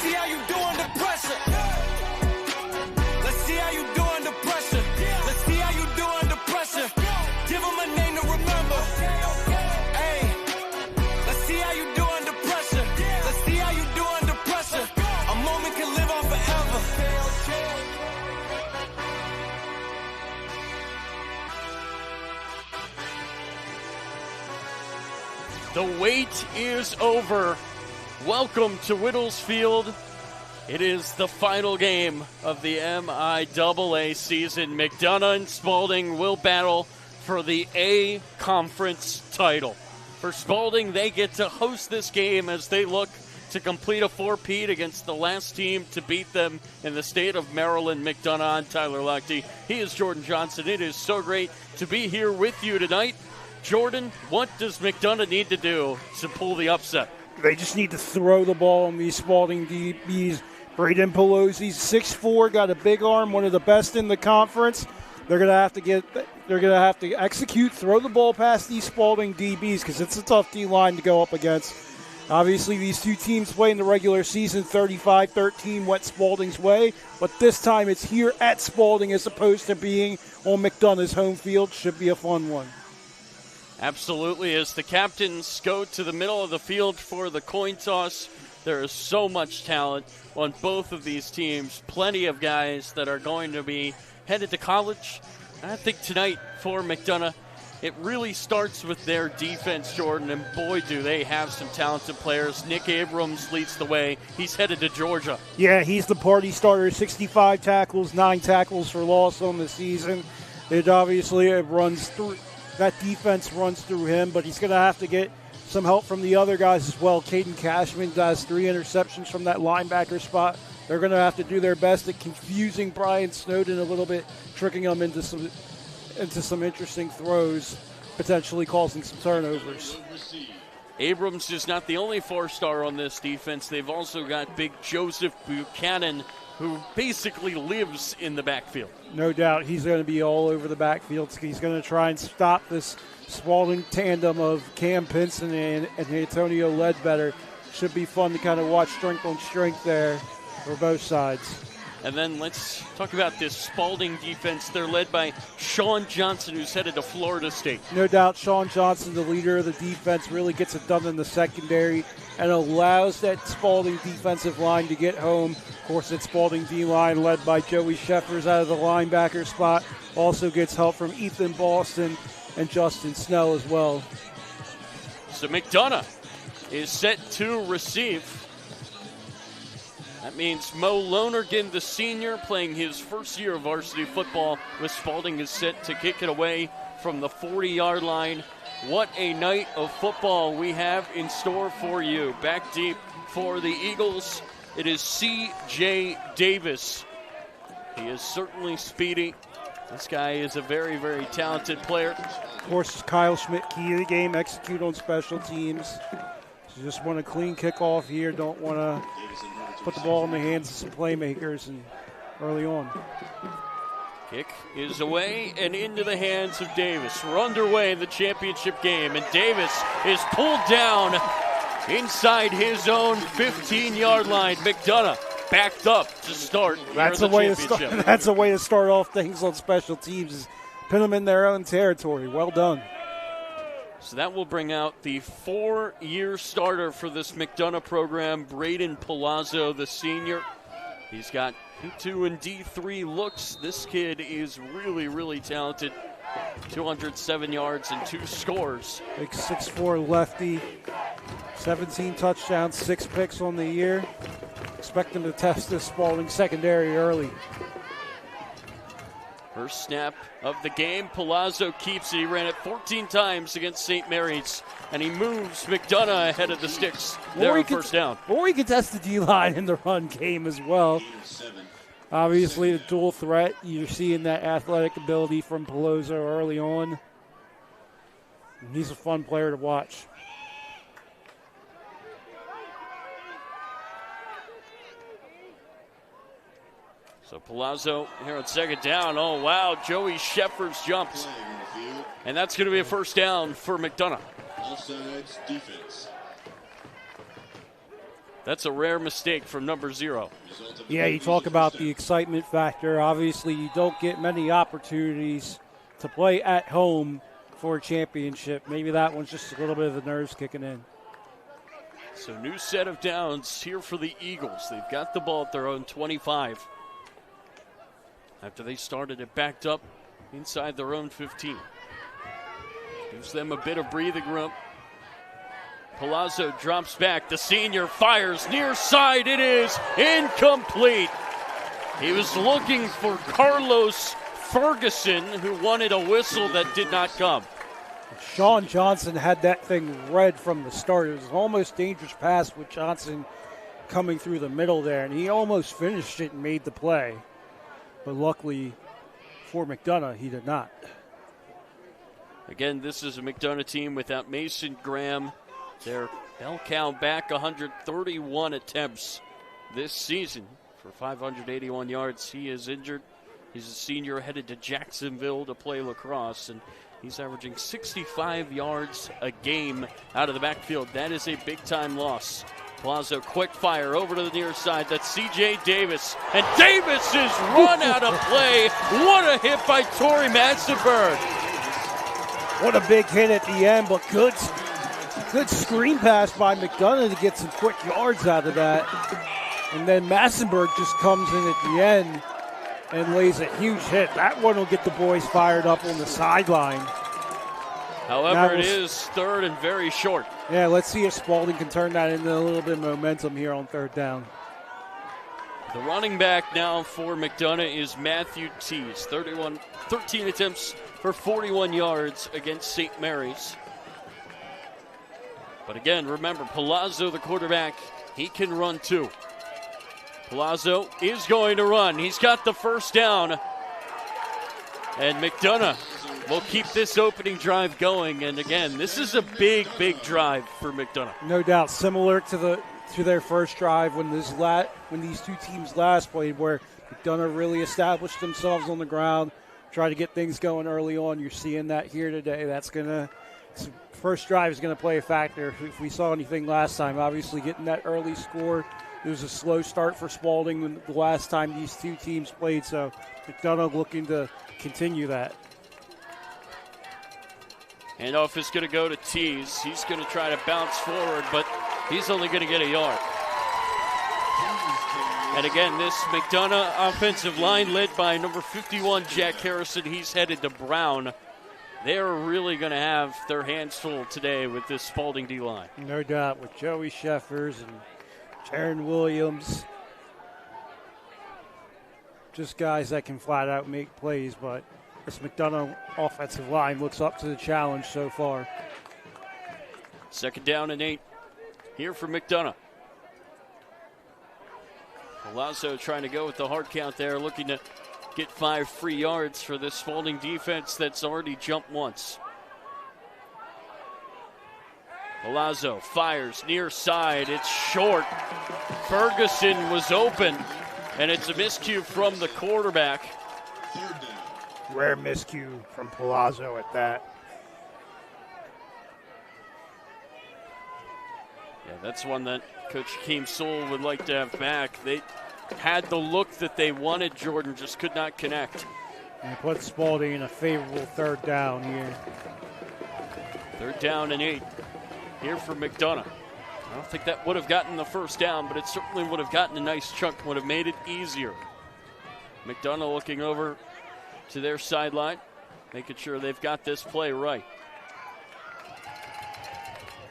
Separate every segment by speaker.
Speaker 1: see how you do under pressure. Let's see how you do under pressure. Let's see how you do under pressure. Give them a name to remember. Hey, let's see how you do under pressure. Let's see how you do under pressure. A moment can live on forever.
Speaker 2: The wait is over. Welcome to Whittles Field. It is the final game of the MIAA season. Mcdana and Spalding will battle for the A Conference title. For Spalding, they get to host this game as they look to complete a four-peat against the last team to beat them in the state of Maryland. Mcdana. I'm Tyler Lochte. He is Jordan Johnson. It is so great to be here with you tonight. Jordan, what does Mcdana need to do to pull the upset?
Speaker 3: They just need to throw the ball on these Spalding DBs. Braden Pelosi's 6'4", got a big arm, one of the best in the conference. They're gonna have to execute, throw the ball past these Spalding DBs because it's a tough D line to go up against. Obviously, these two teams play in the regular season. 35-13 went Spalding's way, but this time it's here at Spalding as opposed to being on Mcdonough's home field. Should be a fun one.
Speaker 2: Absolutely. As the captains go to the middle of the field for the coin toss, there is so much talent on both of these teams. Plenty of guys that are going to be headed to college. I think tonight for Mcdana, it really starts with their defense, Jordan, and boy, do they have some talented players. Nick Abrams leads the way. He's headed to Georgia.
Speaker 3: Yeah, he's the party starter. 65 tackles, 9 tackles for loss on the season. It obviously runs through. That defense runs through him, but he's going to have to get some help from the other guys as well. Caden Cashman does 3 interceptions from that linebacker spot. They're going to have to do their best at confusing Brian Snowden a little bit, tricking him into some interesting throws, potentially causing some turnovers.
Speaker 2: Abrams is not the only 4-star on this defense. They've also got big Joseph Buchanan, who basically lives in the backfield.
Speaker 3: No doubt he's going to be all over the backfield. He's going to try and stop this Spalding tandem of Cam Pinson and Antonio Ledbetter. Should be fun to kind of watch strength on strength there for both sides.
Speaker 2: And then let's talk about this Spalding defense. They're led by Sean Johnson, who's headed to Florida State.
Speaker 3: No doubt Sean Johnson, the leader of the defense, really gets it done in the secondary and allows that Spalding defensive line to get home. Of course, that Spalding D-line led by Joey Sheffers out of the linebacker spot. Also gets help from Ethan Boston and Justin Snell as well.
Speaker 2: So Mcdana is set to receive. That means Mo Lonergan, the senior, playing his first year of varsity football with Spalding, is set to kick it away from the 40-yard line. What a night of football we have in store for you. Back deep for the Eagles, it is C.J. Davis. He is certainly speedy. This guy is a very, very talented player.
Speaker 3: Of course, Kyle Schmidt, key to the game, execute on special teams. So just want a clean kickoff here. Don't want to put the ball in the hands of some playmakers and early on.
Speaker 2: Kick is away and into the hands of Davis. We're underway in the championship game, and Davis is pulled down inside his own 15-yard line. Mcdana backed up to start the championship.
Speaker 3: That's a way to start off things on special teams, is pin them in their own territory. Well done.
Speaker 2: So that will bring out the 4-year starter for this Mcdana program, Braden Palazzo, the senior. He's got D2 and D3 looks. This kid is really, really talented. 207 yards and 2 scores.
Speaker 3: Big 6'4" lefty, 17 touchdowns, 6 picks on the year. Expect him to test this Spalding secondary early.
Speaker 2: First snap of the game, Palazzo keeps it. He ran it 14 times against St. Mary's, and he moves Mcdana ahead of the sticks. There on first down.
Speaker 3: Or he could test the D-line in the run game as well. Obviously, the dual threat, you're seeing that athletic ability from Palazzo early on. He's a fun player to watch.
Speaker 2: So Palazzo here on second down. Oh, wow, Joey Sheffers jumps. And that's going to be a first down for Mcdana.
Speaker 4: Offsides defense.
Speaker 2: That's a rare mistake from number 0.
Speaker 3: Yeah, you talk about the excitement factor. Obviously, you don't get many opportunities to play at home for a championship. Maybe that one's just a little bit of the nerves kicking in.
Speaker 2: So new set of downs here for the Eagles. They've got the ball at their own 25. After they started it backed up inside their own 15. Gives them a bit of breathing room. Palazzo drops back. The senior fires near side. It is incomplete. He was looking for Carlos Ferguson, who wanted a whistle that did not come.
Speaker 3: Sean Johnson had that thing read from the start. It was an almost dangerous pass with Johnson coming through the middle there, and he almost finished it and made the play. But luckily for Mcdana, he did not.
Speaker 2: Again, this is a Mcdana team without Mason Graham. Their bell count back 131 attempts this season for 581 yards. He is injured. He's a senior headed to Jacksonville to play lacrosse, and he's averaging 65 yards a game out of the backfield. That is a big-time loss. Palazzo, quick fire over to the near side. That's C.J. Davis. And Davis is run out of play. What a hit by Torrey Massenberg.
Speaker 3: What a big hit at the end, but good screen pass by Mcdana to get some quick yards out of that. And then Massenberg just comes in at the end and lays a huge hit. That one will get the boys fired up on the sideline.
Speaker 2: However, it is third and very short.
Speaker 3: Yeah, let's see if Spalding can turn that into a little bit of momentum here on third down.
Speaker 2: The running back now for Mcdana is Matthew Tees. 13 attempts for 41 yards against St. Mary's. But again, remember, Palazzo, the quarterback, he can run too. Palazzo is going to run. He's got the first down. And Mcdana will keep this opening drive going. And again, this is a big, big drive for Mcdana.
Speaker 3: No doubt, similar to their first drive when these two teams last played, where Mcdana really established themselves on the ground, try to get things going early on. You're seeing that here today. First drive is going to play a factor. If we saw anything last time, obviously getting that early score. It was a slow start for Spalding the last time these two teams played, so Mcdana looking to continue that.
Speaker 2: Handoff is going to go to Tees. He's going to try to bounce forward, but he's only going to get a yard. And again, this Mcdana offensive line led by number 51, Jack Harrison. He's headed to Brown. They're really going to have their hands full today with this Spalding D-line.
Speaker 3: No doubt, with Joey Sheffers and Jaron Williams. Just guys that can flat out make plays, but this Mcdana offensive line looks up to the challenge so far.
Speaker 2: 2nd down and 8 here for Mcdana. Palazzo trying to go with the hard count there, looking to get 5 free yards for this Spalding defense that's already jumped once. Palazzo fires near side. It's short. Ferguson was open, and it's a miscue from the quarterback.
Speaker 3: Rare miscue from Palazzo at that.
Speaker 2: Yeah, that's one that Coach Hakeem Sewell would like to have back. They had the look that they wanted, Jordan, just could not connect.
Speaker 3: And put Spalding in a favorable third down here.
Speaker 2: 3rd down and 8 here for Mcdana. I don't think that would have gotten the first down, but it certainly would have gotten a nice chunk, would have made it easier. Mcdana looking over to their sideline, making sure they've got this play right.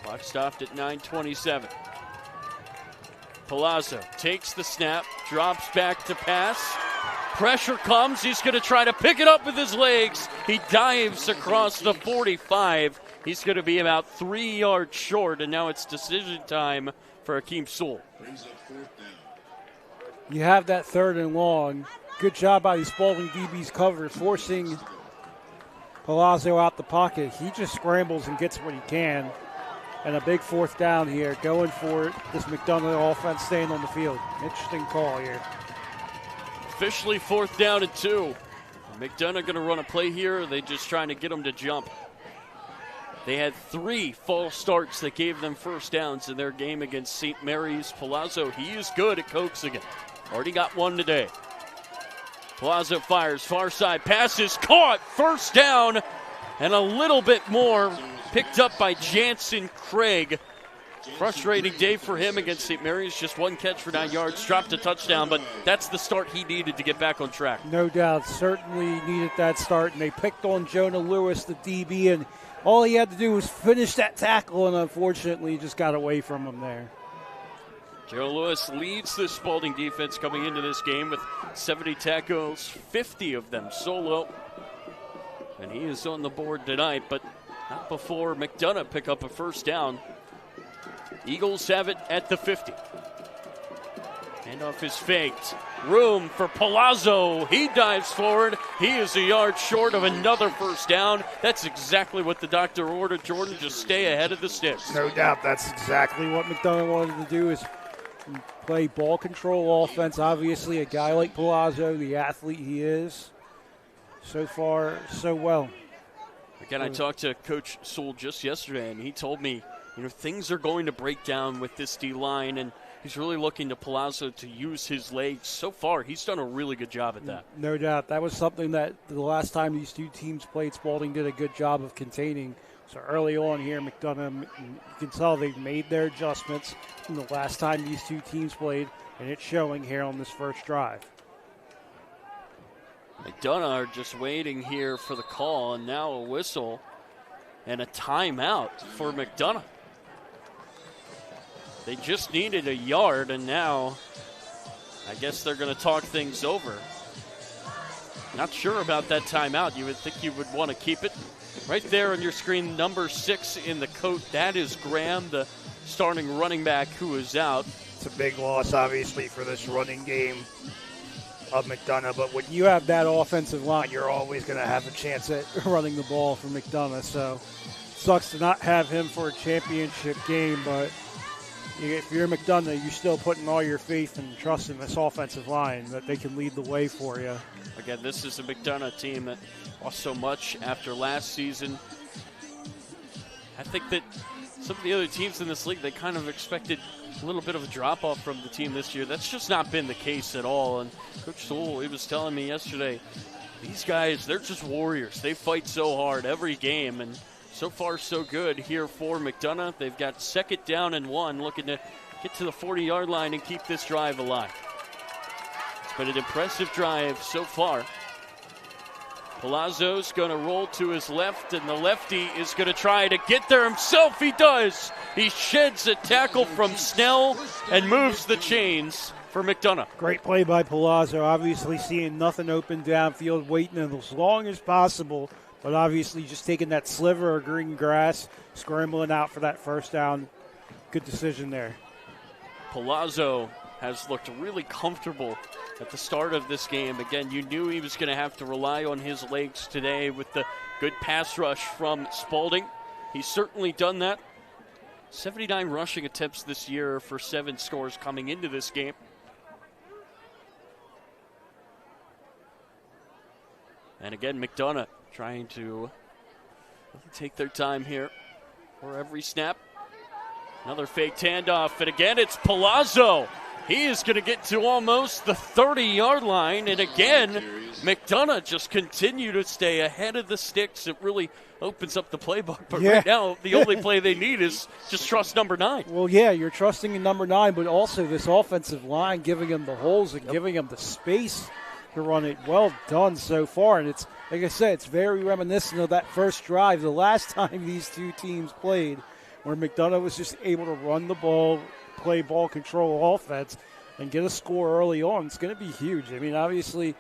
Speaker 2: Clock stopped at 9:27. Palazzo takes the snap, drops back to pass. Pressure comes. He's going to try to pick it up with his legs. He dives across the 45. He's going to be about 3 yards short, and now it's decision time for Hakeem Sewell.
Speaker 3: You have that 3rd and long. Good job by the Spalding DB's cover, forcing Palazzo out the pocket. He just scrambles and gets what he can. And a big 4th down here, going for it. This Mcdana offense staying on the field. Interesting call here.
Speaker 2: Officially 4th down and 2. Mcdana going to run a play here. They just trying to get him to jump. They had 3 false starts that gave them first downs in their game against St. Mary's. Palazzo, he is good at coaxing it. Already got one today. Palazzo fires, far side, pass is caught, first down, and a little bit more picked up by Jansen Craig. Frustrating day for him against St. Mary's. Just 1 catch for 9 yards, dropped a touchdown, but that's the start he needed to get back on track.
Speaker 3: No doubt, certainly needed that start, and they picked on Jonah Lewis, the DB, and all he had to do was finish that tackle, and unfortunately just got away from him there.
Speaker 2: Jonah Lewis leads the Spalding defense coming into this game with 70 tackles, 50 of them solo, and he is on the board tonight, but not before Mcdana pick up a first down. Eagles have it at the 50. Handoff is faked. Room for Palazzo. He dives forward. He is a yard short of another first down. That's exactly what the doctor ordered, Jordan. Just stay ahead of the sticks.
Speaker 3: No doubt. That's exactly what Mcdana wanted to do, is play ball control offense. Obviously, a guy like Palazzo, the athlete he is, so far, so well.
Speaker 2: Again, I talked to Coach Sewell just yesterday, and he told me, things are going to break down with this D-line, and he's really looking to Palazzo to use his legs. So far, he's done a really good job at that.
Speaker 3: No doubt. That was something that the last time these two teams played, Spalding did a good job of containing. So early on here, Mcdana, you can tell they've made their adjustments from the last time these two teams played, and it's showing here on this first drive.
Speaker 2: Mcdana are just waiting here for the call, and now a whistle and a timeout for Mcdana. They just needed a yard, and now I guess they're going to talk things over. Not sure about that timeout. You would think you would want to keep it. Right there on your screen, number 6 in the coat. That is Graham, the starting running back, who is out.
Speaker 3: It's a big loss, obviously, for this running game of Mcdana. But when you have that offensive line, you're always going to have a chance at running the ball for Mcdana. So sucks to not have him for a championship game, but if you're Mcdana, you're still putting all your faith and trust in this offensive line that they can lead the way for you.
Speaker 2: Again, this is a Mcdana team that lost so much after last season. I think that some of the other teams in this league, they kind of expected a little bit of a drop-off from the team this year. That's just not been the case at all. And Coach Sewell, he was telling me yesterday, these guys, they're just warriors. They fight so hard every game, and so far, so good here for Mcdana. They've got 2nd down and 1, looking to get to the 40-yard line and keep this drive alive. It's been an impressive drive so far. Palazzo's going to roll to his left, and the lefty is going to try to get there himself. He does. He sheds a tackle from Snell and moves the chains for Mcdana.
Speaker 3: Great play by Palazzo. Obviously seeing nothing open downfield, waiting as long as possible, but obviously just taking that sliver of green grass, scrambling out for that first down. Good decision there.
Speaker 2: Palazzo has looked really comfortable at the start of this game. Again, you knew he was going to have to rely on his legs today with the good pass rush from Spalding. He's certainly done that. 79 rushing attempts this year for 7 scores coming into this game. And again, Mcdana trying to take their time here for every snap. Another fake handoff, and again, it's Palazzo. He is going to get to almost the 30-yard line, and again, Mcdana just continue to stay ahead of the sticks. It really opens up the playbook, but right now, the only play they need is just trust number 9.
Speaker 3: Well, yeah, you're trusting in number 9, but also this offensive line giving him the holes and giving him the space to run it. Well done so far, and it's, like I said, it's very reminiscent of that first drive the last time these two teams played, where Mcdana was just able to run the ball, play ball control offense, and get a score early on. It's going to be huge. I mean, obviously,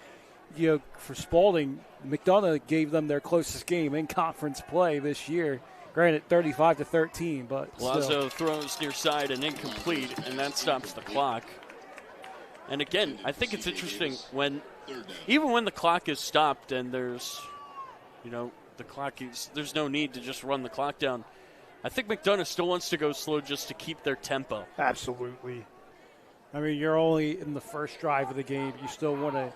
Speaker 3: for Spalding, Mcdana gave them their closest game in conference play this year. Granted, 35-13, but
Speaker 2: Palazzo throws near side and incomplete, and that stops the clock. And again, I think it's interesting even when the clock is stopped and there's no need to just run the clock down. I think Mcdana still wants to go slow just to keep their tempo.
Speaker 3: Absolutely. I mean, you're only in the first drive of the game. You still want to,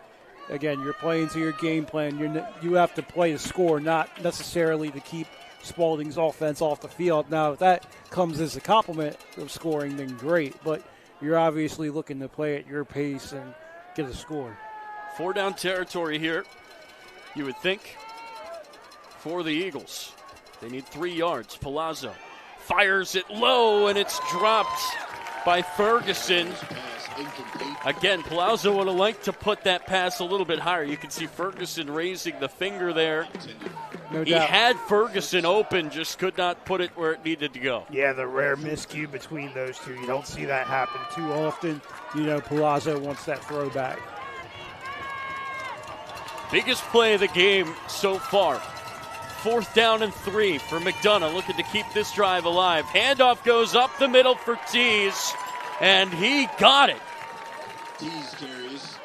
Speaker 3: again, you're playing to your game plan. You have to play to score, not necessarily to keep Spalding's offense off the field. Now, if that comes as a complement of scoring, then great. But you're obviously looking to play at your pace and get a score.
Speaker 2: 4 down territory here, you would think, for the Eagles. They need 3 yards. Palazzo fires it low, and it's dropped by Ferguson. Again, Palazzo would have liked to put that pass a little bit higher. You can see Ferguson raising the finger there.
Speaker 3: No
Speaker 2: He
Speaker 3: doubt.
Speaker 2: had Ferguson open, just could not put it where it needed to go.
Speaker 3: Yeah, the rare miscue between those two. You don't see that happen too often. You know, Palazzo wants that throwback.
Speaker 2: Biggest play of the game so far. 4th down and 3 for Mcdana, looking to keep this drive alive. Handoff goes up the middle for Tease, and he got it.
Speaker 4: Tease carries.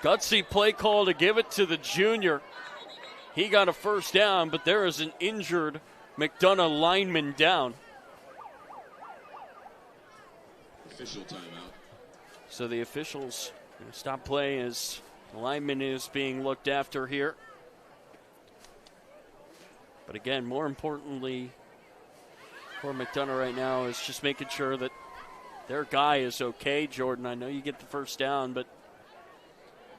Speaker 2: Gutsy play call to give it to the junior. He got a first down, but there is an injured McDonough lineman down.
Speaker 4: Official timeout.
Speaker 2: So the officials stop play as the lineman is being looked after here. But again, more importantly for McDonough right now is just making sure that their guy is okay, Jordan. I know you get the first down, but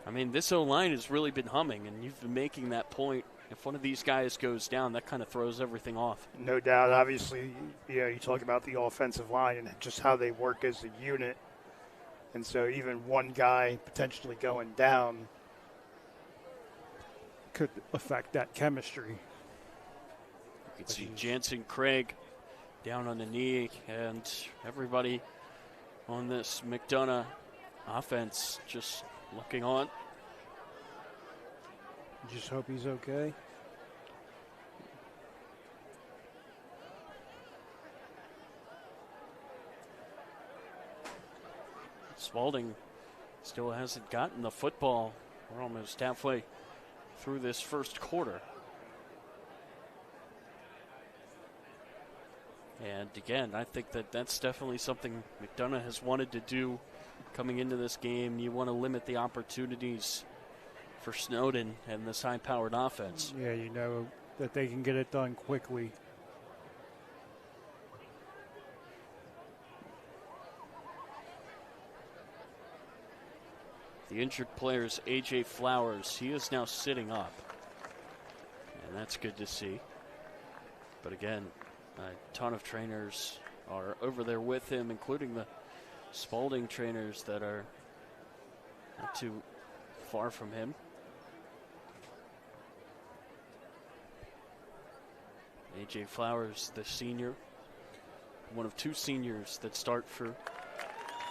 Speaker 2: I mean, this O-line has really been humming, and you've been making that point. If one of these guys goes down, that kind of throws everything off.
Speaker 3: No doubt. Obviously, you talk about the offensive line and just how they work as a unit. And so even one guy potentially going down could affect that chemistry.
Speaker 2: You can see Jansen Craig down on the knee, and everybody on this McDonough offense just looking on.
Speaker 3: Just hope he's okay.
Speaker 2: Spalding still hasn't gotten the football. We're almost halfway through this first quarter. And again, I think that that's definitely something McDonough has wanted to do coming into this game. You want to limit the opportunities for Snowden and this high-powered offense.
Speaker 3: Yeah, you know that they can get it done quickly.
Speaker 2: The injured player is A.J. Flowers. He is now sitting up, and that's good to see. But again, a ton of trainers are over there with him, including the Spalding trainers that are not too far from him. A.J. Flowers, the senior, one of 2 seniors that start for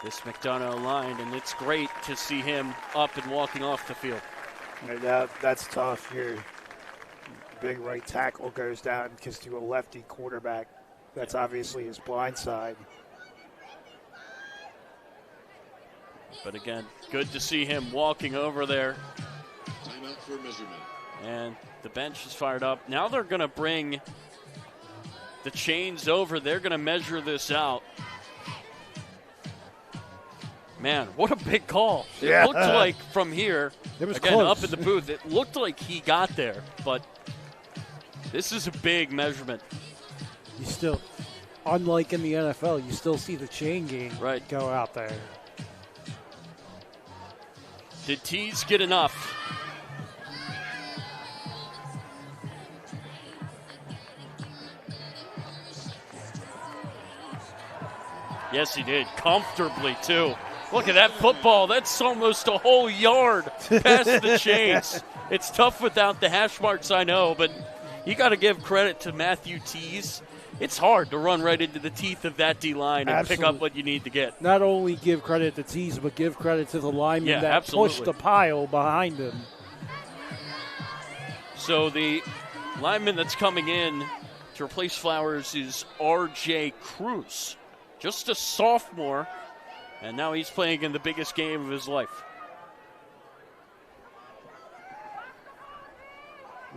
Speaker 2: this McDonough line, and it's great to see him up and walking off the field.
Speaker 3: No doubt, that's tough. Your big right tackle goes down because to a lefty quarterback, that's obviously his blind side.
Speaker 2: But again, good to see him walking over there.
Speaker 4: Timeout for measurement.
Speaker 2: And the bench is fired up. Now they're going to bring the chains over. They're going to measure this out. Man, what a big call. It looked like from here,
Speaker 3: it was
Speaker 2: again,
Speaker 3: close.
Speaker 2: up in the booth, it looked like he got there. But this is a big measurement.
Speaker 3: You still, unlike in the NFL, you still see the chain game go out there.
Speaker 2: Did Tease get enough? Yes, he did. Comfortably, too. Look at that football. That's almost a whole yard past the chains. It's tough without the hash marks, I know, but you got to give credit to Matthew Tease. It's hard to run right into the teeth of that D-line and pick up what you need to get.
Speaker 3: Not only give credit to Tease, but give credit to the lineman that pushed the pile behind him.
Speaker 2: So the lineman that's coming in to replace Flowers is R.J. Cruz. Just a sophomore, and now he's playing in the biggest game of his life.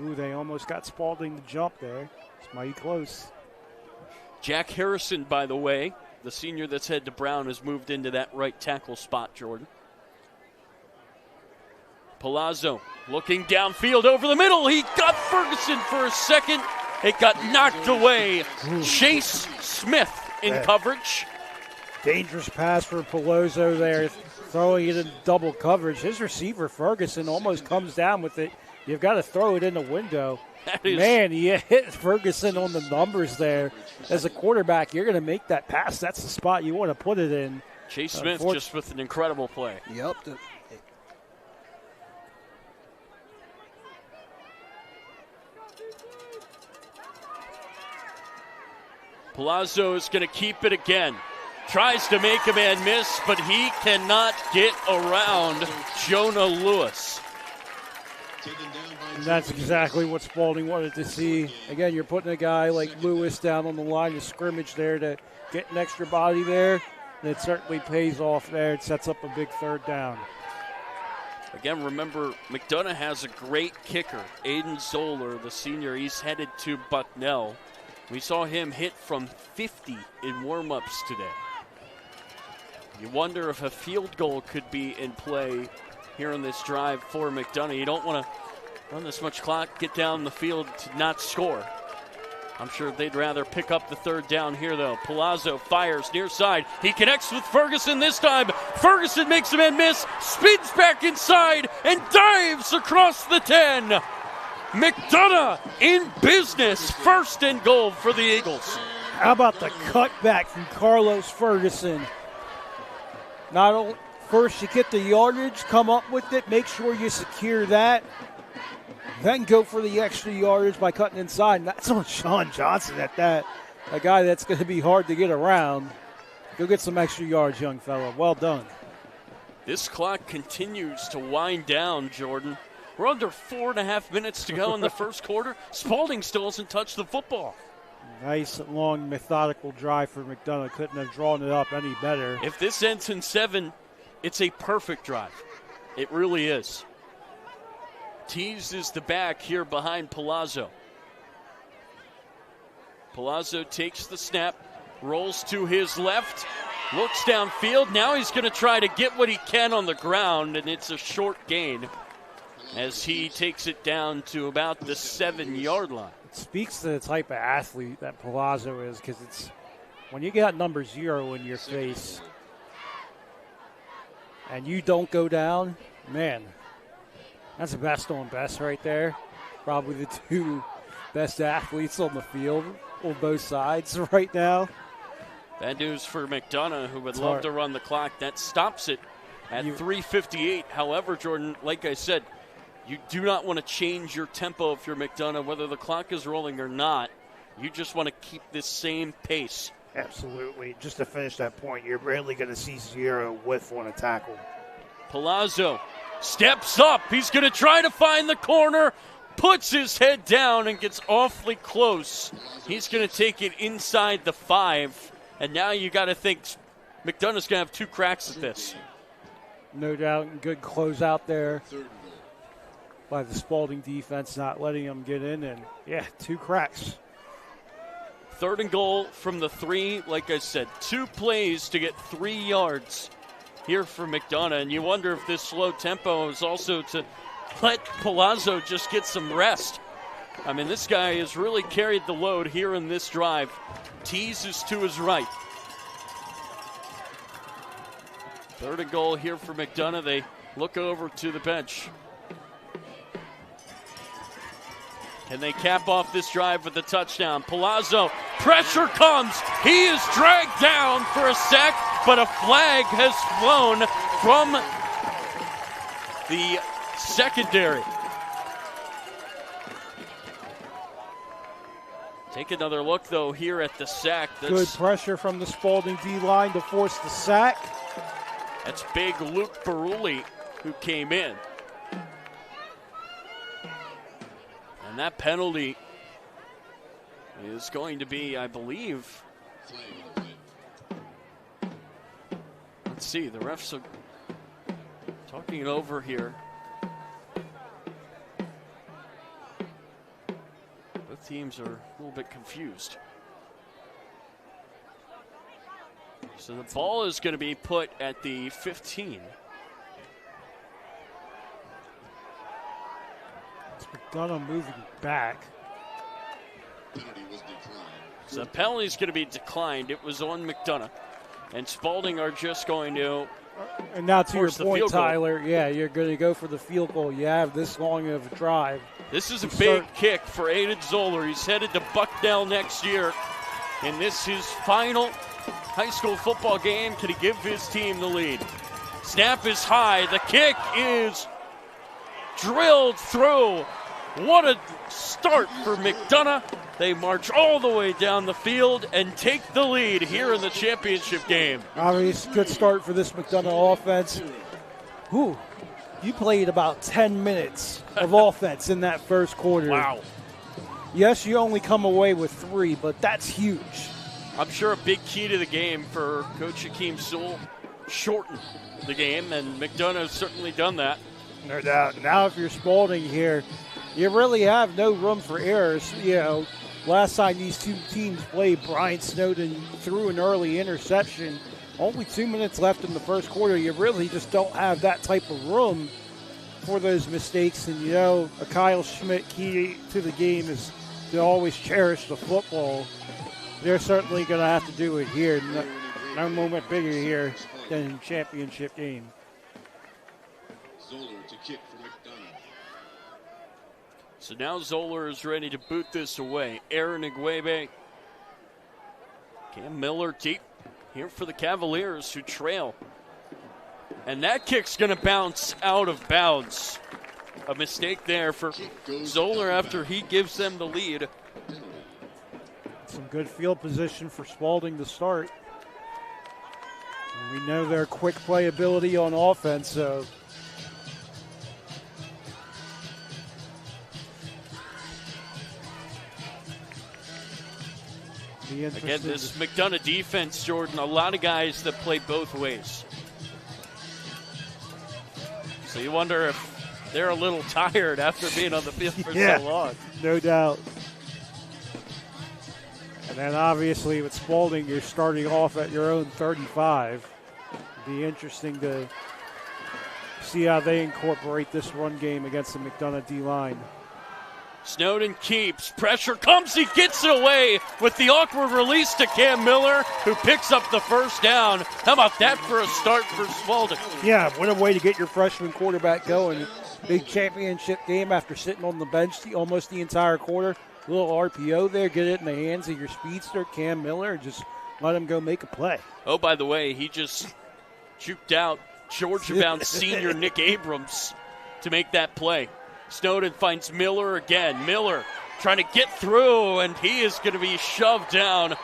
Speaker 3: Ooh, they almost got Spalding to jump there. It's mighty close.
Speaker 2: Jack Harrison, by the way, the senior that's head to Brown, has moved into that right tackle spot, Jordan. Palazzo looking downfield over the middle. He got Ferguson for a second, It got knocked away. Chase Smith in coverage.
Speaker 3: Dangerous pass for Peloso there, throwing it in double coverage. His receiver, Ferguson, almost comes down with it. You've got to throw it in the window. Man, he hit Ferguson on the numbers there. As a quarterback, you're going to make that pass. That's the spot you want to put it in.
Speaker 2: Chase Smith just with an incredible play.
Speaker 3: Yep.
Speaker 2: Palazzo is going to keep it again. Tries to make a man miss, but he cannot get around Jonah Lewis.
Speaker 3: And that's exactly what Spalding wanted to see. Again, you're putting a guy like Lewis down on the line of scrimmage there to get an extra body there. And it certainly pays off there. It sets up a big third down.
Speaker 2: Again, remember, Mcdana has a great kicker. Aiden Zoller, the senior, he's headed to Bucknell. We saw him hit from 50 in warm-ups today. You wonder if a field goal could be in play here on this drive for Mcdana. You don't want to run this much clock, get down the field to not score. I'm sure they'd rather pick up the third down here, though. Palazzo fires near side. He connects with Ferguson this time. Ferguson makes a man miss, spins back inside, and dives across the 10. Mcdana in business. First and goal for the Eagles.
Speaker 3: How about the cutback from Carlos Ferguson? Not only first you get the yardage, come up with it, make sure you secure that, then go for the extra yardage by cutting inside. And that's on Sean Johnson at that. A guy that's going to be hard to get around. Go get some extra yards, young fella. Well done.
Speaker 2: This clock continues to wind down, Jordan. We're under 4.5 minutes to go in the first quarter. Spalding still hasn't touched the football.
Speaker 3: Nice, long, methodical drive for Mcdana. Couldn't have drawn it up any better.
Speaker 2: If this ends in 7, it's a perfect drive. It really is. Teases the back here behind Palazzo. Palazzo takes the snap, rolls to his left, looks downfield. Now he's going to try to get what he can on the ground, and it's a short gain as he takes it down to about the 7-yard line.
Speaker 3: It speaks to the type of athlete that Palazzo is, because it's when you got number 0 in your face and you don't go down, man, that's the best on best right there. Probably the 2 best athletes on the field on both sides right now.
Speaker 2: Bad news for Mcdana, who would love to run the clock. That stops it at 3:58. However, Jordan, like I said, you do not want to change your tempo if you're Mcdana, whether the clock is rolling or not. You just want to keep this same pace.
Speaker 3: Absolutely. Just to finish that point, you're rarely going to see 0 whiff on a tackle.
Speaker 2: Palazzo steps up. He's going to try to find the corner, puts his head down and gets awfully close. He's going to take it inside the 5. And now you got to think McDonough's going to have 2 cracks at this.
Speaker 3: No doubt. Good closeout there by the Spalding defense, not letting them get in. And, 2 cracks.
Speaker 2: 3rd and goal from the 3. Like I said, 2 plays to get 3 yards here for Mcdana. And you wonder if this slow tempo is also to let Palazzo just get some rest. I mean, this guy has really carried the load here in this drive. Teases to his right. 3rd and goal here for Mcdana. They look over to the bench. Can they cap off this drive with a touchdown? Palazzo, pressure comes. He is dragged down for a sack, but a flag has flown from the secondary. Take another look, though, here at the sack.
Speaker 3: Good pressure from the Spalding D-line to force the sack.
Speaker 2: That's big Luke Beruli who came in. And that penalty is going to be, I believe, let's see, the refs are talking it over here. Both teams are a little bit confused. So the ball is going to be put at the 15.
Speaker 3: Mcdana moving back.
Speaker 4: Penalty was declined.
Speaker 2: So the penalty's going to be declined. It was on Mcdana. And Spalding are just going to
Speaker 3: And now to your
Speaker 2: force the
Speaker 3: point,
Speaker 2: field goal.
Speaker 3: Tyler, yeah, you're going to go for the field goal. You have this long of a drive.
Speaker 2: This is a big kick for Aiden Zoller. He's headed to Bucknell next year. And this his final high school football game. Can he give his team the lead? Snap is high. The kick is drilled through. What a start for Mcdana. They march all the way down the field and take the lead here in the championship game.
Speaker 3: Obviously, good start for this Mcdana offense. Whew, you played about 10 minutes of offense in that first quarter.
Speaker 2: Wow.
Speaker 3: Yes, you only come away with 3, but that's huge.
Speaker 2: I'm sure a big key to the game for Coach Hakeem Sewell, shorten the game, and Mcdana has certainly done that.
Speaker 3: No doubt. Now if you're Spalding here, you really have no room for errors. You know, last time these two teams played, Brian Snowden threw an early interception. Only 2 minutes left in the first quarter. You really just don't have that type of room for those mistakes. And, you know, a Kyle Schmidt key to the game is to always cherish the football. They're certainly going to have to do it here. No moment bigger here than a championship game.
Speaker 4: Zoller to kick for Mcdana.
Speaker 2: So now Zoller is ready to boot this away. Aaron Igwebe. Cam Miller deep here for the Cavaliers, who trail. And that kick's going to bounce out of bounds. A mistake there for Zoller after he gives them the lead.
Speaker 3: Some good field position for Spalding to start. And we know their quick playability on offense, so
Speaker 2: again, this Mcdana defense, Jordan, a lot of guys that play both ways. So you wonder if they're a little tired after being on the field for so long.
Speaker 3: No doubt. And then obviously with Spalding, you're starting off at your own 35. It'll be interesting to see how they incorporate this run game against the Mcdana D-line.
Speaker 2: Snowden keeps. Pressure comes. He gets it away with the awkward release to Cam Miller, who picks up the first down. How about that for a start for Spalding?
Speaker 3: Yeah, what a way to get your freshman quarterback going. Big championship game after sitting on the bench almost the entire quarter. A little RPO there. Get it in the hands of your speedster, Cam Miller, and just let him go make a play.
Speaker 2: Oh, by the way, he just juked out Georgia-bound senior Nick Abrams to make that play. Snowden finds Miller again. Miller trying to get through, and he is going to be shoved down.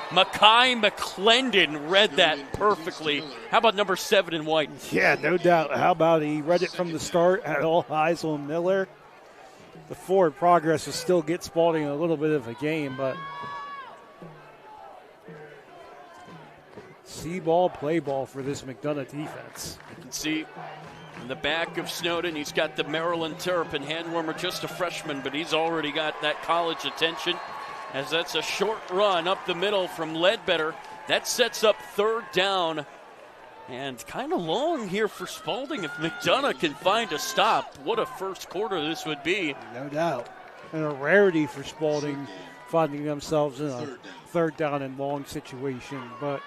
Speaker 2: Makai McClendon read that perfectly. How about number 7 in white?
Speaker 3: Yeah, no doubt. How about he read it from the start, had all eyes on Miller. The forward progress will still get Spalding a little bit of a game, but see ball, play ball for this Mcdana defense.
Speaker 2: You can see in the back of Snowden, he's got the Maryland Terrapin hand warmer, just a freshman, but he's already got that college attention, as that's a short run up the middle from Ledbetter. That sets up third down, and kind of long here for Spalding. If Mcdana can find a stop, what a first quarter this would be.
Speaker 3: No doubt. And a rarity for Spalding finding themselves in a third down and long situation. But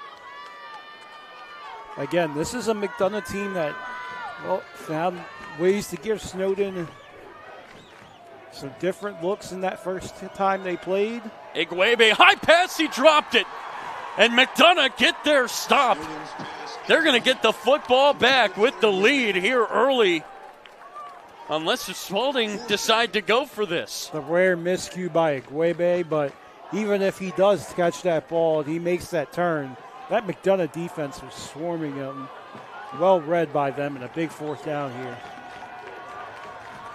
Speaker 3: again, this is a Mcdana team that found ways to give Snowden some different looks in that first time they played.
Speaker 2: Igwebe, high pass, he dropped it. And Mcdana get their stop. They're going to get the football back with the lead here early. Unless the Spalding decide to go for this.
Speaker 3: The rare miscue by Igwebe, but even if he does catch that ball and he makes that turn, that Mcdana defense was swarming him. Well read by them, and a big fourth down here.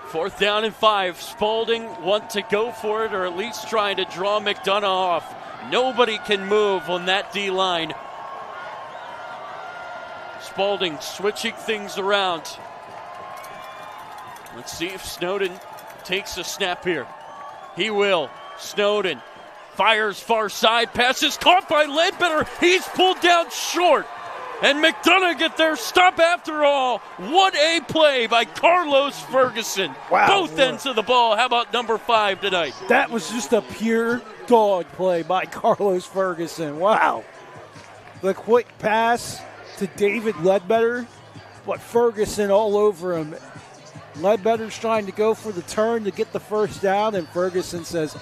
Speaker 2: 4th down and 5. Spalding want to go for it, or at least trying to draw Mcdana off. Nobody can move on that D-line. Spalding switching things around. Let's see if Snowden takes a snap here. He will. Snowden fires far side, passes caught by Ledbetter. He's pulled down short. And Mcdana get their stop after all. What a play by Carlos Ferguson.
Speaker 3: Wow.
Speaker 2: Both ends of the ball. How about number 5 tonight?
Speaker 3: That was just a pure dog play by Carlos Ferguson. Wow. The quick pass to David Ledbetter, but Ferguson all over him. Ledbetter's trying to go for the turn to get the first down, and Ferguson says,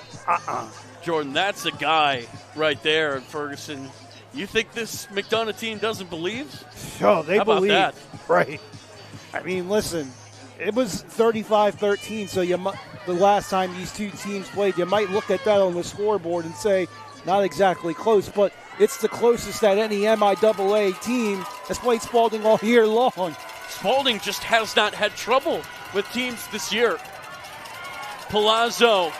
Speaker 2: Jordan, that's a guy right there. And Ferguson, you think this Mcdana team doesn't believe?
Speaker 3: Oh, they
Speaker 2: How about
Speaker 3: believe.
Speaker 2: that?
Speaker 3: Right. I mean, listen, it was 35-13, so the last time these two teams played, you might look at that on the scoreboard and say, not exactly close, but it's the closest that any MIAA team has played Spalding all year long.
Speaker 2: Spalding just has not had trouble with teams this year. Palazzo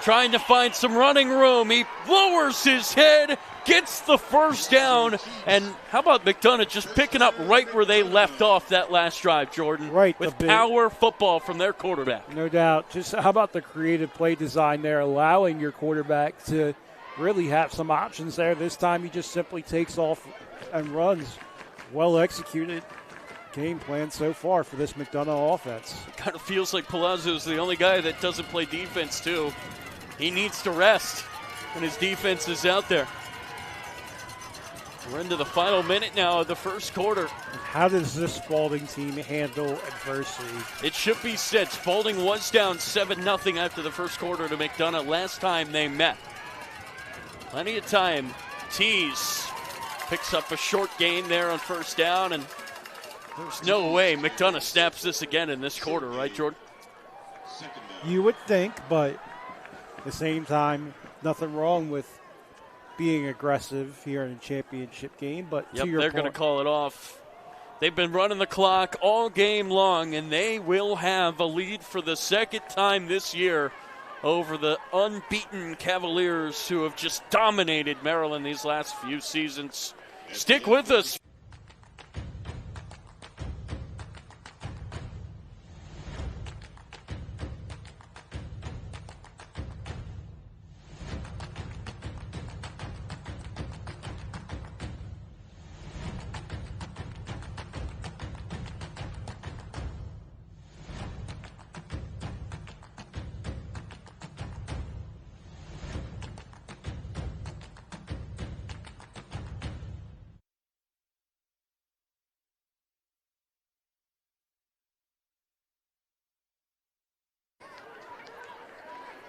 Speaker 2: trying to find some running room. He lowers his head, gets the first down, and how about Mcdana just picking up right where they left off that last drive, Jordan?
Speaker 3: Right.
Speaker 2: With power football from their quarterback.
Speaker 3: No doubt. Just how about the creative play design there, allowing your quarterback to really have some options there. This time he just simply takes off and runs. Well executed game plan so far for this Mcdana offense.
Speaker 2: It kind of feels like Palazzo's the only guy that doesn't play defense, too. He needs to rest when his defense is out there. We're into the final minute now of the first quarter.
Speaker 3: How does this Spalding team handle adversity?
Speaker 2: It should be said, Spalding was down 7-0 after the first quarter to Mcdana last time they met. Plenty of time. Tease picks up a short gain there on first down, and there's no way Mcdana snaps this again in this quarter, right, Jordan?
Speaker 3: You would think, but at the same time, nothing wrong with being aggressive here in a championship game. But
Speaker 2: yep,
Speaker 3: to your
Speaker 2: they're going to call it off. They've been running the clock all game long, and they will have a lead for the second time this year over the unbeaten Cavaliers, who have just dominated Maryland these last few seasons. Stick with us.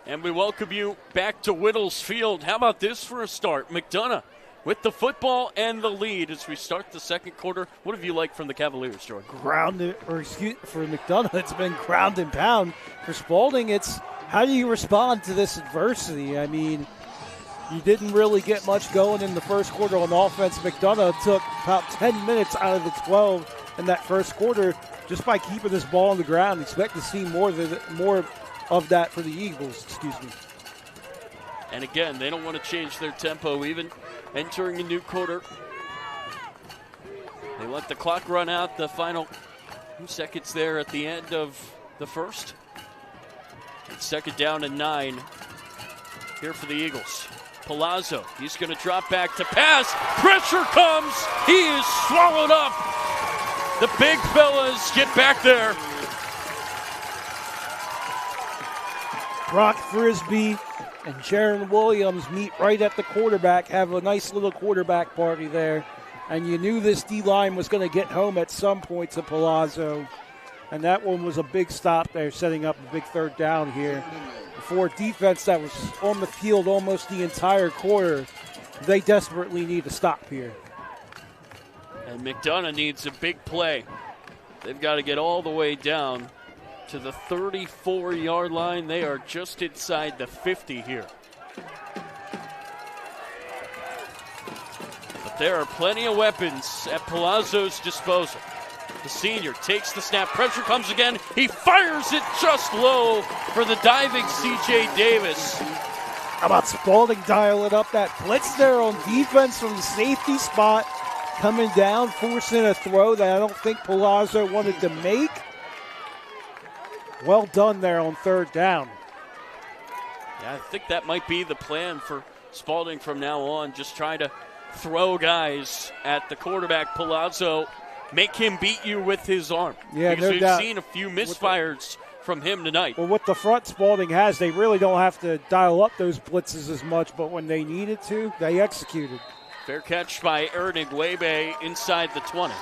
Speaker 2: And we welcome you back to Whittles Field. How about this for a start? Mcdana with the football and the lead as we start the second quarter. What have you liked from the Cavaliers, Jordan?
Speaker 3: for McDonough, it's been ground and pound. For Spalding, it's how do you respond to this adversity? I mean, you didn't really get much going in the first quarter on offense. McDonough took about 10 minutes out of the 12 in that first quarter just by keeping this ball on the ground. Expect to see more of that for the Eagles, excuse me.
Speaker 2: And again, they don't want to change their tempo even entering a new quarter. They let the clock run out the final 2 seconds there at the end of the first. It's second down and 9 here for the Eagles. Palazzo, he's going to drop back to pass. Pressure comes. He is swallowed up. The big fellas get back there.
Speaker 3: Brock Frisbee and Jaron Williams meet right at the quarterback, have a nice little quarterback party there. And you knew this D-line was going to get home at some point to Palazzo. And that one was a big stop there, setting up a big third down here. For a defense that was on the field almost the entire quarter, they desperately need to stop here.
Speaker 2: And Mcdana needs a big play. They've got to get all the way down to the 34-yard line. They are just inside the 50 here. But there are plenty of weapons at Palazzo's disposal. The senior takes the snap. Pressure comes again. He fires it just low for the diving C.J. Davis.
Speaker 3: How about Spalding dialing up that blitz there on defense from the safety spot, coming down, forcing a throw that I don't think Palazzo wanted to make. Well done there on third down.
Speaker 2: Yeah, I think that might be the plan for Spalding from now on, just trying to throw guys at the quarterback, Palazzo, make him beat you with his arm.
Speaker 3: Yeah,
Speaker 2: because
Speaker 3: no
Speaker 2: we've
Speaker 3: doubt.
Speaker 2: seen a few misfires from him tonight.
Speaker 3: Well, with the front Spalding has, they really don't have to dial up those blitzes as much, but when they needed to, they executed.
Speaker 2: Fair catch by Aaron Igwebe inside the 20.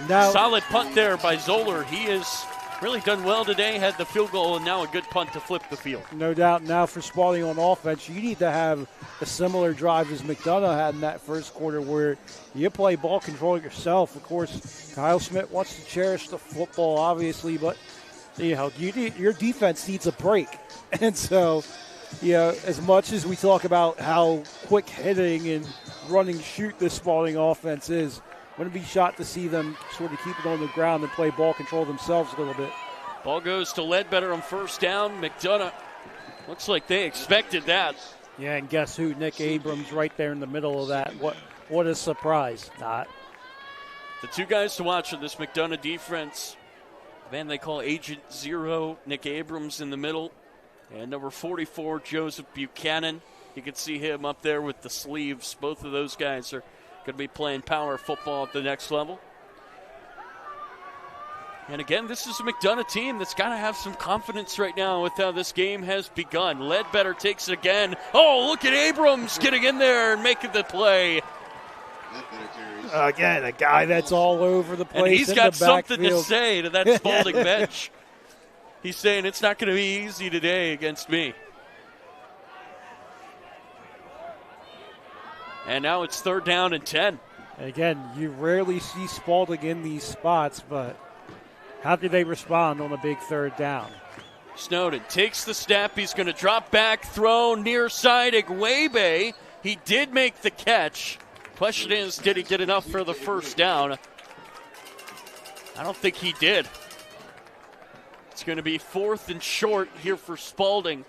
Speaker 3: Now,
Speaker 2: Solid punt there by Zoller. He has really done well today, had the field goal, and now a good punt to flip the field.
Speaker 3: no doubt, now for Spalding on offense, you need to have a similar drive as McDonough had in that first quarter where you play ball control yourself. Of course, Kyle Schmidt wants to cherish the football, obviously, but your defense needs a break. And so, as much as we talk about how quick hitting and running shoot this Spalding offense is, wouldn't be shocked to see them sort of keep it on the ground and play ball control themselves a little bit.
Speaker 2: Ball goes to Ledbetter on first down. McDonough, looks like they expected that.
Speaker 3: Yeah, and guess who? Nick Abrams right there in the middle of that. What a surprise. Not.
Speaker 2: The two guys to watch in this McDonough defense, the man they call Agent Zero, Nick Abrams in the middle, and number 44, Joseph Buchanan. You can see him up there with the sleeves. Both of those guys are going to be playing power football at the next level. And again, this is a McDonough team that's got to have some confidence right now with how this game has begun. Ledbetter takes it again. Oh, look at Abrams getting in there and making the play.
Speaker 3: Again, a guy that's all over the place.
Speaker 2: And he's
Speaker 3: in
Speaker 2: got
Speaker 3: the
Speaker 2: something to
Speaker 3: backfield.
Speaker 2: say to that Spalding bench. He's saying it's not going to be easy today against me. And now it's 3rd down and 10.
Speaker 3: Again, you rarely see Spalding in these spots, but how do they respond on a big 3rd down?
Speaker 2: Snowden takes the snap. He's going to drop back, throw near side. Igwebe, he did make the catch. Question is, did he get enough for the first down? I don't think he did. It's going to be 4th and short here for Spalding.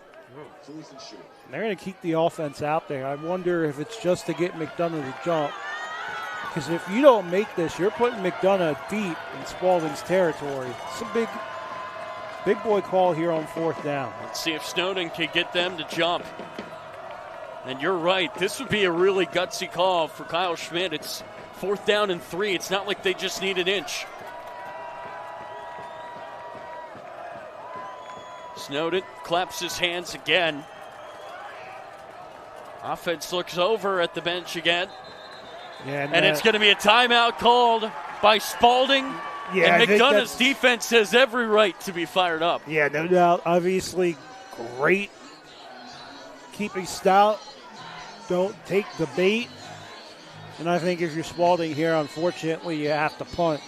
Speaker 3: They're going to keep the offense out there. I wonder if it's just to get McDonough to jump. Because if you don't make this, you're putting McDonough deep in Spalding's territory. It's a big boy call here on 4th down.
Speaker 2: Let's see if Snowden can get them to jump. And you're right. This would be a really gutsy call for Kyle Schmidt. It's 4th down and 3. It's not like they just need an inch. Snowden claps his hands again. Offense looks over at the bench again.
Speaker 3: Yeah,
Speaker 2: and it's going to be a timeout called by Spalding.
Speaker 3: Yeah,
Speaker 2: and McDonough's defense has every right to be fired up.
Speaker 3: Yeah, no doubt. Obviously, great keeping stout. Don't take the bait. And I think if you're Spalding here, unfortunately, you have to punt.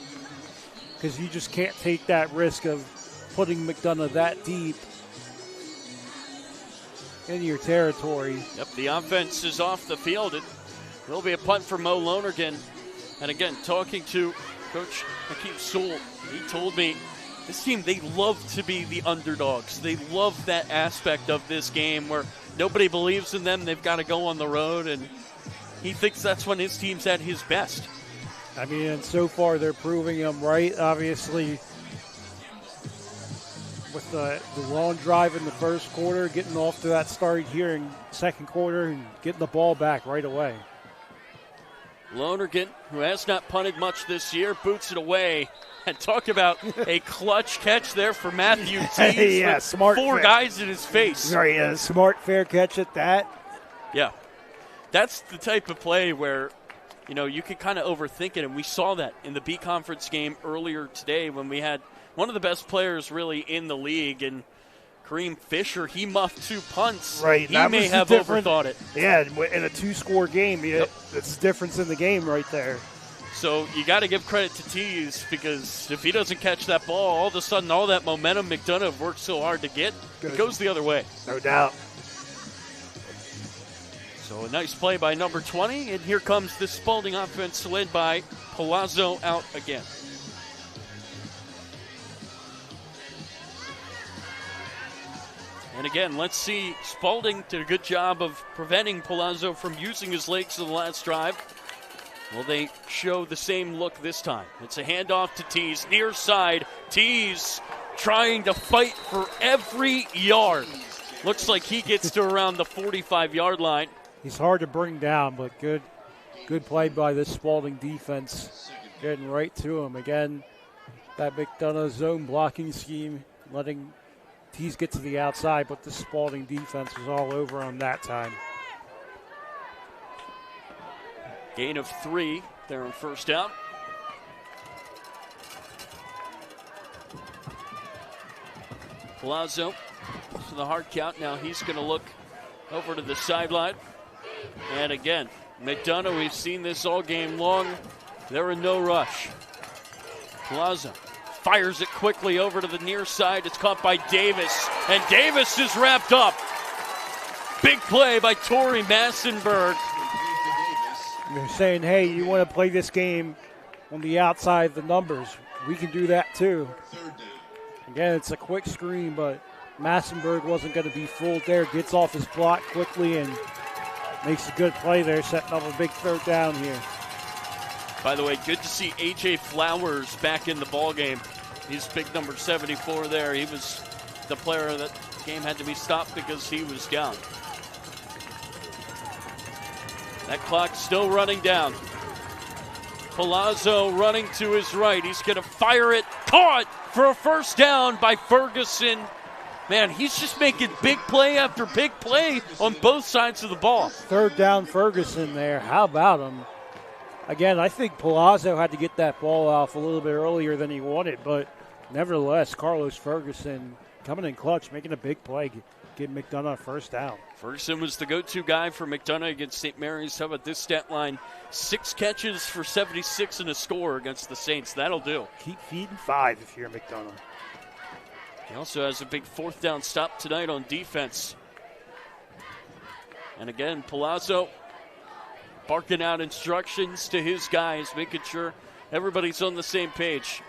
Speaker 3: Because you just can't take that risk of putting McDonough that deep in your territory.
Speaker 2: Yep, the offense is off the field. It will be a punt for Mo Lonergan. And again, talking to Coach Hakeem Sewell, he told me this team, they love to be the underdogs. They love that aspect of this game where nobody believes in them. They've got to go on the road, and he thinks that's when his team's at his best.
Speaker 3: I mean, and so far they're proving him right. Obviously, with the long drive in the first quarter, getting off to that start here in second quarter and getting the ball back right away.
Speaker 2: Lonergan, who has not punted much this year, boots it away. And talk about a clutch catch there for Matthew Tees.
Speaker 3: Yeah, smart.
Speaker 2: Four guys in his face.
Speaker 3: Right, a smart, fair catch at that.
Speaker 2: Yeah. That's the type of play where, you know, you can kind of overthink it. And we saw that in the B Conference game earlier today when we had one of the best players really in the league. And Kareem Fisher, he muffed 2 punts.
Speaker 3: Right.
Speaker 2: He may have overthought it.
Speaker 3: Yeah, in a 2-score game, it's the difference in the game right there.
Speaker 2: So you got to give credit to Tees because if he doesn't catch that ball, all of a sudden all that momentum McDonough worked so hard to get, it goes the other way.
Speaker 3: No doubt.
Speaker 2: So a nice play by number 20, and here comes the Spalding offense led by Palazzo out again. And again, let's see, Spalding did a good job of preventing Palazzo from using his legs in the last drive. Will they show the same look this time? It's a handoff to Tees, near side. Tees trying to fight for every yard. Looks like he gets to around the 45-yard line.
Speaker 3: He's hard to bring down, but good Good play by this Spalding defense, getting right to him. Again, that McDonough zone blocking scheme, letting Tees get to the outside, but the Spalding defense was all over him that time.
Speaker 2: Gain of 3 there on first down. Palazzo to the hard count. Now he's going to look over to the sideline. And again, McDonough, we've seen this all game long. They're in no rush. Palazzo fires it quickly over to the near side. It's caught by Davis, and Davis is wrapped up. Big play by Torrey Massenberg.
Speaker 3: They're saying, hey, you want to play this game on the outside of the numbers. We can do that too. Again, it's a quick screen, but Massenberg wasn't going to be fooled there. Gets off his block quickly and makes a good play there, setting up a big third down here.
Speaker 2: By the way, good to see A.J. Flowers back in the ballgame. He's big number 74 there. He was the player that game had to be stopped because he was down. That clock still running down. Palazzo running to his right. He's going to fire it. Caught for a first down by Ferguson. Man, he's just making big play after big play on both sides of the ball.
Speaker 3: Third down Ferguson there. How about him? Again, I think Palazzo had to get that ball off a little bit earlier than he wanted, but nevertheless, Carlos Ferguson coming in clutch, making a big play, getting McDonough first down.
Speaker 2: Ferguson was the go-to guy for McDonough against St. Mary's. How about this stat line? 6 catches for 76 and a score against the Saints. That'll do.
Speaker 3: Keep feeding 5 if you're McDonough.
Speaker 2: He also has a big fourth down stop tonight on defense. And again, Palazzo barking out instructions to his guys, making sure everybody's on the same page.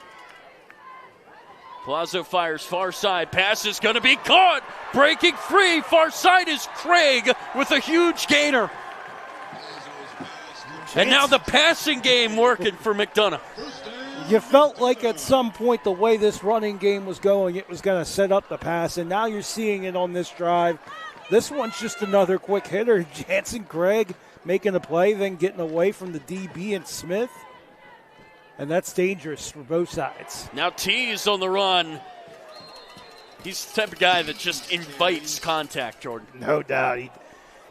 Speaker 2: Palazzo fires far side. Pass is going to be caught. Breaking free. Far side is Craig with a huge gainer. And now the passing game working for McDonough.
Speaker 3: You felt like at some point the way this running game was going, it was going to set up the pass, and now you're seeing it on this drive. This one's just another quick hitter. Jansen Craig making a play, then getting away from the DB and Smith. And that's dangerous for both sides.
Speaker 2: Now Tees on the run. He's the type of guy that just invites contact, Jordan.
Speaker 3: No doubt.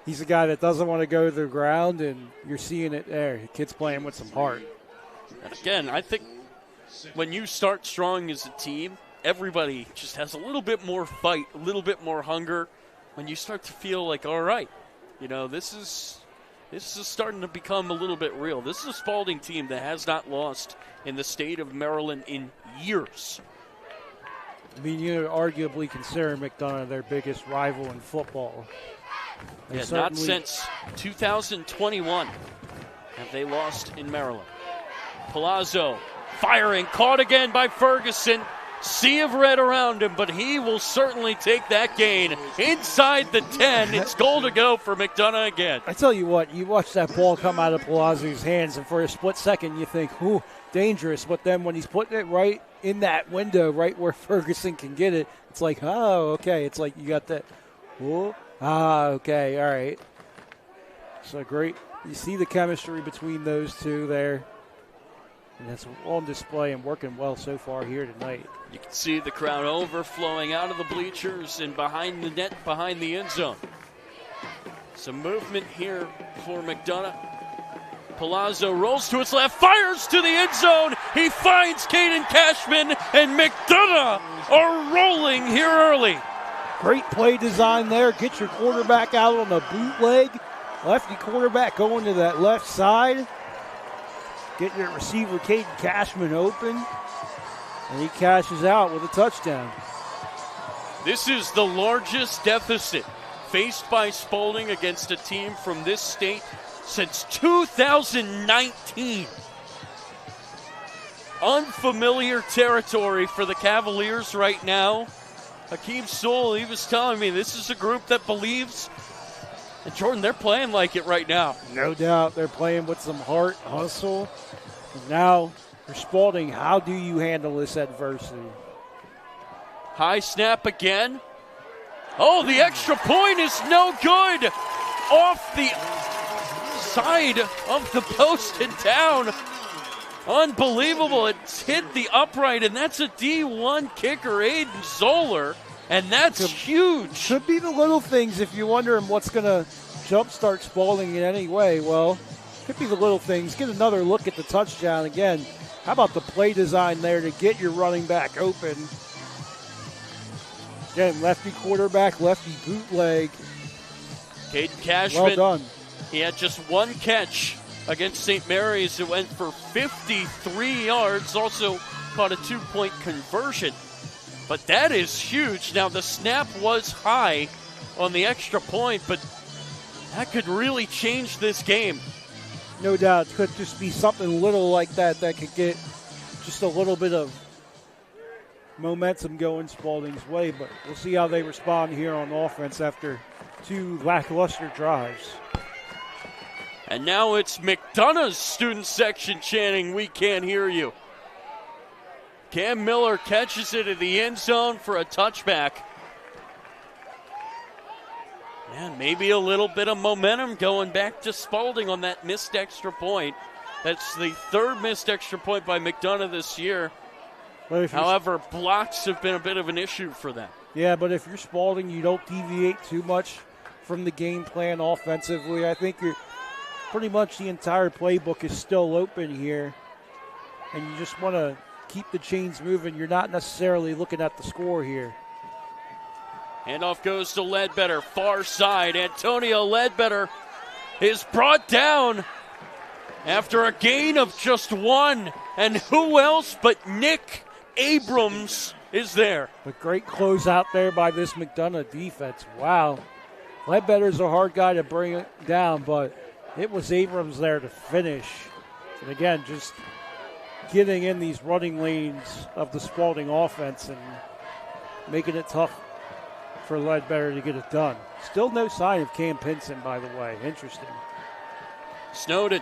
Speaker 3: He's a guy that doesn't want to go to the ground, and you're seeing it there. The kid's playing with some heart.
Speaker 2: And again, I think when you start strong as a team, everybody just has a little bit more fight, a little bit more hunger. When you start to feel like, all right, you know, this is starting to become a little bit real. This is a Spalding team that has not lost in the state of Maryland in years.
Speaker 3: I mean, you arguably consider McDonough their biggest rival in football.
Speaker 2: Yeah, not since 2021 have they lost in Maryland. Palazzo firing, caught again by Ferguson. Sea of red around him, but he will certainly take that gain inside the 10. It's goal to go for McDonough again.
Speaker 3: I tell you what, you watch that ball come out of Palazzo's hands, and for a split second you think, ooh, dangerous. But then when he's putting it right in that window, right where Ferguson can get it, it's like, oh, okay. It's like you got that, oh, okay, all right. So great. You see the chemistry between those two there. And that's on display and working well so far here tonight.
Speaker 2: You can see the crowd overflowing out of the bleachers and behind the net, behind the end zone. Some movement here for McDonough. Palazzo rolls to his left, fires to the end zone. He finds Caden Cashman, and McDonough are rolling here early.
Speaker 3: Great play design there. Get your quarterback out on a bootleg. Lefty quarterback going to that left side. Get your receiver, Caden Cashman, open. And he cashes out with a touchdown.
Speaker 2: This is the largest deficit faced by Spalding against a team from this state since 2019. Unfamiliar territory for the Cavaliers right now. Hakeem Sewell, he was telling me this is a group that believes. And Jordan, they're playing like it right now.
Speaker 3: No doubt. They're playing with some heart, hustle. And now, for Spalding, how do you handle this adversity?
Speaker 2: High snap again. Oh, the extra point is no good. Off the side of the post and down. Unbelievable. It's hit the upright, and that's a D1 kicker, Aiden Zoller, and that's huge.
Speaker 3: Should be the little things if you're wondering what's going to jumpstart Spalding in any way. Well, could be the little things. Get another look at the touchdown again. How about the play design there to get your running back open? Again, lefty quarterback, lefty bootleg.
Speaker 2: Caden Cashman,
Speaker 3: Well done.
Speaker 2: he had just one catch against St. Mary's. It went for 53 yards, also caught a 2-point conversion. But that is huge. Now, the snap was high on the extra point, but that could really change this game.
Speaker 3: No doubt. It could just be something little like that could get just a little bit of momentum going Spalding's way, but we'll see how they respond here on offense after 2 lackluster drives.
Speaker 2: And now it's McDonough's student section chanting, "We can't hear you." Cam Miller catches it in the end zone for a touchback. And maybe a little bit of momentum going back to Spalding on that missed extra point. That's the 3rd missed extra point by McDonough this year. However, blocks have been a bit of an issue for them.
Speaker 3: Yeah, but if you're Spalding, you don't deviate too much from the game plan offensively. I think you're pretty much the entire playbook is still open here, and you just want to keep the chains moving. You're not necessarily looking at the score here.
Speaker 2: Handoff goes to Ledbetter, far side. Antonio Ledbetter is brought down after a gain of just 1. And who else but Nick Abrams is there?
Speaker 3: But great close out there by this McDonough defense. Wow. Ledbetter's a hard guy to bring it down, but it was Abrams there to finish. And again, just getting in these running lanes of the Spalding offense and making it tough for Ledbetter to get it done. Still no sign of Cam Pinson, by the way. Interesting.
Speaker 2: Snowden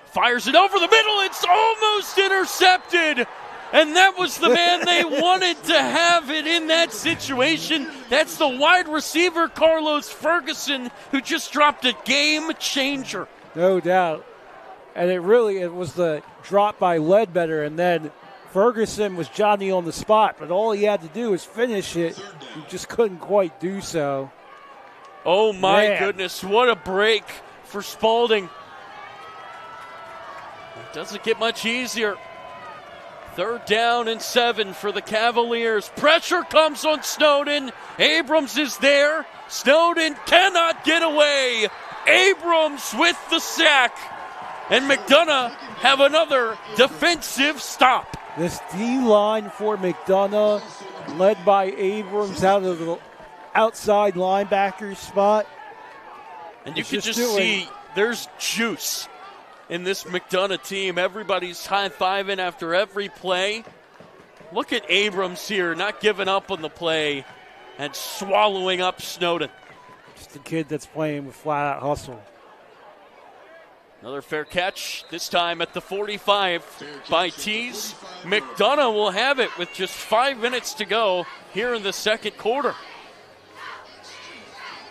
Speaker 2: fires it over the middle. It's almost intercepted. And that was the man they wanted to have it in that situation. That's the wide receiver, Carlos Ferguson, who just dropped a game changer.
Speaker 3: No doubt. And it was the drop by Ledbetter, and then Ferguson was Johnny on the spot, but all he had to do was finish it. He just couldn't quite do so.
Speaker 2: Oh, my goodness. What a break for Spalding. It doesn't get much easier. 3rd down and 7 for the Cavaliers. Pressure comes on Snowden. Abrams is there. Snowden cannot get away. Abrams with the sack. And McDonough have another defensive stop.
Speaker 3: This D-line for McDonough, led by Abrams out of the outside linebacker spot.
Speaker 2: And you can just see there's juice in this McDonough team. Everybody's high-fiving after every play. Look at Abrams here, not giving up on the play and swallowing up Snowden.
Speaker 3: Just a kid that's playing with flat-out hustle.
Speaker 2: Another fair catch, this time at the 45 by Tees. McDonough will have it with just 5 minutes to go here in the second quarter.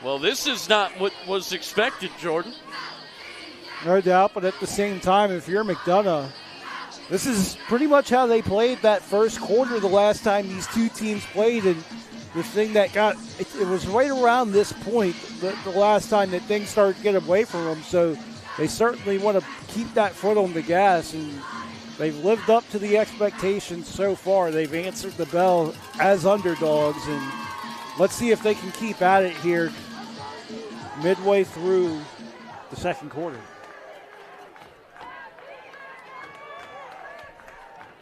Speaker 2: Well, this is not what was expected, Jordan.
Speaker 3: No doubt, but at the same time, if you're McDonough, this is pretty much how they played that first quarter the last time these two teams played. And the thing that it was right around this point, the last time that things started to get away from them. So they certainly want to keep that foot on the gas, and they've lived up to the expectations so far. They've answered the bell as underdogs, and let's see if they can keep at it here midway through the second quarter.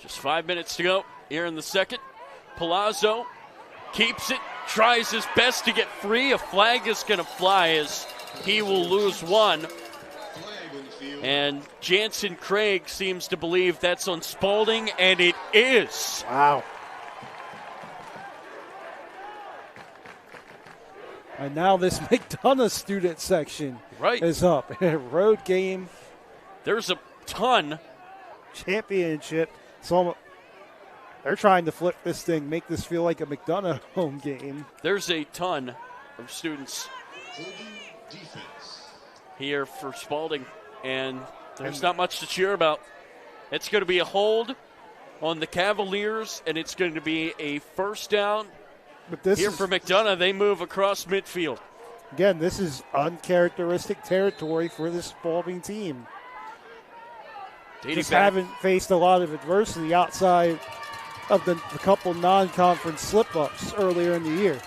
Speaker 2: Just 5 minutes to go here in the second. Palazzo keeps it, tries his best to get free. A flag is going to fly as he will lose 1. And Jansen Craig seems to believe that's on Spalding, and it is.
Speaker 3: Wow. And now this McDonough student section is up. Road game.
Speaker 2: There's a ton.
Speaker 3: Championship. So they're trying to flip this thing, make this feel like a McDonough home game.
Speaker 2: There's a ton of students here for Spalding. and there's not much to cheer about. It's going to be a hold on the Cavaliers, and it's going to be a first down.
Speaker 3: But this
Speaker 2: here
Speaker 3: is,
Speaker 2: for McDonough. They move across midfield.
Speaker 3: Again, this is uncharacteristic territory for this Spalding team. Just haven't faced a lot of adversity outside of the couple non-conference slip-ups earlier in the year.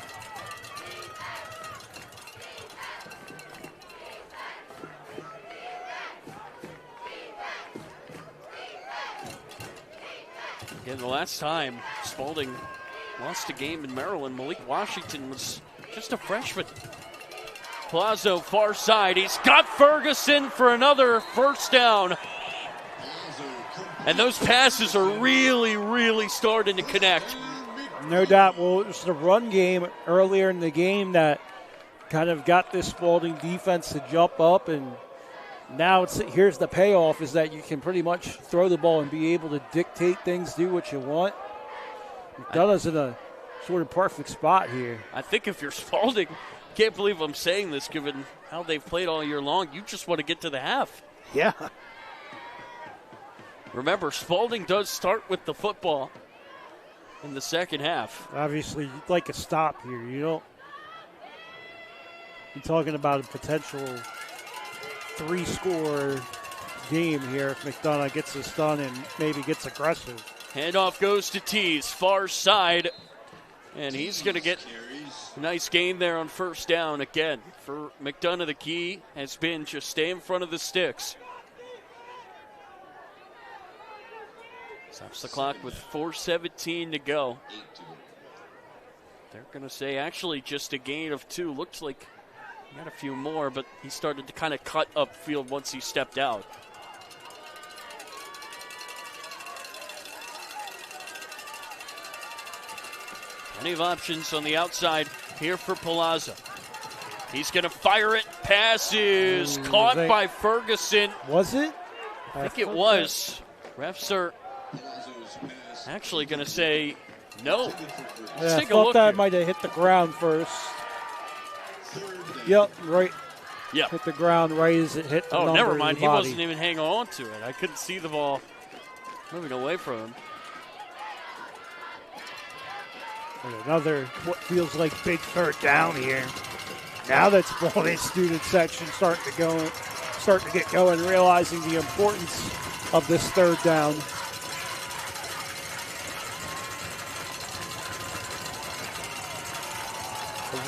Speaker 2: Again, the last time Spalding lost a game in Maryland, Malik Washington was just a freshman. Palazzo, far side. He's got Ferguson for another first down. And those passes are really, really starting to connect.
Speaker 3: No doubt. Well, it was the run game earlier in the game that kind of got this Spalding defense to jump up, and now here's the payoff is that you can pretty much throw the ball and be able to dictate things, do what you want. McDonough's in a sort of perfect spot here.
Speaker 2: I think if you're Spalding, can't believe I'm saying this given how they've played all year long, you just want to get to the half.
Speaker 3: Yeah.
Speaker 2: Remember, Spalding does start with the football in the second half.
Speaker 3: Obviously, you'd like a stop here. You don't. You're talking about a potential 3-score game here if McDonough gets this done and maybe gets aggressive.
Speaker 2: Handoff goes to Tees, far side, and he's going to get a nice gain there on first down again. For McDonough, the key has been just stay in front of the sticks. Stops the clock with 4:17 to go. They're going to say actually just a gain of 2. Looks like he had a few more, but he started to kind of cut upfield once he stepped out. Plenty of options on the outside here for Palazzo. He's going to fire it. Pass is caught by Ferguson.
Speaker 3: Was it?
Speaker 2: I think it was. Refs are actually going to say no. Let's take a look.
Speaker 3: I thought that might have hit the ground first. Yep, right.
Speaker 2: Yep.
Speaker 3: Hit the ground right as it hit the number.
Speaker 2: Oh, never mind.
Speaker 3: In the
Speaker 2: He
Speaker 3: body.
Speaker 2: wasn't even hanging on to it. I couldn't see the ball moving away from him.
Speaker 3: And another, what feels like big third down here. Now that Spalding student section starting to get going, realizing the importance of this third down.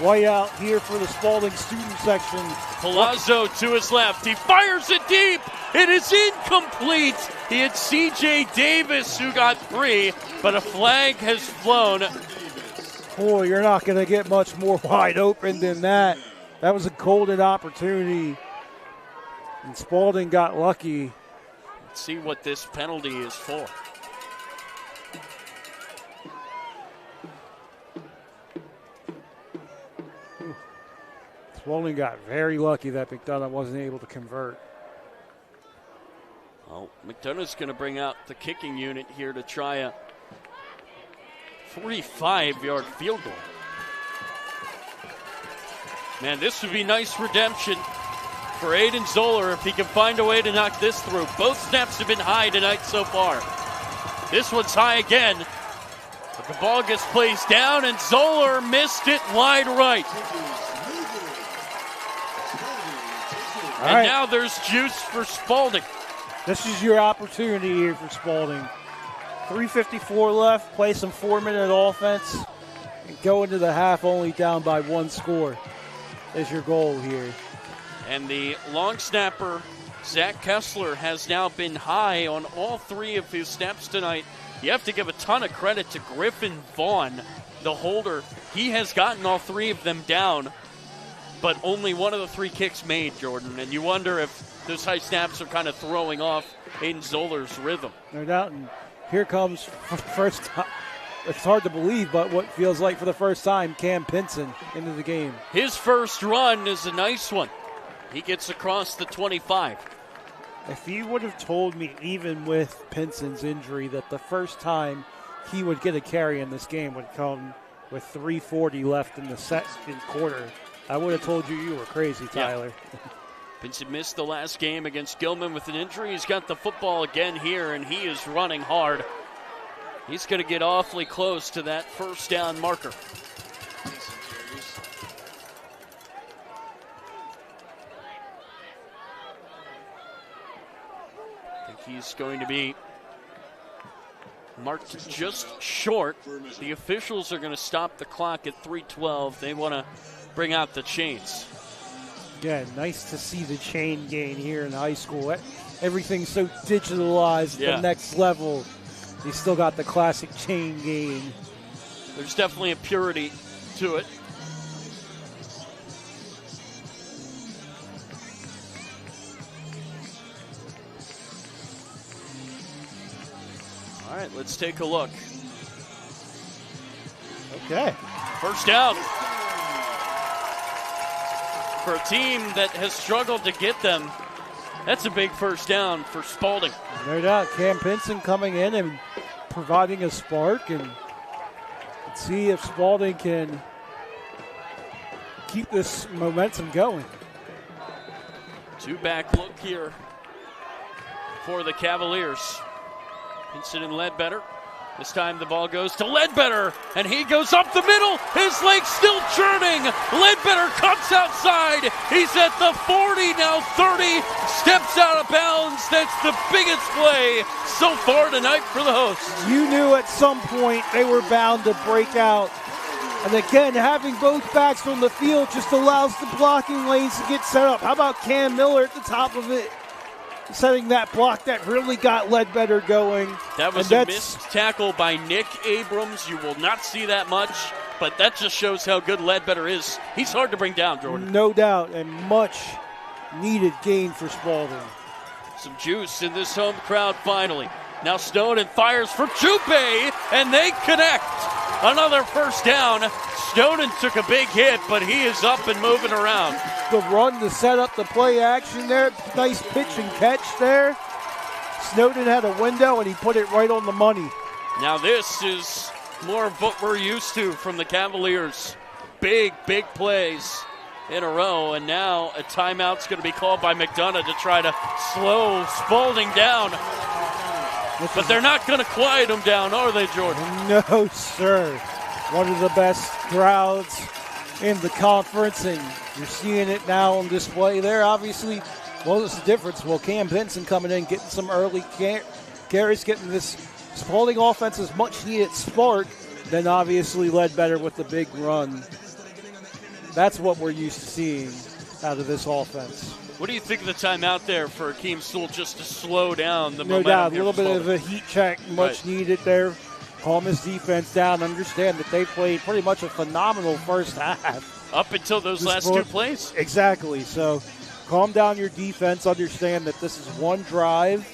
Speaker 3: White out here for the Spalding student section.
Speaker 2: Palazzo to his left. He fires it deep. It is incomplete. He had C.J. Davis who got 3, but a flag has flown.
Speaker 3: Boy, you're not going to get much more wide open than that. That was a golden opportunity. And Spalding got lucky.
Speaker 2: Let's see what this penalty is for.
Speaker 3: Spalding got very lucky that McDonough wasn't able to convert.
Speaker 2: Well, McDonough's going to bring out the kicking unit here to try a 45-yard field goal. Man, this would be nice redemption for Aiden Zoller if he can find a way to knock this through. Both snaps have been high tonight so far. This one's high again. But the ball gets placed down, and Zoller missed it wide right. And now there's juice for Spalding.
Speaker 3: This is your opportunity here for Spalding. 3:54 left, play some 4-minute offense, and go into the half only down by 1 score is your goal here.
Speaker 2: And the long snapper, Zach Kessler, has now been high on all 3 of his snaps tonight. You have to give a ton of credit to Griffin Vaughn, the holder. He has gotten all 3 of them down, but only one of the 3 kicks made, Jordan. And you wonder if those high snaps are kind of throwing off Aiden Zoller's rhythm.
Speaker 3: No doubt. And here comes first time. It's hard to believe, but what feels like for the first time, Cam Pinson into the game.
Speaker 2: His first run is a nice one. He gets across the 25.
Speaker 3: If you would have told me, even with Pinson's injury, that the first time he would get a carry in this game would come with 3:40 left in the second quarter, I would have told you were crazy, Tyler.
Speaker 2: Yeah. Pinson missed the last game against Gilman with an injury. He's got the football again here, and he is running hard. He's going to get awfully close to that first down marker. I think he's going to be marked just short. The officials are going to stop the clock at 3:12. They want to bring out the chains.
Speaker 3: Yeah, nice to see the chain gain here in high school. Everything's so digitalized, the next level. They still got the classic chain gain.
Speaker 2: There's definitely a purity to it. All right, let's take a look.
Speaker 3: Okay.
Speaker 2: First down. For a team that has struggled to get them, that's a big first down for Spalding.
Speaker 3: No doubt. Cam Pinson coming in and providing a spark, and let's see if Spalding can keep this momentum going.
Speaker 2: Two-back look here for the Cavaliers. Pinson and Ledbetter. This time the ball goes to Ledbetter, and he goes up the middle. His leg's still churning. Ledbetter cuts outside. He's at the 40, now 30, steps out of bounds. That's the biggest play so far tonight for the hosts.
Speaker 3: You knew at some point they were bound to break out. And again, having both backs on the field just allows the blocking lanes to get set up. How about Cam Miller at the top of it? Setting that block that really got Ledbetter going.
Speaker 2: That was a missed tackle by Nick Abrams. You will not see that much, but that just shows how good Ledbetter is. He's hard to bring down, Jordan.
Speaker 3: No doubt, and much needed gain for Spalding.
Speaker 2: Some juice in this home crowd finally. Now Snowden fires for Jupe, and they connect. Another first down. Snowden took a big hit, but he is up and moving around.
Speaker 3: The run to set up the play action there. Nice pitch and catch there. Snowden had a window, and he put it right on the money.
Speaker 2: Now this is more of what we're used to from the Cavaliers. Big plays in a row, and now a timeout's going to be called by Mcdana to try to slow Spalding down. But they're not going to quiet him down, are they, Jordan?
Speaker 3: No, sir. One of the best crowds in the conference, and you're seeing it now on display there. Obviously, well, what's the difference? Well, Cam Pinson coming in, getting some early carries, getting this Spalding offense's much-needed spark, then obviously Ledbetter with the big run. That's what we're used to seeing out of this offense.
Speaker 2: What do you think of the timeout there for Akeem Sewell just to slow down the momentum?
Speaker 3: No doubt, a little bit of a heat check, much needed there. Calm his defense down. Understand that they played pretty much a phenomenal first half.
Speaker 2: Up until those last two plays.
Speaker 3: Exactly. So calm down your defense. Understand that this is one drive,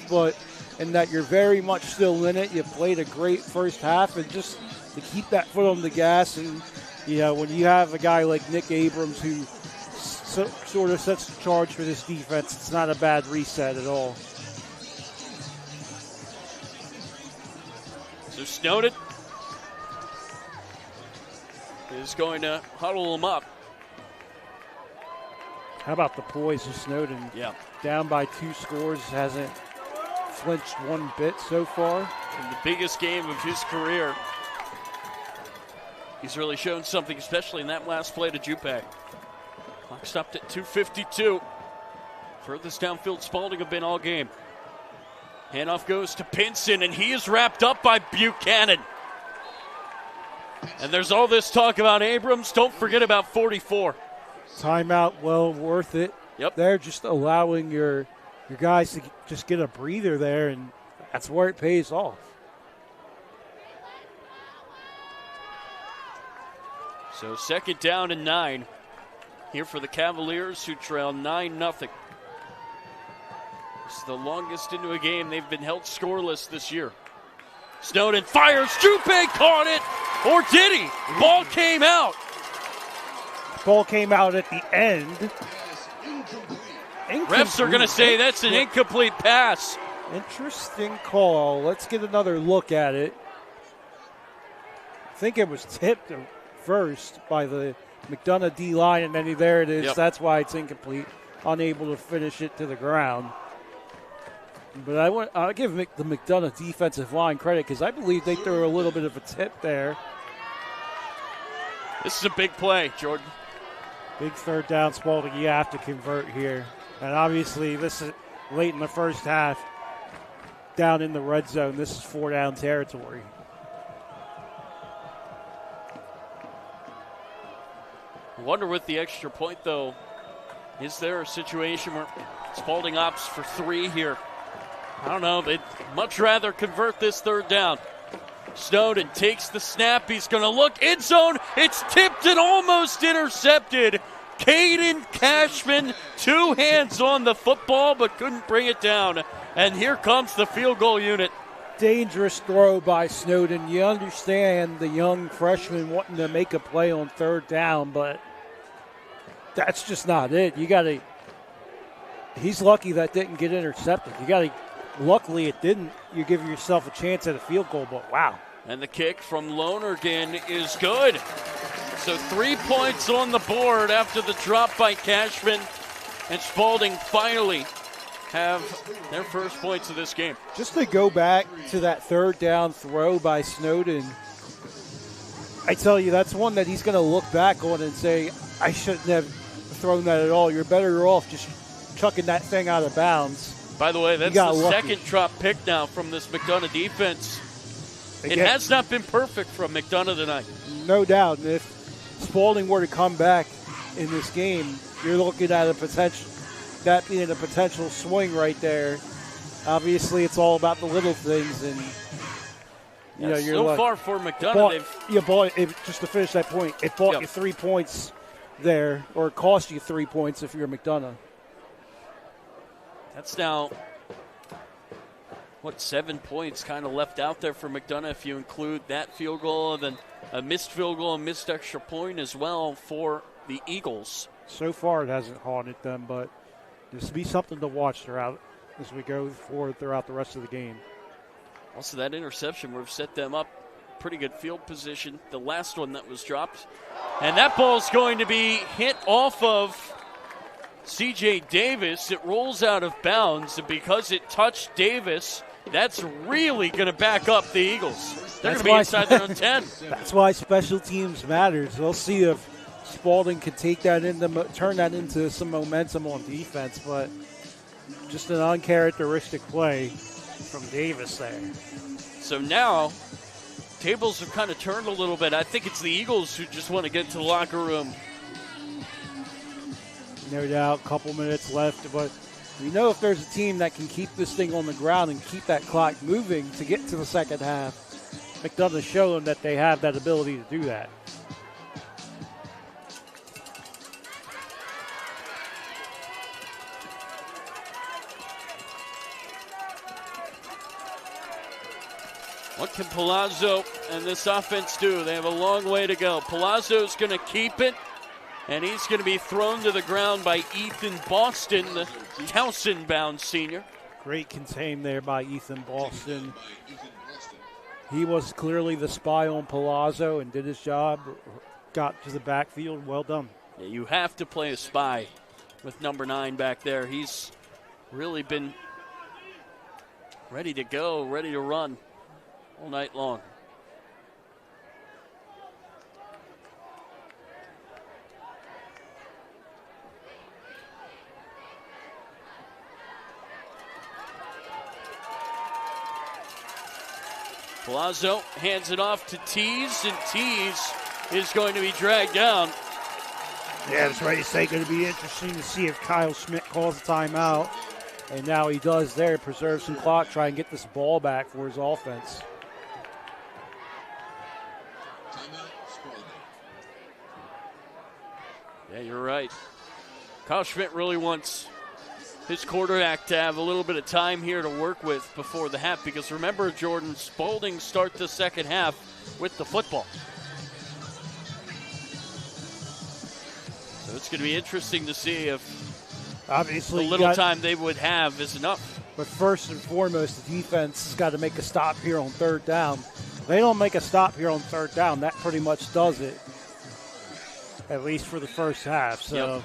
Speaker 3: and that you're very much still in it. You played a great first half, and just to keep that foot on the gas. And, you know, when you have a guy like Nick Abrams who sort of sets the charge for this defense, it's not a bad reset at all.
Speaker 2: So Snowden is going to huddle him up.
Speaker 3: How about the poise of Snowden?
Speaker 2: Yeah.
Speaker 3: Down by 2 scores, hasn't flinched one bit so far.
Speaker 2: In the biggest game of his career, he's really shown something, especially in that last play to Jupe. Clock stopped at 2:52. Furthest downfield Spalding have been all game. Handoff goes to Pinson, and he is wrapped up by Buchanan. And there's all this talk about Abrams. Don't forget about 44.
Speaker 3: Timeout, well worth it.
Speaker 2: Yep.
Speaker 3: They're just allowing your guys to just get a breather there, and that's where it pays off.
Speaker 2: So second down and 9 here for the Cavaliers, who trail 9-0. It's the longest into a game they've been held scoreless this year. Snowden fires. Jupe caught it. Or did he? Ball came out.
Speaker 3: Ball came out at the end.
Speaker 2: Refs are going to say that's an incomplete pass.
Speaker 3: Interesting call. Let's get another look at it. I think it was tipped first by the Mcdana D-line, and then there it is.
Speaker 2: Yep.
Speaker 3: That's why it's incomplete. unable to finish it to the ground. But I'll give the McDonough defensive line credit because I believe they threw a little bit of a tip there.
Speaker 2: This is a big play, Jordan.
Speaker 3: Big third down, Spalding. You have to convert here. And obviously, this is late in the first half, down in the red zone. This is 4-down territory.
Speaker 2: I wonder with the extra point, though, is there a situation where Spalding opts for 3 here? I don't know. They'd much rather convert this third down. Snowden takes the snap. He's going to look. End zone. It's tipped and almost intercepted. Caden Cashman, 2 hands on the football, but couldn't bring it down. And here comes the field goal unit.
Speaker 3: Dangerous throw by Snowden. You understand the young freshman wanting to make a play on third down, but that's just not it. He's lucky that didn't get intercepted. Luckily it didn't. You give yourself a chance at a field goal, but wow.
Speaker 2: And the kick from Lonergan is good. So 3 points on the board after the drop by Cashman, and Spalding finally have their first points of this game.
Speaker 3: Just to go back to that third down throw by Snowden, I tell you, that's one that he's going to look back on and say, I shouldn't have thrown that at all. You're better off just chucking that thing out of bounds.
Speaker 2: By the way, that's the second drop pick now from this McDonough defense. It has not been perfect from McDonough tonight.
Speaker 3: No doubt. And if Spalding were to come back in this game, you're looking at that being a potential swing right there. Obviously, it's all about the little things, and you're
Speaker 2: so far for McDonough.
Speaker 3: Just to finish that point, it bought you 3 points there, or it cost you 3 points if you're McDonough.
Speaker 2: That's now, 7 points kind of left out there for McDonough if you include that field goal, and then a missed field goal and missed extra point as well for the Eagles.
Speaker 3: So far, it hasn't haunted them, but this will be something to watch throughout as we go forward throughout the rest of the game.
Speaker 2: Also, that interception would have set them up pretty good field position. The last one that was dropped. And that ball's going to be hit off of C.J. Davis. It rolls out of bounds, and because it touched Davis, that's really going to back up the Eagles. They're going to be inside their own 10.
Speaker 3: That's why special teams matters. We'll see if Spalding can turn that into some momentum on defense, but just an uncharacteristic play from Davis there.
Speaker 2: So now, tables have kind of turned a little bit. I think it's the Eagles who just want to get to the locker room.
Speaker 3: No doubt, a couple minutes left, but we know if there's a team that can keep this thing on the ground and keep that clock moving to get to the second half, McDonough's shown that they have that ability to do that.
Speaker 2: What can Palazzo and this offense do? They have a long way to go. Palazzo's going to keep it, and he's going to be thrown to the ground by Ethan Boston, the Towson-bound senior.
Speaker 3: Great contain there by Ethan Boston. He was clearly the spy on Palazzo and did his job, got to the backfield. Well done.
Speaker 2: Yeah, you have to play a spy with number 9 back there. He's really been ready to go, ready to run all night long. Palazzo hands it off to Tease, and Tease is going to be dragged down.
Speaker 3: Yeah, that's right. It's going to be interesting to see if Kyle Schmidt calls a timeout. And now he does there, preserve some clock, try and get this ball back for his offense.
Speaker 2: Yeah, you're right. Kyle Schmidt really wants his quarterback to have a little bit of time here to work with before the half, because remember, Jordan, Spalding start the second half with the football. So it's going to be interesting to see if
Speaker 3: obviously
Speaker 2: the little time they would have is enough.
Speaker 3: But first and foremost, the defense has got to make a stop here on third down. If they don't make a stop here on third down, that pretty much does it, at least for the first half. So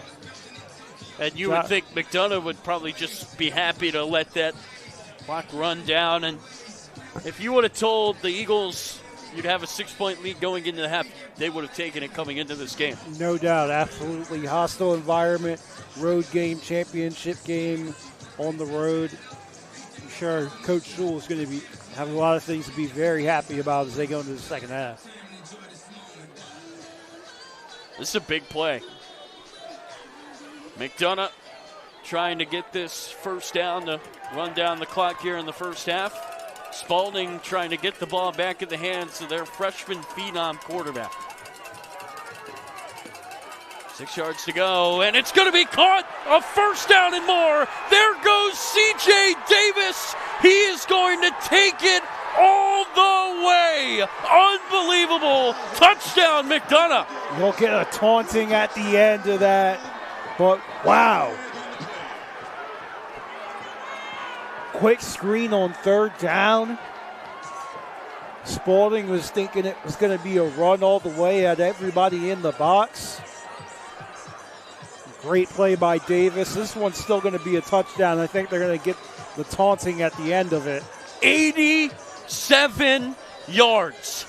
Speaker 2: And you would think McDonough would probably just be happy to let that clock run down. And if you would have told the Eagles you'd have a 6-point lead going into the half, they would have taken it coming into this game.
Speaker 3: No doubt. Absolutely hostile environment. Road game, championship game on the road. I'm sure Coach Sewell is going to have a lot of things to be very happy about as they go into the second half.
Speaker 2: This is a big play. Mcdana trying to get this first down to run down the clock here in the first half. Spalding trying to get the ball back in the hands of their freshman phenom quarterback. 6 yards to go, and it's going to be caught. A first down and more. There goes C.J. Davis. He is going to take it all the way. Unbelievable. Touchdown, McDonough.
Speaker 3: You'll get a taunting at the end of that, but wow. Quick screen on third down. Spalding was thinking it was going to be a run all the way, had everybody in the box. Great play by Davis. This one's still going to be a touchdown. I think they're going to get the taunting at the end of it.
Speaker 2: 87 yards.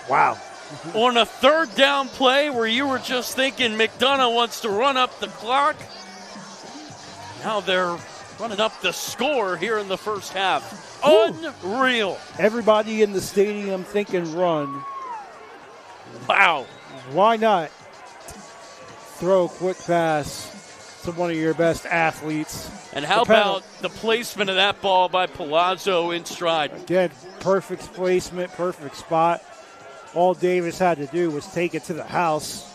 Speaker 3: Wow.
Speaker 2: On a third down play where you were just thinking McDonough wants to run up the clock. Now they're running up the score here in the first half. Unreal.
Speaker 3: Everybody in the stadium thinking run.
Speaker 2: Wow.
Speaker 3: Why not throw a quick pass to one of your best athletes?
Speaker 2: And how about the placement of that ball by Palazzo in stride?
Speaker 3: Again, perfect placement, perfect spot. All Davis had to do was take it to the house.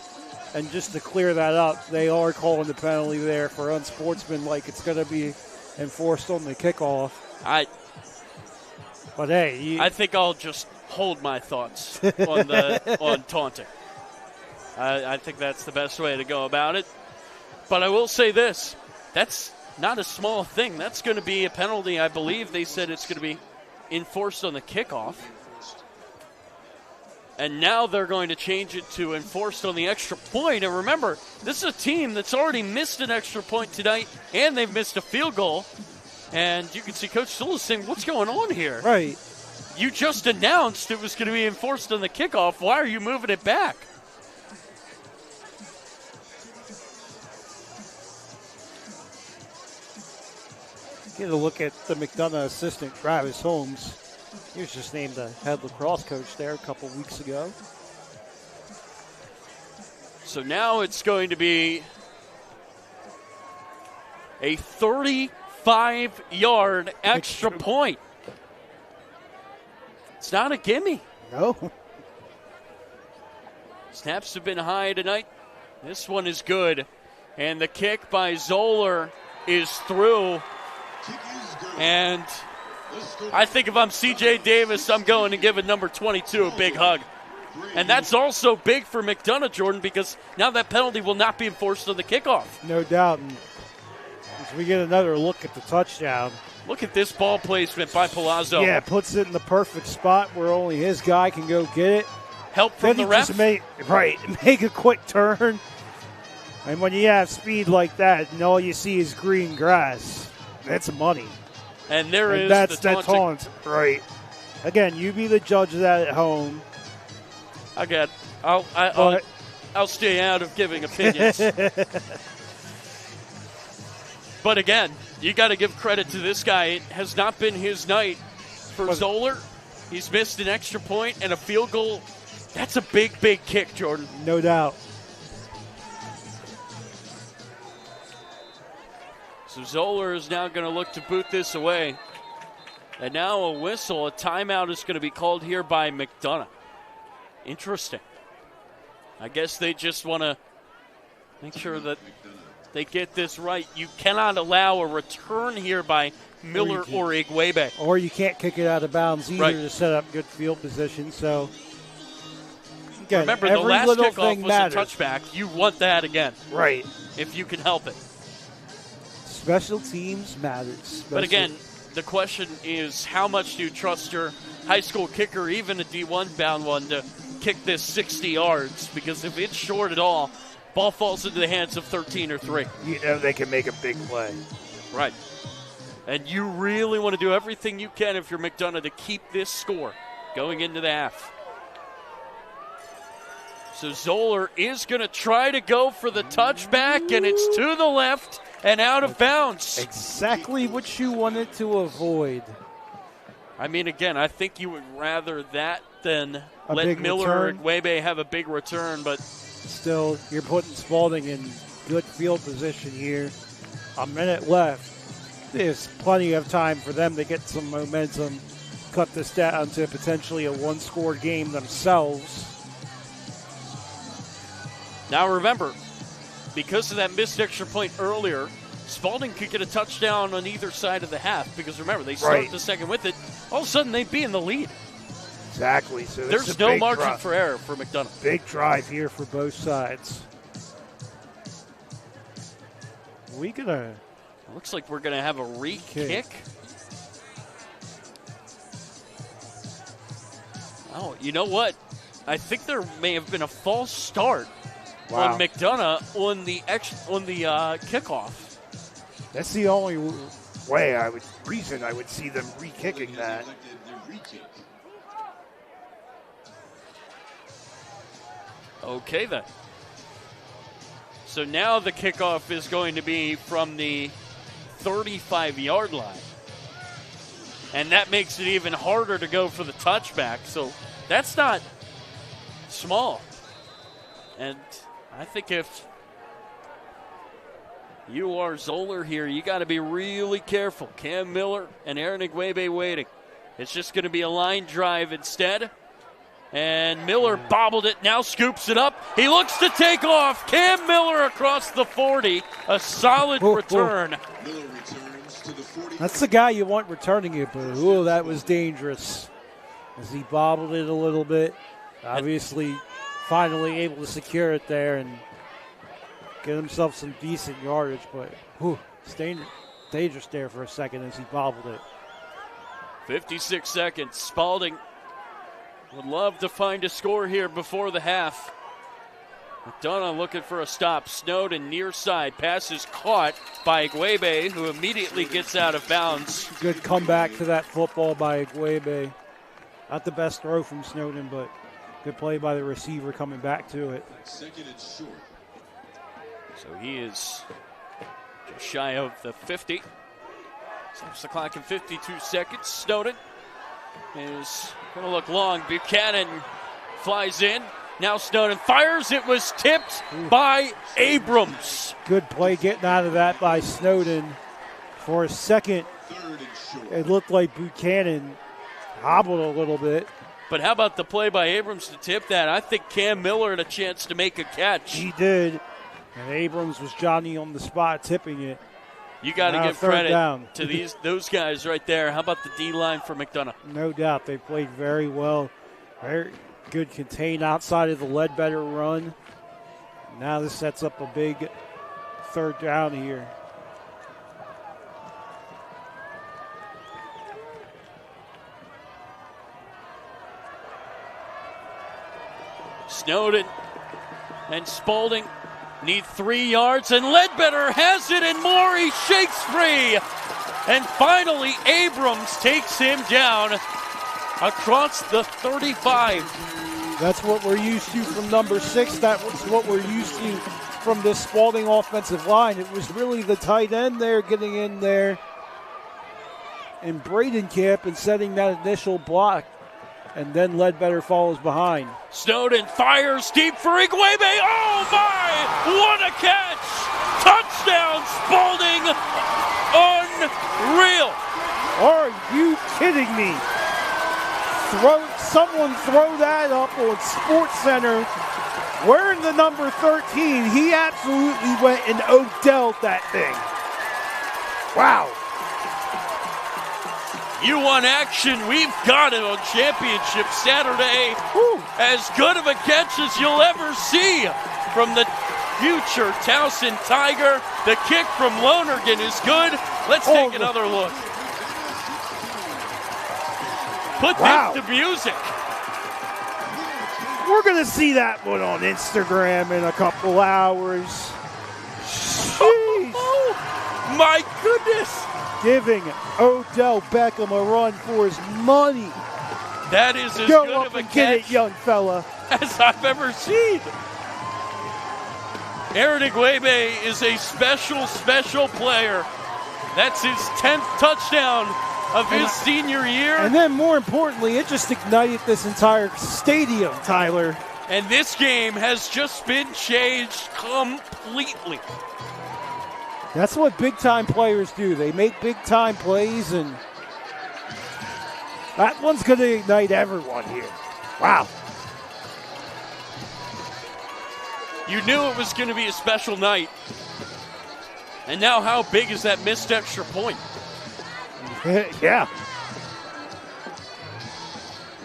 Speaker 3: And just to clear that up, they are calling the penalty there for unsportsmanlike. It's going to be enforced on the kickoff. But hey,
Speaker 2: I think I'll just hold my thoughts on taunting. I think that's the best way to go about it. But I will say this, that's not a small thing. That's going to be a penalty. I believe they said it's going to be enforced on the kickoff. And now they're going to change it to enforced on the extra point. And remember, this is a team that's already missed an extra point tonight, and they've missed a field goal. And you can see Coach Sewell saying, what's going on here?
Speaker 3: Right.
Speaker 2: You just announced it was going to be enforced on the kickoff. Why are you moving it back?
Speaker 3: Get a look at the McDonough assistant, Travis Holmes. He was just named the head lacrosse coach there a couple weeks ago.
Speaker 2: So now it's going to be a 35-yard extra point. It's not a gimme.
Speaker 3: No.
Speaker 2: Snaps have been high tonight. This one is good. And the kick by Zoller is through. And I think if I'm C.J. Davis, I'm going to give a number 22 a big hug. And that's also big for McDonough, Jordan, because now that penalty will not be enforced on the kickoff.
Speaker 3: No doubt. And as we get another look at the touchdown.
Speaker 2: Look at this ball placement by Palazzo.
Speaker 3: Yeah, puts it in the perfect spot where only his guy can go get it.
Speaker 2: Help from the ref.
Speaker 3: Just make a quick turn. And when you have speed like that and all you see is green grass, that's money.
Speaker 2: And
Speaker 3: that's that taunt. Right. Again, you be the judge of that at home.
Speaker 2: Again, I'll stay out of giving opinions. But again, you got to give credit to this guy. It has not been his night. For Zoller, he's missed an extra point and a field goal. That's a big, big kick, Jordan.
Speaker 3: No doubt.
Speaker 2: So Zoller is now going to look to boot this away. And now a whistle, a timeout is going to be called here by McDonough. Interesting. I guess they just want to make sure that they get this right. You cannot allow a return here by Miller or Igwebe.
Speaker 3: Or you can't kick it out of bounds either to set up good field position. So, again,
Speaker 2: remember, the last kickoff was a touchback. You want that again.
Speaker 3: Right.
Speaker 2: If you can help it.
Speaker 3: Special teams matters.
Speaker 2: But again, the question is, how much do you trust your high school kicker, even a D1 bound one, to kick this 60 yards? Because if it's short at all, Ball falls into the hands of 13 or 3.
Speaker 3: You know they can make a big play.
Speaker 2: Right. And you really want to do everything you can if you're McDonough to keep this score going into the half. So Zoller is going to try to go for the touchback, and it's to the left and out of bounds.
Speaker 3: Exactly what you wanted to avoid.
Speaker 2: I mean, again, I think you would rather that than
Speaker 3: A
Speaker 2: let
Speaker 3: big
Speaker 2: Miller or
Speaker 3: return.
Speaker 2: Igwebe have a big return, but
Speaker 3: Still, you're putting Spalding in good field position here. A minute left. There's plenty of time for them to get some momentum, cut this down to potentially a one-score game themselves.
Speaker 2: now remember, because of that missed extra point earlier, Spalding could get a touchdown on either side of the half because remember, they start
Speaker 3: Right.
Speaker 2: the second with it. All of a sudden, they'd be in the lead.
Speaker 3: Exactly. So this is
Speaker 2: There's
Speaker 3: a
Speaker 2: no
Speaker 3: big
Speaker 2: margin
Speaker 3: drive.
Speaker 2: for error for McDonough.
Speaker 3: Big drive here for both sides. We gonna
Speaker 2: Looks like we're going to have a re-kick. Oh, you know what? I think there may have been a false start on McDonough on the kickoff.
Speaker 3: That's the only way I would see them re-kicking that.
Speaker 4: Elected their re-kick.
Speaker 2: Okay, then. So now the kickoff is going to be from the 35-yard line. And that makes it even harder to go for the touchback. So that's not small. And I think if you are Zoller here, you got to be really careful. Cam Miller and Aaron Igwebe waiting. It's just going to be a line drive instead. And Miller bobbled it, now scoops it up. He looks to take off. Cam Miller across the 40. A solid return.
Speaker 4: Miller returns to the 40.
Speaker 3: That's the guy you want returning it, but ooh, that was dangerous. As he bobbled it a little bit. Obviously, finally able to secure it there and get himself some decent yardage, but it's dangerous there for a second as he bobbled it.
Speaker 2: 56 seconds. Spalding would love to find a score here before the half. McDonough looking for a stop. Snowden near side. Pass is caught by Igwebe, who immediately gets out of bounds.
Speaker 3: Good comeback to that football by Igwebe. Not the best throw from Snowden, but good play by the receiver coming back to it.
Speaker 4: Second and short.
Speaker 2: So he is just shy of the 50. Stops the clock in 52 seconds. Snowden is going to look long. Buchanan flies in. Now Snowden fires. It was tipped by Abrams.
Speaker 3: Good play getting out of that by Snowden. For a second,
Speaker 4: Third and short.
Speaker 3: it looked like Buchanan hobbled a little bit.
Speaker 2: But how about the play by Abrams to tip that? I think Cam Miller had a chance to make a catch.
Speaker 3: He did. And Abrams was Johnny on the spot tipping it.
Speaker 2: You got to
Speaker 3: Now
Speaker 2: give
Speaker 3: third
Speaker 2: credit
Speaker 3: down.
Speaker 2: to those guys right there. How about the D-line for McDonough?
Speaker 3: No doubt. They played very well. Very good contain outside of the Ledbetter run. Now this sets up a big third down here.
Speaker 2: Snowden and Spalding need 3 yards, and Ledbetter has it and more. He shakes free. And finally, Abrams takes him down across the 35.
Speaker 3: That's what we're used to from number 6. That was what we're used to from this Spalding offensive line. It was really the tight end there getting in there in Bradenkamp and setting that initial block. And then Ledbetter follows behind.
Speaker 2: Snowden fires deep for Igwebe. Oh, my! What a catch! Touchdown, Spalding! Unreal!
Speaker 3: Are you kidding me? Someone throw that up on SportsCenter. Wearing the number 13, he absolutely went and Odell'd that thing. Wow.
Speaker 2: You want action? We've got it on Championship Saturday.
Speaker 3: Whew.
Speaker 2: As good of a catch as you'll ever see from the future Towson Tiger. The kick from Lonergan is good. Let's take another look. Put this to music.
Speaker 3: We're going to see that one on Instagram in a couple hours. Jeez.
Speaker 2: Oh, my goodness.
Speaker 3: Giving Odell Beckham a run for his money.
Speaker 2: That is as
Speaker 3: Go
Speaker 2: good
Speaker 3: up
Speaker 2: of a
Speaker 3: and get it,
Speaker 2: catch
Speaker 3: young fella.
Speaker 2: as I've ever seen. Aaron Igwebe is a special, special player. That's his 10th touchdown of his senior year.
Speaker 3: And then more importantly, it just ignited this entire stadium, Tyler.
Speaker 2: And this game has just been changed completely.
Speaker 3: That's what big-time players do. They make big-time plays, and that one's going to ignite everyone here. Wow.
Speaker 2: You knew it was going to be a special night. And now how big is that missed extra point?
Speaker 3: Yeah.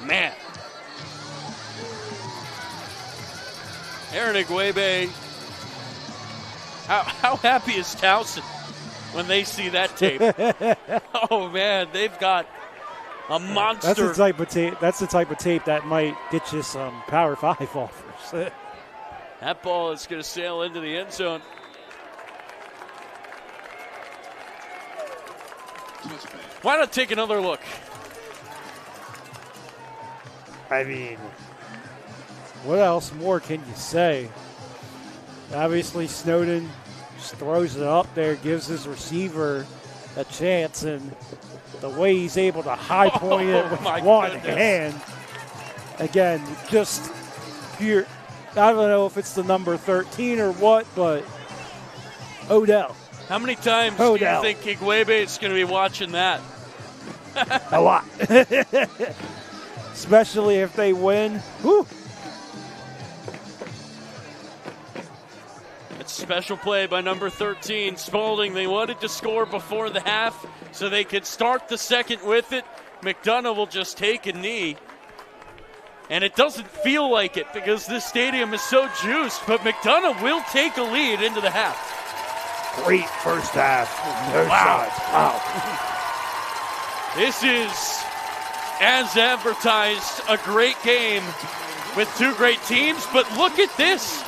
Speaker 2: Man. Aaron Igwebe. How happy is Towson when they see that tape? Oh, man, they've got a monster.
Speaker 3: That's the type of tape that might get you some Power 5 offers.
Speaker 2: That ball is going to sail into the end zone. Why not take another look?
Speaker 3: I mean, what else more can you say? Obviously, Snowden just throws it up there, gives his receiver a chance, and the way he's able to high point it with one hand. Again, just pure. I don't know if it's the number 13 or what, but Odell.
Speaker 2: How many times do you think Igwebe is going to be watching that?
Speaker 3: A lot. Especially if they win. Whew.
Speaker 2: It's a special play by number 13, Spalding. They wanted to score before the half so they could start the second with it. Mcdana will just take a knee. And it doesn't feel like it because this stadium is so juiced, but Mcdana will take a lead into the half.
Speaker 3: Great first half. Wow.
Speaker 2: This is, as advertised, a great game with two great teams, but look at this.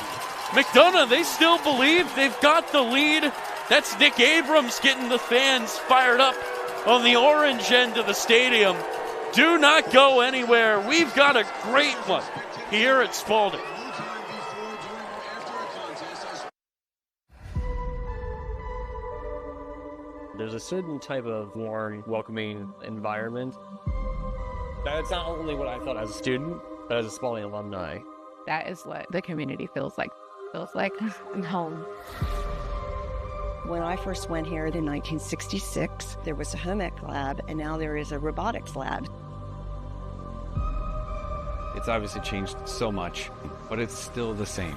Speaker 2: Mcdana, they still believe they've got the lead. That's Nick Abrams getting the fans fired up on the orange end of the stadium. Do not go anywhere. We've got a great one here at Spalding.
Speaker 5: There's a certain type of warm, welcoming environment. That's not only what I thought as a student, but as a Spalding alumni.
Speaker 6: That is what the community feels like. Feels like I'm home.
Speaker 7: When I first went here in 1966, there was a home ec lab, and now there is a robotics lab.
Speaker 8: It's obviously changed so much, but it's still the same.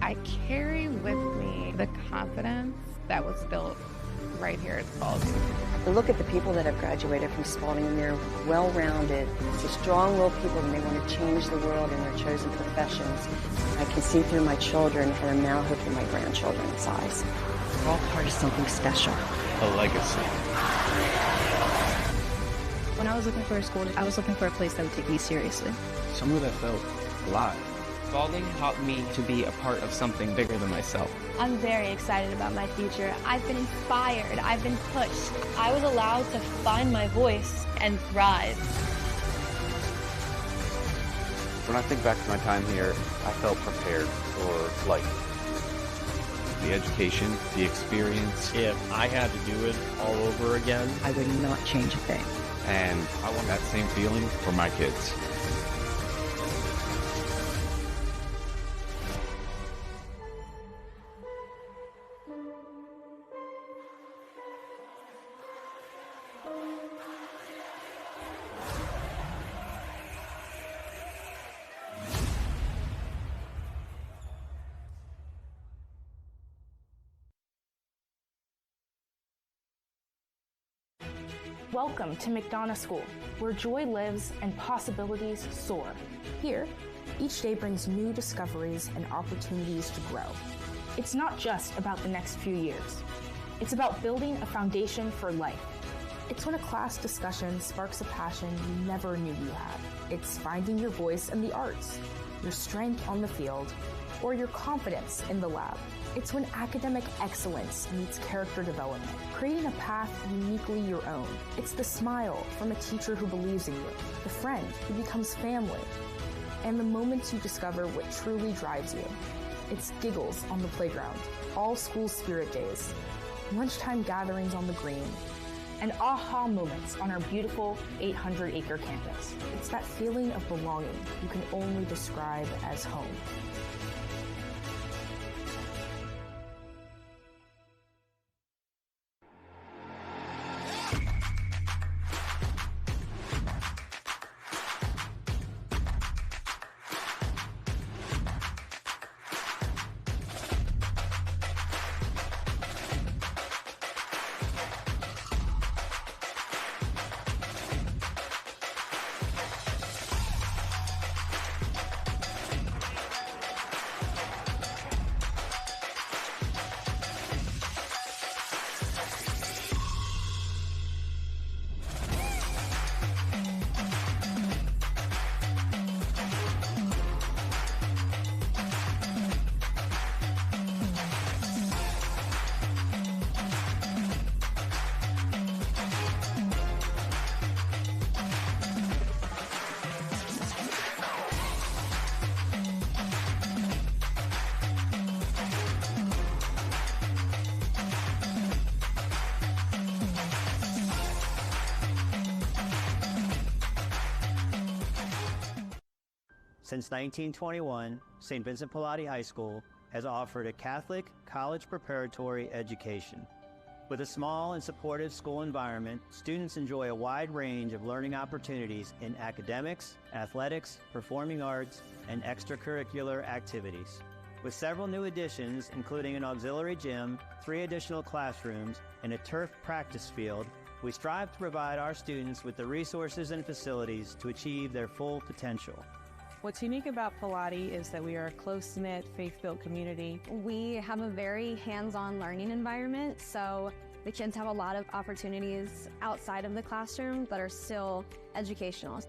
Speaker 6: I carry with me the confidence that was built right here at Spalding.
Speaker 7: Look at the people that have graduated from Spalding, and they're well-rounded. They're strong-willed people, and they want to change the world in their chosen professions. I can see through my children, and I'm now hoping my grandchildren's eyes. We're all part of something special.
Speaker 8: A legacy.
Speaker 9: When I was looking for a school, I was looking for a place that would take me seriously.
Speaker 8: Somewhere that felt alive.
Speaker 10: Spalding taught me to be a part of something bigger than myself.
Speaker 9: I'm very excited about my future. I've been inspired. I've been pushed. I was allowed to find my voice and thrive.
Speaker 11: When I think back to my time here, I felt prepared for life.
Speaker 8: The education, the experience.
Speaker 5: If I had to do it all over again,
Speaker 7: I would not change a thing.
Speaker 8: And I want that same feeling for my kids.
Speaker 12: Welcome to Mcdana School, where joy lives and possibilities soar. Here, each day brings new discoveries and opportunities to grow. It's not just about the next few years. It's about building a foundation for life. It's when a class discussion sparks a passion you never knew you had. It's finding your voice in the arts, your strength on the field, or your confidence in the lab. It's when academic excellence meets character development, creating a path uniquely your own. It's the smile from a teacher who believes in you, the friend who becomes family, and the moments you discover what truly drives you. It's giggles on the playground, all school spirit days, lunchtime gatherings on the green, and aha moments on our beautiful 800-acre campus. It's that feeling of belonging you can only describe as home.
Speaker 13: Since 1921, St. Vincent Pallotti High School has offered a Catholic college preparatory education. With a small and supportive school environment, students enjoy a wide range of learning opportunities in academics, athletics, performing arts, and extracurricular activities. With several new additions, including an auxiliary gym, 3 additional classrooms, and a turf practice field, we strive to provide our students with the resources and facilities to achieve their full potential.
Speaker 14: What's unique about Pallotti is that we are a close-knit, faith-filled community.
Speaker 15: We have a very hands-on learning environment, so the kids have a lot of opportunities outside of the classroom that are still educational.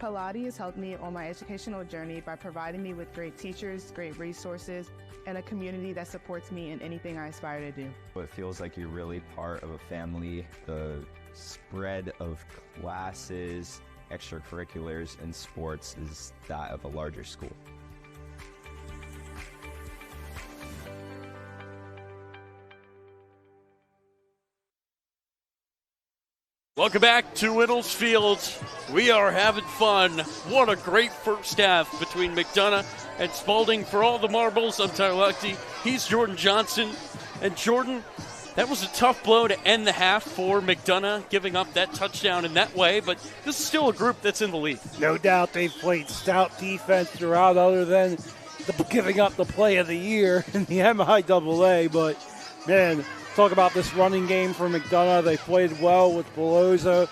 Speaker 16: Pallotti has helped me on my educational journey by providing me with great teachers, great resources, and a community that supports me in anything I aspire to do.
Speaker 17: It feels like you're really part of a family. The spread of classes, extracurriculars, and sports is that of a larger school.
Speaker 2: Welcome back to Whittles Field. We are having fun. What a great first half between Mcdana and Spalding. For all the marbles, I'm Tyler Luckty. He's Jordan Johnson. And Jordan, that was a tough blow to end the half for Mcdana, giving up that touchdown in that way, but this is still a group that's in the lead.
Speaker 3: No doubt they've played stout defense throughout, other than giving up the play of the year in the MIAA. But, man, talk about this running game for Mcdana. They played well with Pelosa,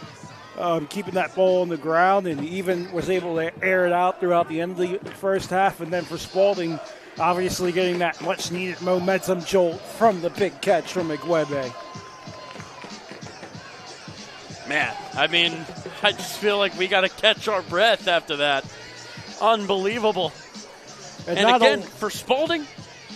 Speaker 3: keeping that ball on the ground, and even was able to air it out throughout the end of the first half. And then for Spalding, obviously getting that much-needed momentum jolt from the big catch from McWebbe.
Speaker 2: Man, I mean, I just feel like we got to catch our breath after that. Unbelievable. And again, for Spalding,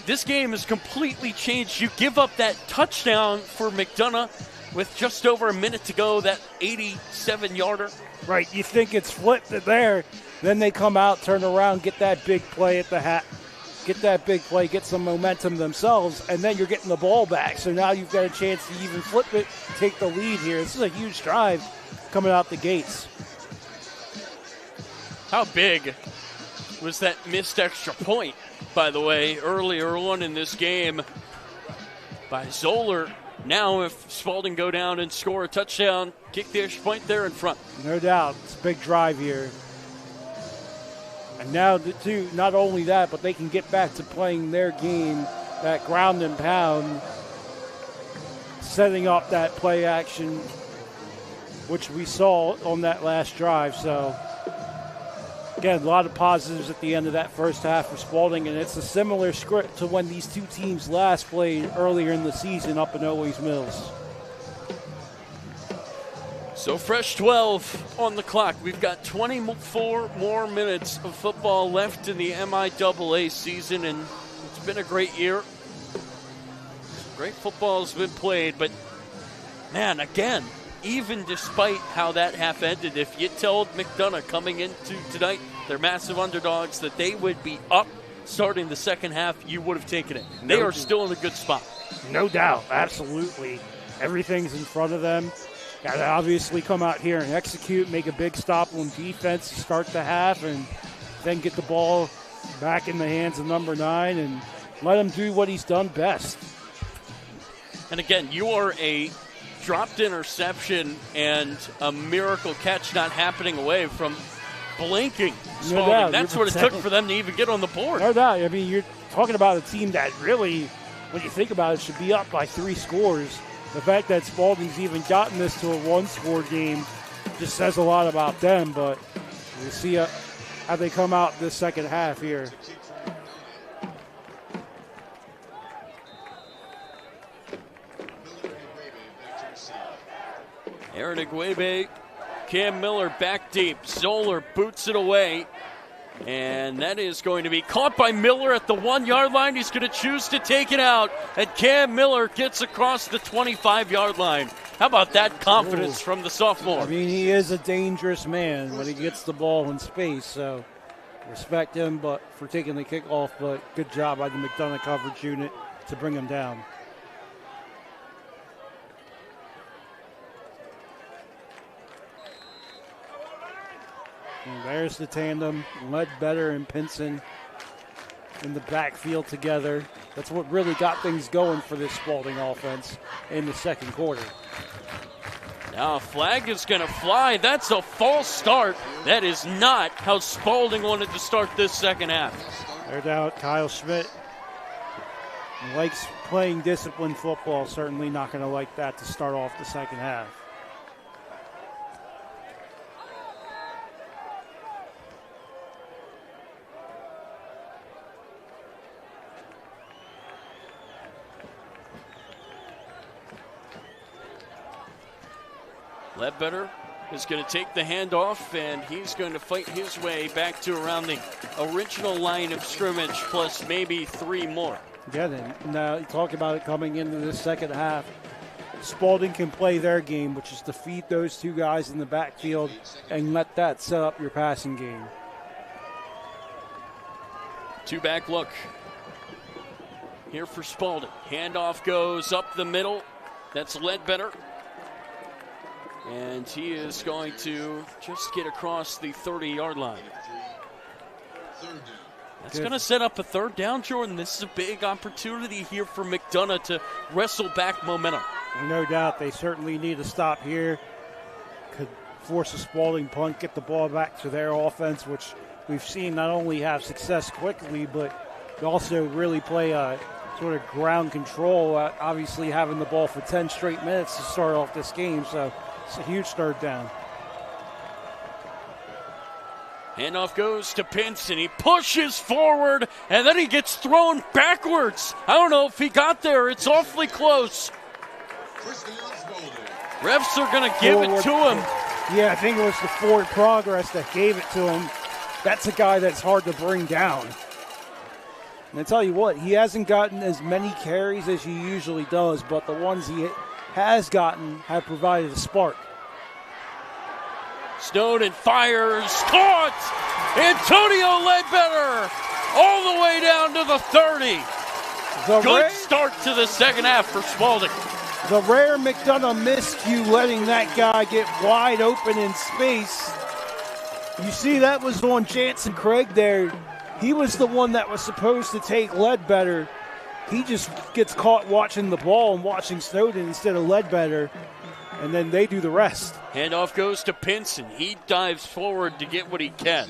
Speaker 2: this game has completely changed. You give up that touchdown for Mcdana with just over a minute to go, that 87-yarder.
Speaker 3: Right, you think it's flipped there. Then they come out, turn around, get that big play at the hat. Get that big play, get some momentum themselves, and then you're getting the ball back. So now you've got a chance to even flip it, take the lead here. This is a huge drive coming out the gates.
Speaker 2: How big was that missed extra point, by the way, earlier on in this game by Zoller? Now if Spalding go down and score a touchdown, kick the extra point there in front.
Speaker 3: No doubt. It's a big drive here. And now, too, not only that, but they can get back to playing their game, that ground and pound, setting up that play action, which we saw on that last drive. So, again, a lot of positives at the end of that first half for Spalding, and it's a similar script to when these two teams last played earlier in the season up in Owings Mills.
Speaker 2: So fresh 12 on the clock. We've got 24 more minutes of football left in the MIAA season, and it's been a great year. Great football has been played, but man, again, even despite how that half ended, if you told Mcdana coming into tonight, they're massive underdogs, that they would be up starting the second half, you would have taken it. They are still in a good spot.
Speaker 3: No doubt, absolutely. Everything's in front of them. Got to obviously come out here and execute, make a big stop on defense to start the half, and then get the ball back in the hands of number 9 and let him do what he's done best.
Speaker 2: And again, you are a dropped interception and a miracle catch not happening away from blinking Spalding.
Speaker 3: No doubt.
Speaker 2: That's what it took for them to even get on the board.
Speaker 3: No doubt. I mean, you're talking about a team that really, when you think about it, should be up by 3 scores. The fact that Spalding's even gotten this to a 1-score game just says a lot about them, but we'll see how they come out this second half here.
Speaker 2: Aaron Aguebe, Cam Miller back deep. Zoller boots it away. And that is going to be caught by Miller at the 1-yard line. He's going to choose to take it out. And Cam Miller gets across the 25-yard line. How about that confidence from the sophomore?
Speaker 3: I mean, he is a dangerous man when he gets the ball in space. So respect him for taking the kickoff, but good job by the Mcdana coverage unit to bring him down. And there's the tandem, Ledbetter and Pinson in the backfield together. That's what really got things going for this Spalding offense in the second quarter.
Speaker 2: Now a flag is going to fly. That's a false start. That is not how Spalding wanted to start this second half.
Speaker 3: No doubt, Kyle Schmidt likes playing disciplined football. Certainly not going to like that to start off the second half.
Speaker 2: Ledbetter is going to take the handoff, and he's going to fight his way back to around the original line of scrimmage, plus maybe 3 more.
Speaker 3: Yeah, then now you talk about it coming into the second half. Spalding can play their game, which is to feed those 2 guys in the backfield and let that set up your passing game.
Speaker 2: 2-back look here for Spalding. Handoff goes up the middle. That's Ledbetter. And he is going to just get across the 30-yard line. That's going to set up a 3rd down, Jordan. This is a big opportunity here for Mcdana to wrestle back momentum.
Speaker 3: No doubt they certainly need a stop here. Could force a Spalding punt, get the ball back to their offense, which we've seen not only have success quickly, but also really play a sort of ground control, obviously having the ball for 10 straight minutes to start off this game. So it's a huge 3rd down.
Speaker 2: Handoff goes to Pinson. He pushes forward, and then he gets thrown backwards. I don't know if he got there. It's awfully close. Refs are going to give it to him.
Speaker 3: Yeah, I think it was the forward progress that gave it to him. That's a guy that's hard to bring down. And I tell you what, he hasn't gotten as many carries as he usually does, but the ones he has gotten have provided a spark.
Speaker 2: Snowden fires, caught! Antonio Ledbetter all the way down to the 30. Good start to the second half for Spalding.
Speaker 3: The rare Mcdana miscue letting that guy get wide open in space. You see that was on Jansen Craig there. He was the one that was supposed to take Ledbetter. He just gets caught watching the ball and watching Snowden instead of Ledbetter, and then they do the rest.
Speaker 2: Handoff goes to Pinson. He dives forward to get what he can.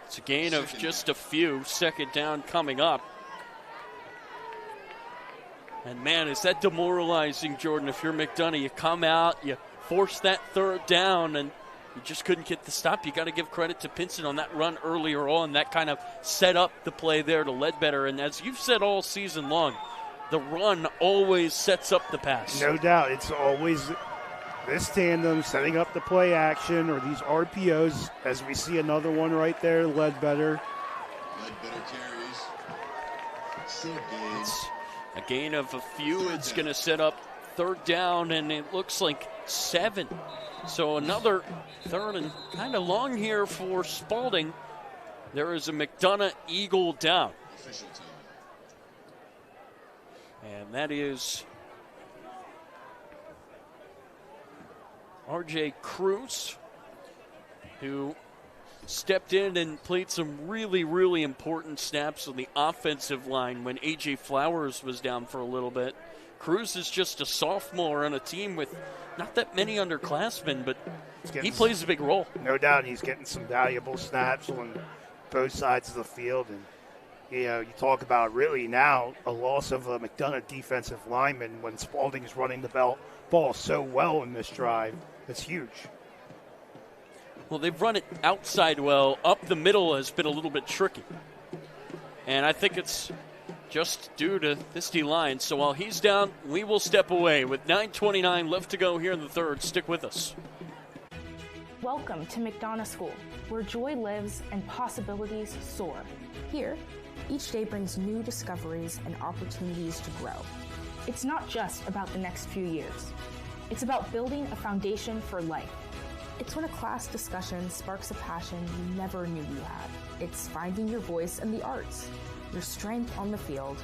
Speaker 2: It's a gain of just a few. 2nd down coming up. And man, is that demoralizing, Jordan. If you're Mcdana, you come out, you force that 3rd down, and you just couldn't get the stop. You got to give credit to Pinson on that run earlier on. That kind of set up the play there to Ledbetter. And as you've said all season long, the run always sets up the pass.
Speaker 3: No doubt. It's always this tandem setting up the play action or these RPOs, as we see another one right there, Ledbetter.
Speaker 4: Ledbetter carries. Short gain.
Speaker 2: It's a gain of a few. It's going to set up third down, and it looks like 7. So another third and kind of long here for Spalding. There is a Mcdana Eagle down.
Speaker 4: Official time.
Speaker 2: And that is R.J. Cruz, who stepped in and played some really, really important snaps on the offensive line when A.J. Flowers was down for a little bit. Cruz is just a sophomore on a team with not that many underclassmen, but he plays a big role.
Speaker 3: No doubt he's getting some valuable snaps on both sides of the field. And, you know, you talk about really now a loss of a McDonough defensive lineman when Spalding is running the ball so well in this drive. It's huge.
Speaker 2: Well, they've run it outside well. Up the middle has been a little bit tricky. And I think it's just due to this D-line. So while he's down, we will step away. With 9:29 left to go here in the third, stick with us.
Speaker 12: Welcome to Mcdana School, where joy lives and possibilities soar. Here, each day brings new discoveries and opportunities to grow. It's not just about the next few years. It's about building a foundation for life. It's when a class discussion sparks a passion you never knew you had. It's finding your voice in the arts, your strength on the field,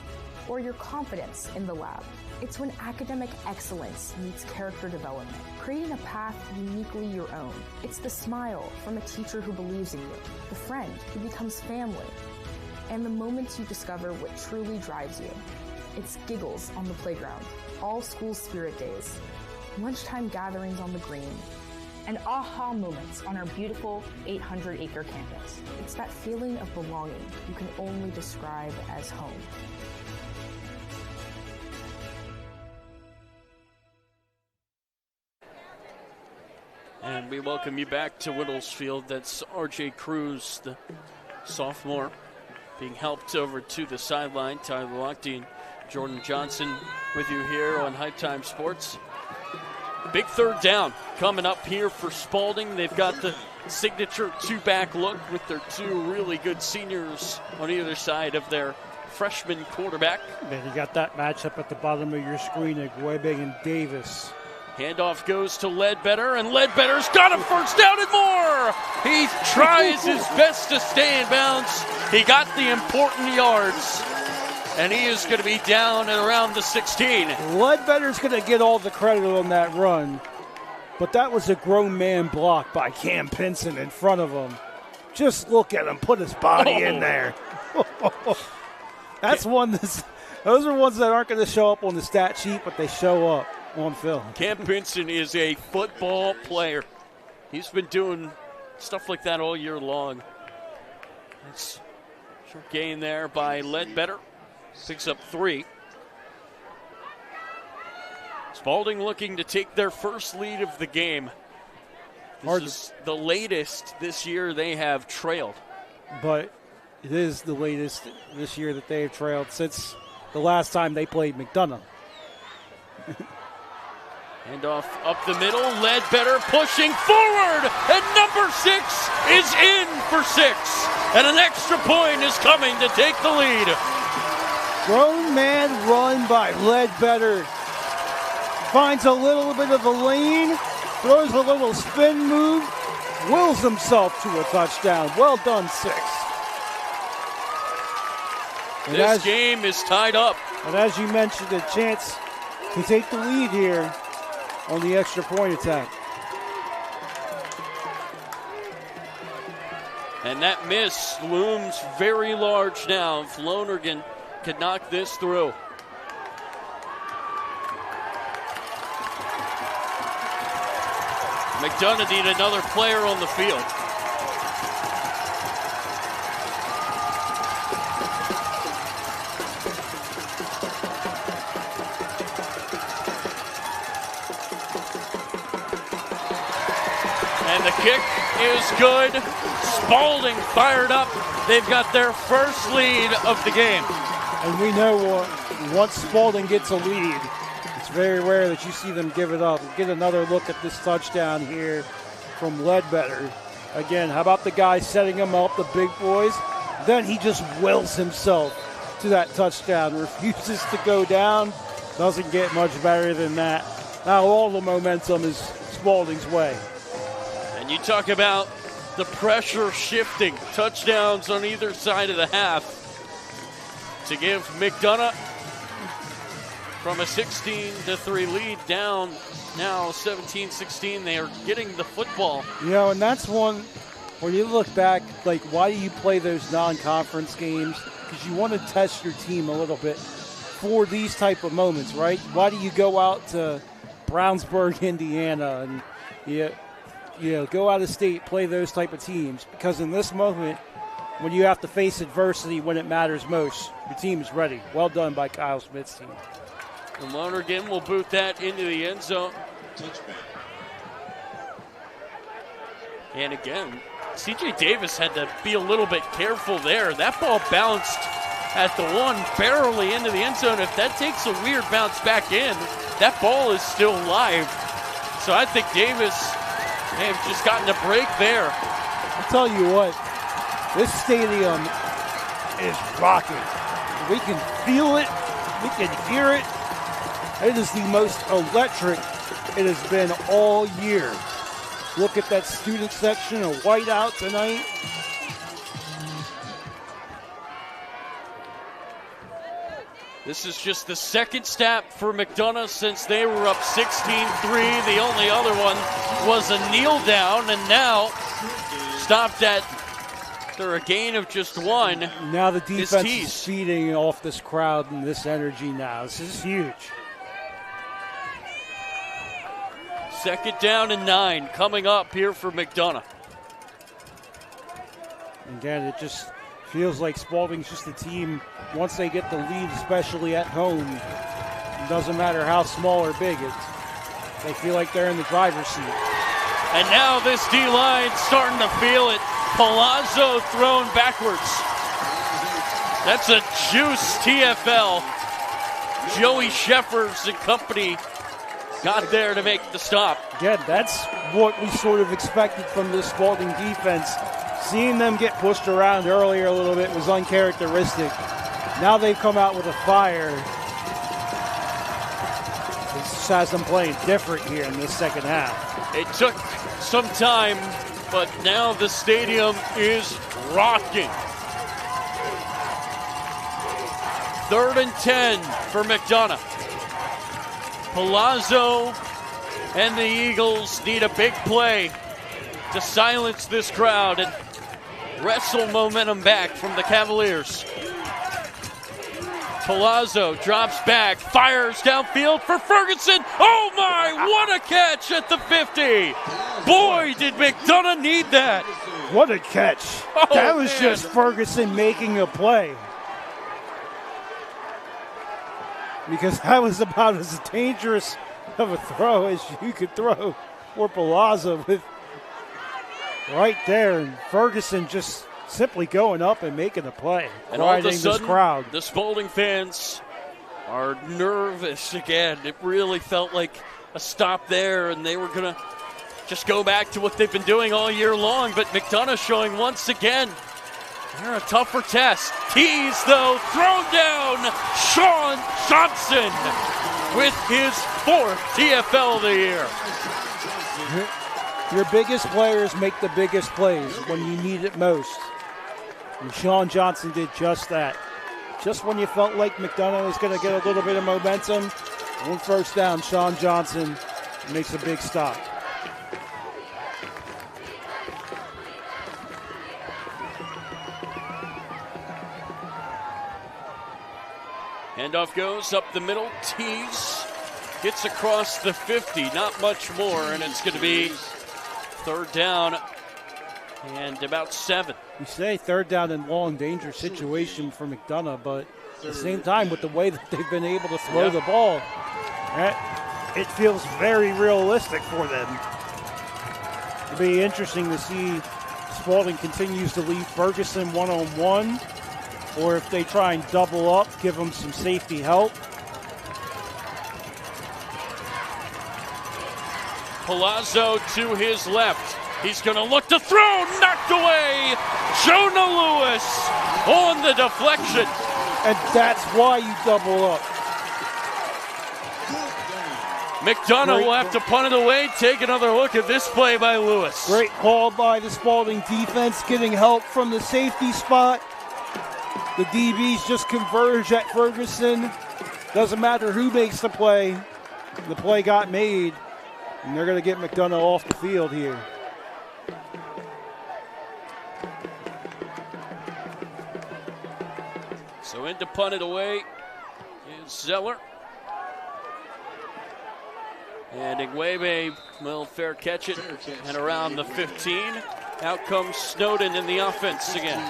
Speaker 12: or your confidence in the lab. It's when academic excellence meets character development, creating a path uniquely your own. It's the smile from a teacher who believes in you, the friend who becomes family, and the moments you discover what truly drives you. It's giggles on the playground, all school spirit days, lunchtime gatherings on the green, and aha moments on our beautiful 800-acre campus. It's that feeling of belonging you can only describe as home.
Speaker 2: And we welcome you back to Whittlesfield. That's R.J. Cruz, the sophomore, being helped over to the sideline. Tyler Lochte and Jordan Johnson with you here on High Time Sports. Big third down coming up here for Spalding. They've got the signature two-back look with their two really good seniors on either side of their freshman quarterback.
Speaker 3: Then you got that matchup at the bottom of your screen of Webbing and Davis.
Speaker 2: Handoff goes to Ledbetter, and Ledbetter's got a first down and more. He tries his best to stay in bounds. He got the important yards, and he is going to be down at around the 16.
Speaker 3: Ledbetter's going to get all the credit on that run, but that was a grown man block by Cam Pinson in front of him. Just look at him put his body in there. Those are ones that aren't going to show up on the stat sheet, but they show up on film.
Speaker 2: Cam Pinson is a football player. He's been doing stuff like that all year long. It's a short gain there by Ledbetter. Picks up 3. Spalding looking to take their first lead of the game. This is the latest this year they have trailed.
Speaker 3: But it is the latest this year that they have trailed since the last time they played McDonough.
Speaker 2: Handoff up the middle, Ledbetter pushing forward, and number 6 is in for 6. And an extra point is coming to take the lead.
Speaker 3: Grown man run by Ledbetter. Finds a little bit of a lane, throws a little spin move, wills himself to a touchdown. Well done, 6.
Speaker 2: This game is tied up.
Speaker 3: And as you mentioned, a chance to take the lead here on the extra point attack.
Speaker 2: And that miss looms very large now if Lonergan could knock this through. McDonough need another player on the field. And the kick is good. Spalding fired up. They've got their first lead of the game.
Speaker 3: And we know once Spalding gets a lead, it's very rare that you see them give it up. We'll get another look at this touchdown here from Ledbetter. Again, how about the guy setting him up, the big boys? Then he just wills himself to that touchdown, refuses to go down, doesn't get much better than that. Now all the momentum is Spalding's way.
Speaker 2: And you talk about the pressure shifting, touchdowns on either side of the half to give Mcdana from a 16-3 lead down now 17-16. They are getting the football.
Speaker 3: You know, and that's one where you look back, like, why do you play those non-conference games? Because you want to test your team a little bit for these type of moments, right? Why do you go out to Brownsburg, Indiana, and go out of state, play those type of teams? Because in this moment, when you have to face adversity when it matters most, your team is ready. Well done by Kyle Smith's team.
Speaker 2: And Lonergan will boot that into the end zone. And again, C.J. Davis had to be a little bit careful there. That ball bounced at the one, barely into the end zone. If that takes a weird bounce back in, that ball is still live. So I think Davis may have just gotten a break there.
Speaker 3: I'll tell you what, this stadium is rocking. We can feel it. We can hear it. It is the most electric it has been all year. Look at that student section of white out tonight.
Speaker 2: This is just the second stop for Mcdana since they were up 16-3. The only other one was a kneel down, and now stopped at a gain of just one.
Speaker 3: Now the defense is feeding off this crowd and this energy now. This is huge.
Speaker 2: Second down and 9 coming up here for Mcdana.
Speaker 3: Again, it just feels like Spalding's just a team, once they get the lead, especially at home, it doesn't matter how small or big, they feel like they're in the driver's seat.
Speaker 2: And now this D-line starting to feel it. Palazzo thrown backwards. That's a juice TFL. Joey Sheffers and company got there to make the stop.
Speaker 3: Again, that's what we sort of expected from this Spalding defense. Seeing them get pushed around earlier a little bit was uncharacteristic. Now they've come out with a fire. This has them playing different here in this second half.
Speaker 2: It took some time, but now the stadium is rocking. 3rd and 10 for Mcdana. Palazzo and the Eagles need a big play to silence this crowd and wrestle momentum back from the Cavaliers. Palazzo drops back, fires downfield for Ferguson. Oh my, what a catch at the 50. Boy, did Mcdana need that.
Speaker 3: What a catch.
Speaker 2: Oh,
Speaker 3: that was
Speaker 2: man.
Speaker 3: just Ferguson making a play. Because that was about as dangerous of a throw as you could throw for Palazzo with right there. And Ferguson just simply going up and making a play.
Speaker 2: And all of a
Speaker 3: this
Speaker 2: sudden,
Speaker 3: crowd.
Speaker 2: the Spalding fans are nervous again. It really felt like a stop there, and they were going to just go back to what they've been doing all year long. But Mcdana showing once again they're a tougher test. Tease, though, thrown down. Sean Johnson with his 4th TFL of the year.
Speaker 3: Your biggest players make the biggest plays when you need it most. And Sean Johnson did just that. Just when you felt like Mcdana was going to get a little bit of momentum, on first down, Sean Johnson makes a big stop.
Speaker 2: Handoff goes up the middle. Tease gets across the 50. Not much more, and it's going to be 3rd down and about 7.
Speaker 3: You say 3rd down and long, danger situation for Mcdana, but at the same time, with the way that they've been able to throw the ball, it feels very realistic for them. It'll be interesting to see Spalding continues to leave Ferguson one-on-one. or if they try and double up, give them some safety help.
Speaker 2: Palazzo to his left. He's going to look to throw, knocked away. Jonah Lewis on the deflection.
Speaker 3: And that's why you double up.
Speaker 2: Mcdana will have to punt it away. Take another look at this play by Lewis.
Speaker 3: Great call by the Spalding defense, getting help from the safety spot. The DBs just converge at Ferguson. Doesn't matter who makes the play got made. And they're going to get Mcdana off the field here.
Speaker 2: So in to punt it away is Zeller. And Igwebe will fair catch it and around the 15. Out comes Snowden in the offense again.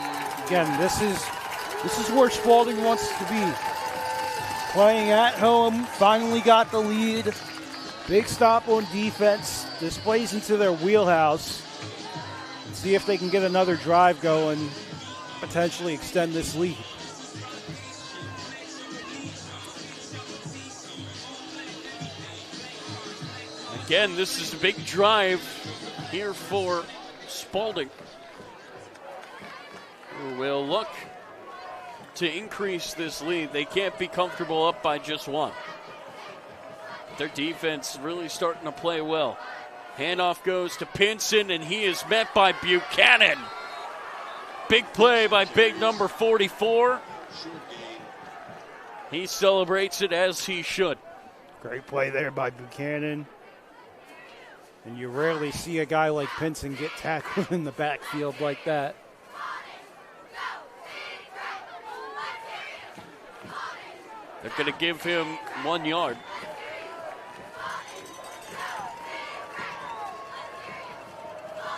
Speaker 3: Again, this is where Spalding wants to be. Playing at home, finally got the lead. Big stop on defense. This plays into their wheelhouse. See if they can get another drive going, potentially extend this lead.
Speaker 2: Again, this is a big drive here for Spalding, who will look to increase this lead. They can't be comfortable up by just one. Their defense really starting to play well. Handoff goes to Pinson, and he is met by Buchanan. Big play by big number 44. He celebrates it as he should.
Speaker 3: Great play there by Buchanan. And you rarely see a guy like Pinson get tackled in the backfield like that.
Speaker 2: They're going to give him 1 yard.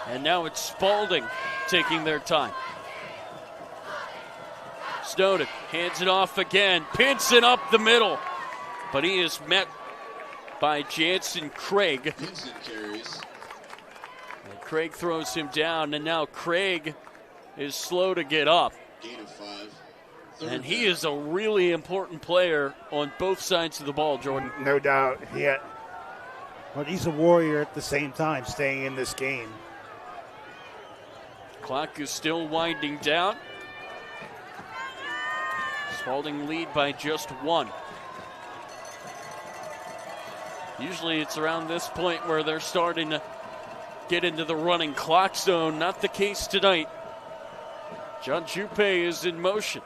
Speaker 2: And now it's Spalding taking their time. Snowden hands it off again. Pinson up the middle. But he is met by Jansen Craig. And Craig throws him down, and now Craig is slow to get up. And he is a really important player on both sides of the ball, Jordan.
Speaker 3: No doubt. Yeah. But he's a warrior at the same time, staying in this game.
Speaker 2: Clock is still winding down. Spalding lead by just 1. Usually it's around this point where they're starting to get into the running clock zone. Not the case tonight. John Jupe is in motion.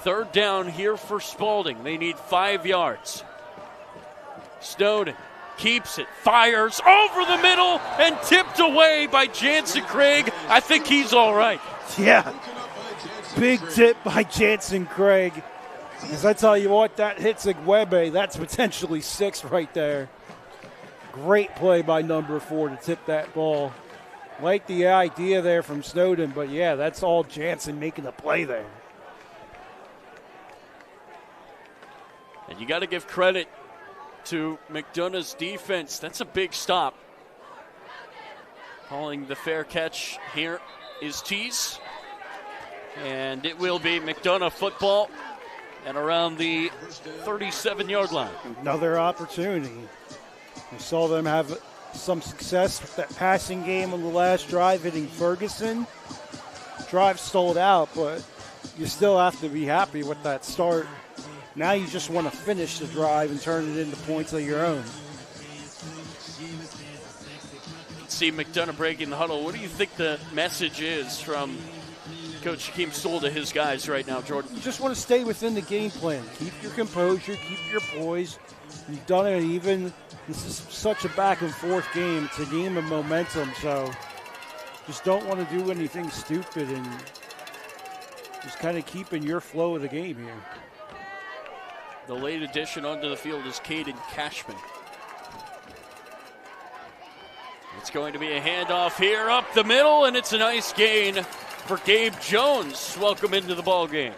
Speaker 2: 3rd down here for Spalding. They need 5 yards. Snowden keeps it, fires over the middle, and tipped away by Jansen Craig. I think he's all right.
Speaker 3: Yeah. Big tip by Jansen Craig. As I tell you what, that hits Igwebe. That's potentially 6 right there. Great play by number 4 to tip that ball. Like the idea there from Snowden, but yeah, that's all Jansen making a play there.
Speaker 2: And you got to give credit to Mcdonough's defense. That's a big stop. Calling the fair catch here is Tease. And it will be Mcdonough football and around the 37-yard line.
Speaker 3: Another opportunity. We saw them have some success with that passing game on the last drive, hitting Ferguson. Drive sold out, but you still have to be happy with that start. Now you just want to finish the drive and turn it into points of your own.
Speaker 2: See Mcdonough breaking the huddle. What do you think the message is from Coach Hakeem Stoll to his guys right now, Jordan?
Speaker 3: You just want to stay within the game plan. Keep your composure, keep your poise. You've done it even. This is such a back and forth game. It's a game of momentum, so just don't want to do anything stupid and just kind of keep in your flow of the game here.
Speaker 2: The late addition onto the field is Caden Cashman. It's going to be a handoff here up the middle, and it's a nice gain for Gabe Jones. Welcome into the ball game.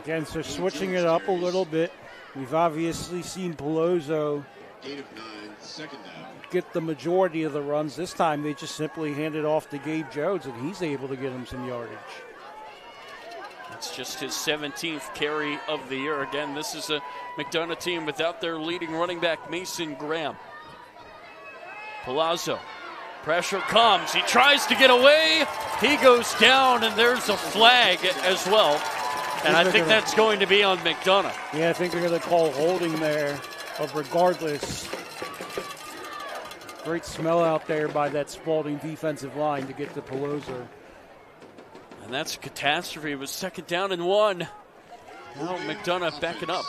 Speaker 3: Again, so switching it up a little bit. We've obviously seen Palazzo get the majority of the runs. This time they just simply hand it off to Gabe Jones, and he's able to get him some yardage.
Speaker 2: It's just his 17th carry of the year. Again, this is a McDonough team without their leading running back, Mason Graham. Palazzo, pressure comes. He tries to get away. He goes down, and there's a flag as well. And I think that's going to be on McDonough.
Speaker 3: Yeah, I think they're going to call holding there, but regardless, great smell out there by that Spalding defensive line to get to Palazzo.
Speaker 2: And that's a catastrophe. It was 2nd down and 1. Now McDonough backing up.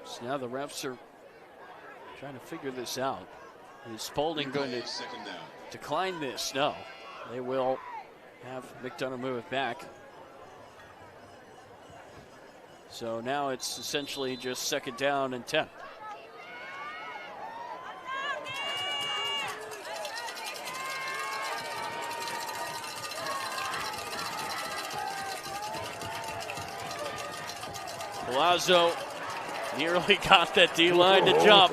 Speaker 2: So now the refs are trying to figure this out. Is Spalding going to decline this? No. They will have McDonough move it back. So now it's essentially just 2nd down and 10. Palazzo nearly got that D-line to jump.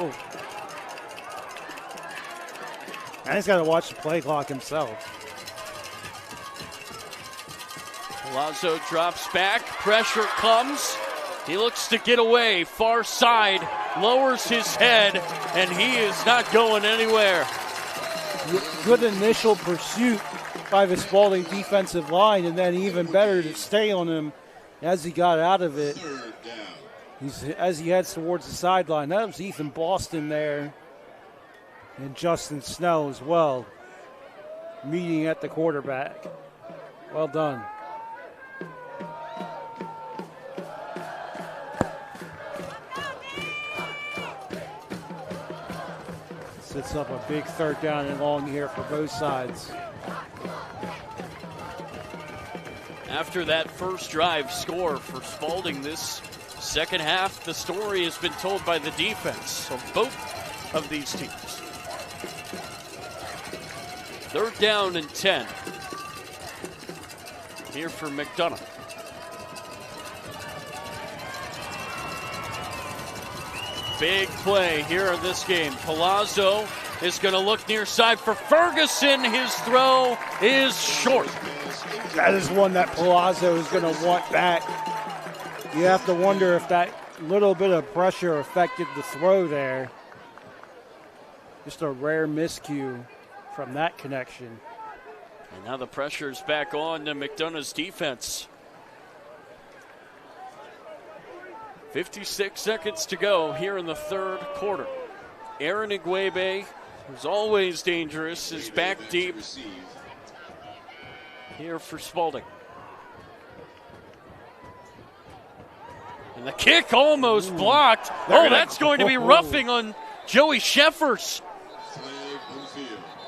Speaker 3: And he's got to watch the play clock himself.
Speaker 2: Palazzo drops back. Pressure comes. He looks to get away. Far side. Lowers his head. And he is not going anywhere.
Speaker 3: Good initial pursuit by the Spalding defensive line. And then even better to stay on him as he got out of it. As he heads towards the sideline. That was Ethan Boston there. And Justin Snell as well. Meeting at the quarterback. Well done. Sets up a big 3rd down and long here for both sides.
Speaker 2: After that first drive score for Spalding, this second half, the story has been told by the defense of both of these teams. 3rd down and 10. Here for McDonough. Big play here in this game. Palazzo is going to look near side for Ferguson. His throw is short.
Speaker 3: That is one that Palazzo is going to want back. You have to wonder if that little bit of pressure affected the throw there. Just a rare miscue from that connection.
Speaker 2: And now the pressure is back on to McDonough's defense. 56 seconds to go here in the 3rd quarter. Aaron Igwebe, who's always dangerous, is back deep here for Spalding. And the kick almost blocked. Oh, that's going to be roughing on Joey Sheffers.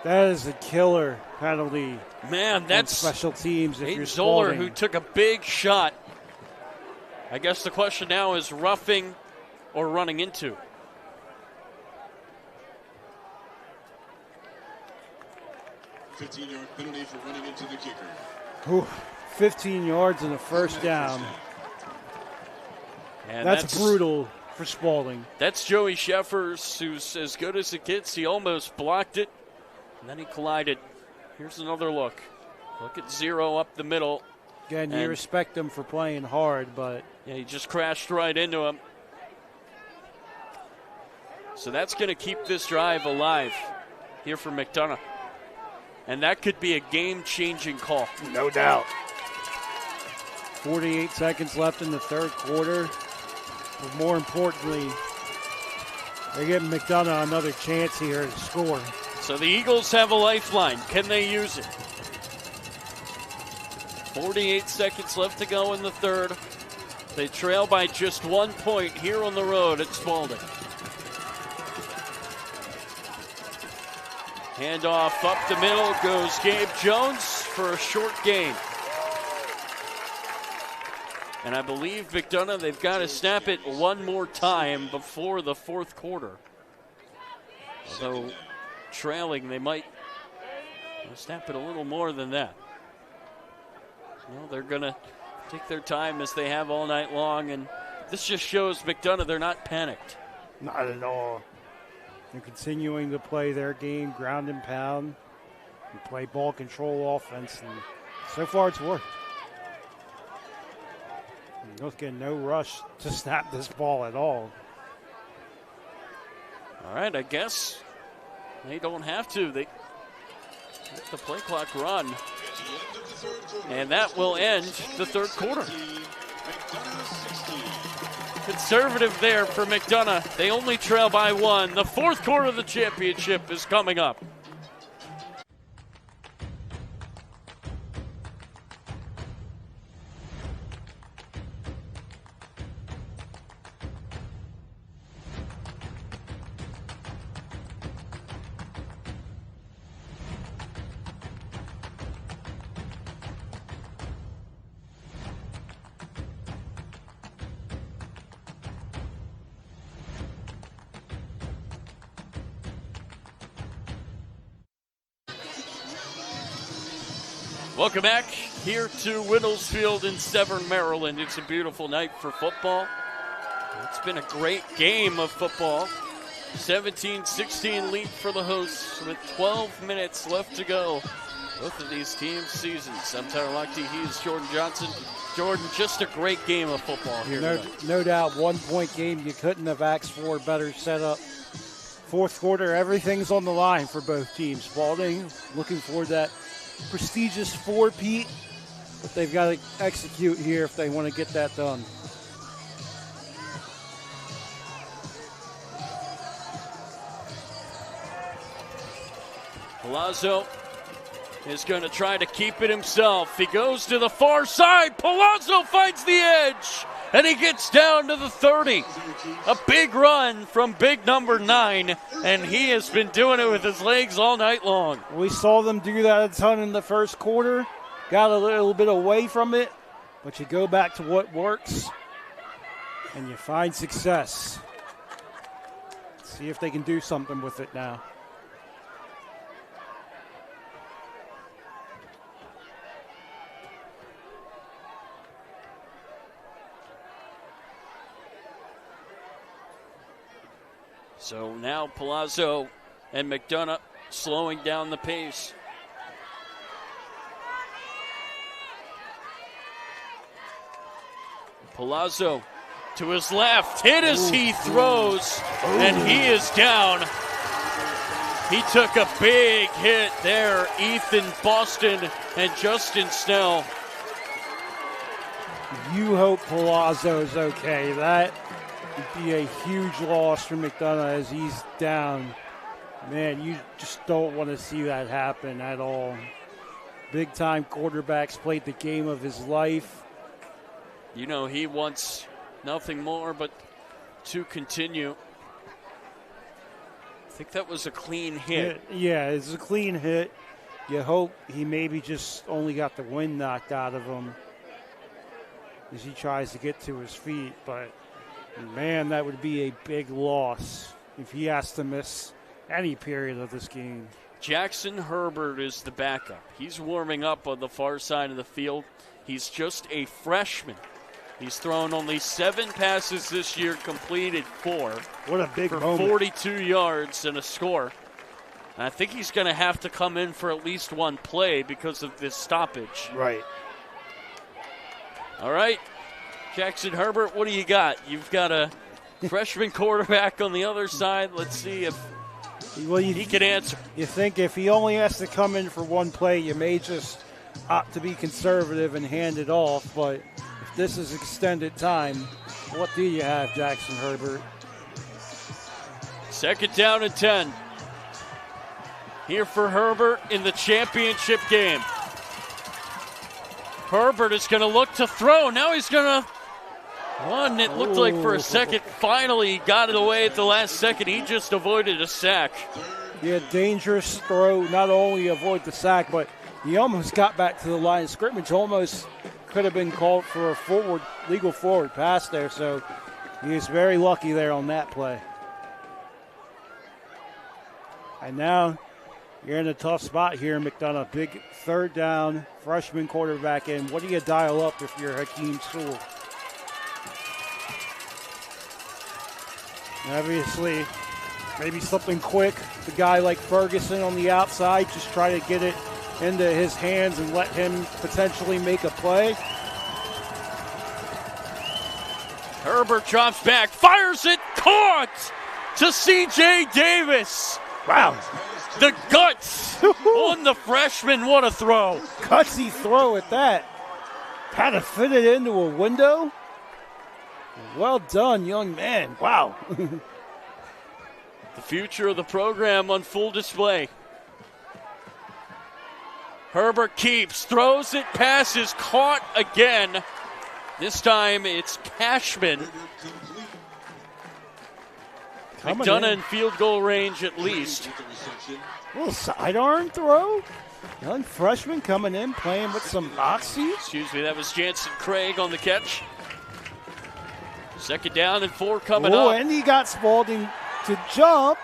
Speaker 3: That is a killer penalty.
Speaker 2: Man, that's
Speaker 3: special teams. If you're
Speaker 2: Zoller,
Speaker 3: Spalding,
Speaker 2: who took a big shot. I guess the question now is roughing or running into.
Speaker 4: $15-yard penalty for running into the kicker.
Speaker 3: Ooh, 15 yards and a 1st down.
Speaker 2: And
Speaker 3: that's brutal for Spalding.
Speaker 2: That's Joey Sheffers, who's as good as it gets. He almost blocked it, and then he collided. Here's another look. Look at 0 up the middle.
Speaker 3: Again, you respect him for playing hard, but...
Speaker 2: Yeah, he just crashed right into him. So that's going to keep this drive alive here for McDonough. And that could be a game-changing call.
Speaker 3: No doubt. 48 seconds left in the 3rd quarter. But more importantly, they're giving McDonough another chance here to score.
Speaker 2: So the Eagles have a lifeline. Can they use it? 48 seconds left to go in the 3rd. They trail by just 1 point here on the road at Spalding. Handoff up the middle goes Gabe Jones for a short gain. And I believe McDonough, they've got to snap it one more time before the 4th quarter. Although trailing, they might snap it a little more than that. Well, they're going to take their time as they have all night long, and this just shows McDonough they're not panicked.
Speaker 3: Not at all. They're continuing to play their game, ground and pound, and play ball control offense, and so far it's worked. You don't get no rush to snap this ball at all.
Speaker 2: All right, I guess they don't have to. They let the play clock run. And that will end the third quarter. Conservative there for McDonough. They only trail by one. The fourth quarter of the championship is coming up. Welcome back here to Whittlesfield in Severn, Maryland. It's a beautiful night for football. It's been a great game of football. 17-16 lead for the hosts with 12 minutes left to go. Both of these teams' seasons. I'm Tyler Lochte. He is Jordan Johnson. Jordan, just a great game of football here tonight.
Speaker 3: No doubt, 1-point game. You couldn't have asked for a better setup. Fourth quarter, everything's on the line for both teams. Spalding looking for that prestigious four-peat, but they've got to execute here if they want to get that done.
Speaker 2: Palazzo is going to try to keep it himself. He goes to the far side. Palazzo finds the edge, and he gets down to the 30. A big run from big number 9, and he has been doing it with his legs all night long.
Speaker 3: We saw them do that a ton in the first quarter. Got a little bit away from it, but you go back to what works, and you find success. See if they can do something with it now.
Speaker 2: So now Palazzo and McDonough slowing down the pace. Palazzo to his left, hit as he throws, and he is down. He took a big hit there, Ethan Boston and Justin Snell.
Speaker 3: You hope Palazzo's okay. That would be a huge loss for McDonough as he's down. Man, you just don't want to see that happen at all. Big-time quarterbacks played the game of his life.
Speaker 2: You know, he wants nothing more but to continue. I think that was a clean hit.
Speaker 3: Yeah, it's a clean hit. You hope he maybe just only got the wind knocked out of him as he tries to get to his feet, but man, that would be a big loss if he has to miss any period of this game.
Speaker 2: Jackson Herbert is the backup. He's warming up on the far side of the field. He's just a freshman. He's thrown only 7 passes this year, completed 4.
Speaker 3: What a big
Speaker 2: for
Speaker 3: moment.
Speaker 2: 42 yards and a score. And I think he's going to have to come in for at least one play because of this stoppage.
Speaker 3: Right.
Speaker 2: All right. Jackson Herbert, what do you got? You've got a freshman quarterback on the other side. Let's see if he can answer.
Speaker 3: You think if he only has to come in for one play, you may just opt to be conservative and hand it off. But if this is extended time, what do you have, Jackson Herbert?
Speaker 2: Second down and 10. Here for Herbert in the championship game. Herbert is going to look to throw. Now he's going to run. It looked like for a second. Finally, he got it away at the last second. He just avoided a sack.
Speaker 3: Yeah, dangerous throw. Not only avoid the sack, but he almost got back to the line of scrimmage. Almost could have been called for a legal forward pass there. So he was very lucky there on that play. And now You're in a tough spot here, McDonough. Big third down, freshman quarterback in. What do you dial up if you're Hakeem Sewell? Obviously, maybe something quick. The guy like Ferguson on the outside, just try to get it into his hands and let him potentially make a play.
Speaker 2: Herbert drops back, fires it, caught to C.J. Davis.
Speaker 3: Wow.
Speaker 2: The guts on the freshman. What a throw.
Speaker 3: Gutsy throw at that. Had to fit it into a window. Well done, young man. Wow.
Speaker 2: The future of the program on full display. Herbert keeps, throws it, passes, caught again. This time it's Cashman. McDonough in field goal range at least.
Speaker 3: Little sidearm throw. Young freshman coming in, playing with some moxie.
Speaker 2: Excuse me, that was Jansen Craig on the catch. Second down and 4 coming up.
Speaker 3: And he got Spalding to jump.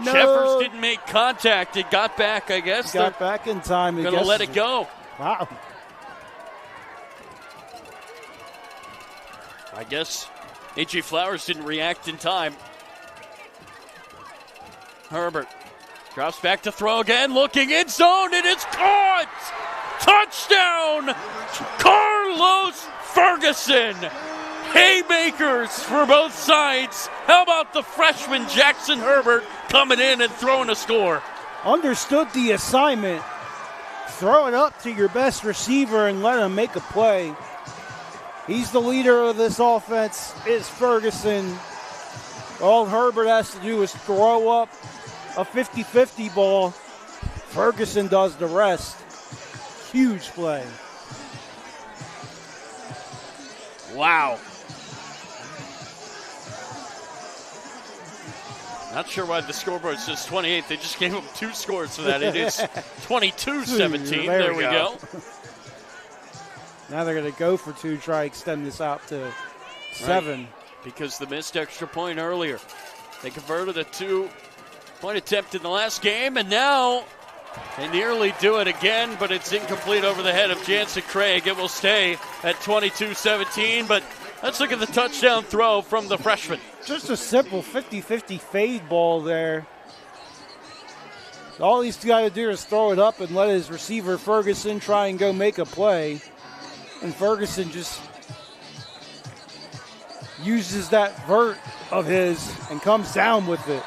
Speaker 3: No.
Speaker 2: Jeffers didn't make contact. It got back, I guess.
Speaker 3: Got back in time.
Speaker 2: Going to let it go.
Speaker 3: Wow.
Speaker 2: I guess A.J. Flowers didn't react in time. Herbert drops back to throw again, looking in zone, and it's caught! Touchdown! Carlos Ferguson! Haymakers for both sides. How about the freshman Jackson Herbert coming in and throwing a score?
Speaker 3: Understood the assignment. Throw it up to your best receiver and let him make a play. He's the leader of this offense, is Ferguson. All Herbert has to do is throw up a 50-50 ball. Ferguson does the rest. Huge play.
Speaker 2: Wow. Not sure why the scoreboard says 28. They just gave him 2 scores for that. It is 22-17. There we go.
Speaker 3: Now they're going to go for 2, try to extend this out to 7.
Speaker 2: Right. Because the missed extra point earlier. They converted a 2-point attempt in the last game, and now they nearly do it again, but it's incomplete over the head of Jansen Craig. It will stay at 22-17, but let's look at the touchdown throw from the freshman.
Speaker 3: Just a simple 50-50 fade ball there. All he's got to do is throw it up and let his receiver Ferguson try and go make a play. And Ferguson just uses that vert of his and comes down with it.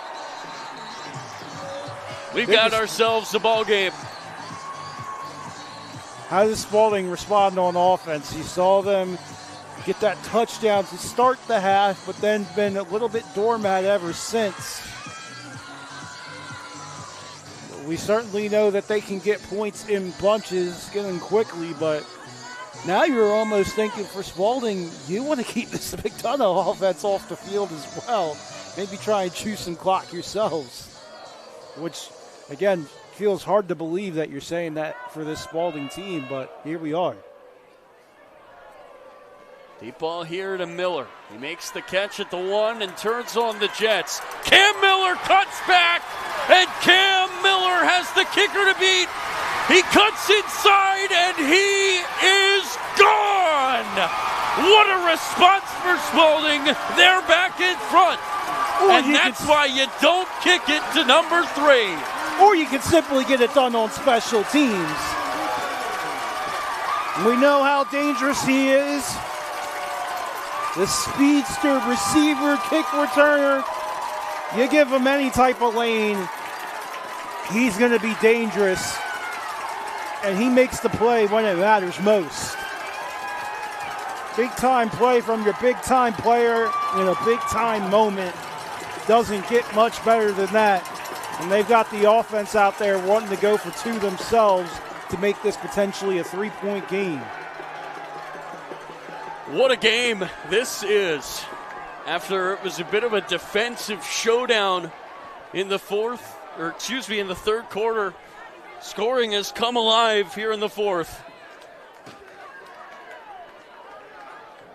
Speaker 2: We've got ourselves a ball game.
Speaker 3: How does Spalding respond on offense? You saw them get that touchdown to start the half, but then been a little bit doormat ever since. We certainly know that they can get points in bunches, get them quickly, but now you're almost thinking for Spalding, you want to keep this McDonough offense off the field as well. Maybe try and chew some clock yourselves, which, again, feels hard to believe that you're saying that for this Spalding team, but here we are.
Speaker 2: Deep ball here to Miller. He makes the catch at the 1 and turns on the Jets. Cam Miller cuts back, and Cam Miller has the kicker to beat. He cuts inside, and he is gone. What a response for Spalding. They're back in front. And that's why you don't kick it to number 3.
Speaker 3: Or you can simply get it done on special teams. We know how dangerous he is. The speedster receiver, kick returner. You give him any type of lane, he's going to be dangerous. And he makes the play when it matters most. Big-time play from your big-time player in a big-time moment. Doesn't get much better than that. And they've got the offense out there wanting to go for 2 themselves to make this potentially a 3-point game.
Speaker 2: What a game this is. After it was a bit of a defensive showdown in the third quarter, scoring has come alive here in the 4th.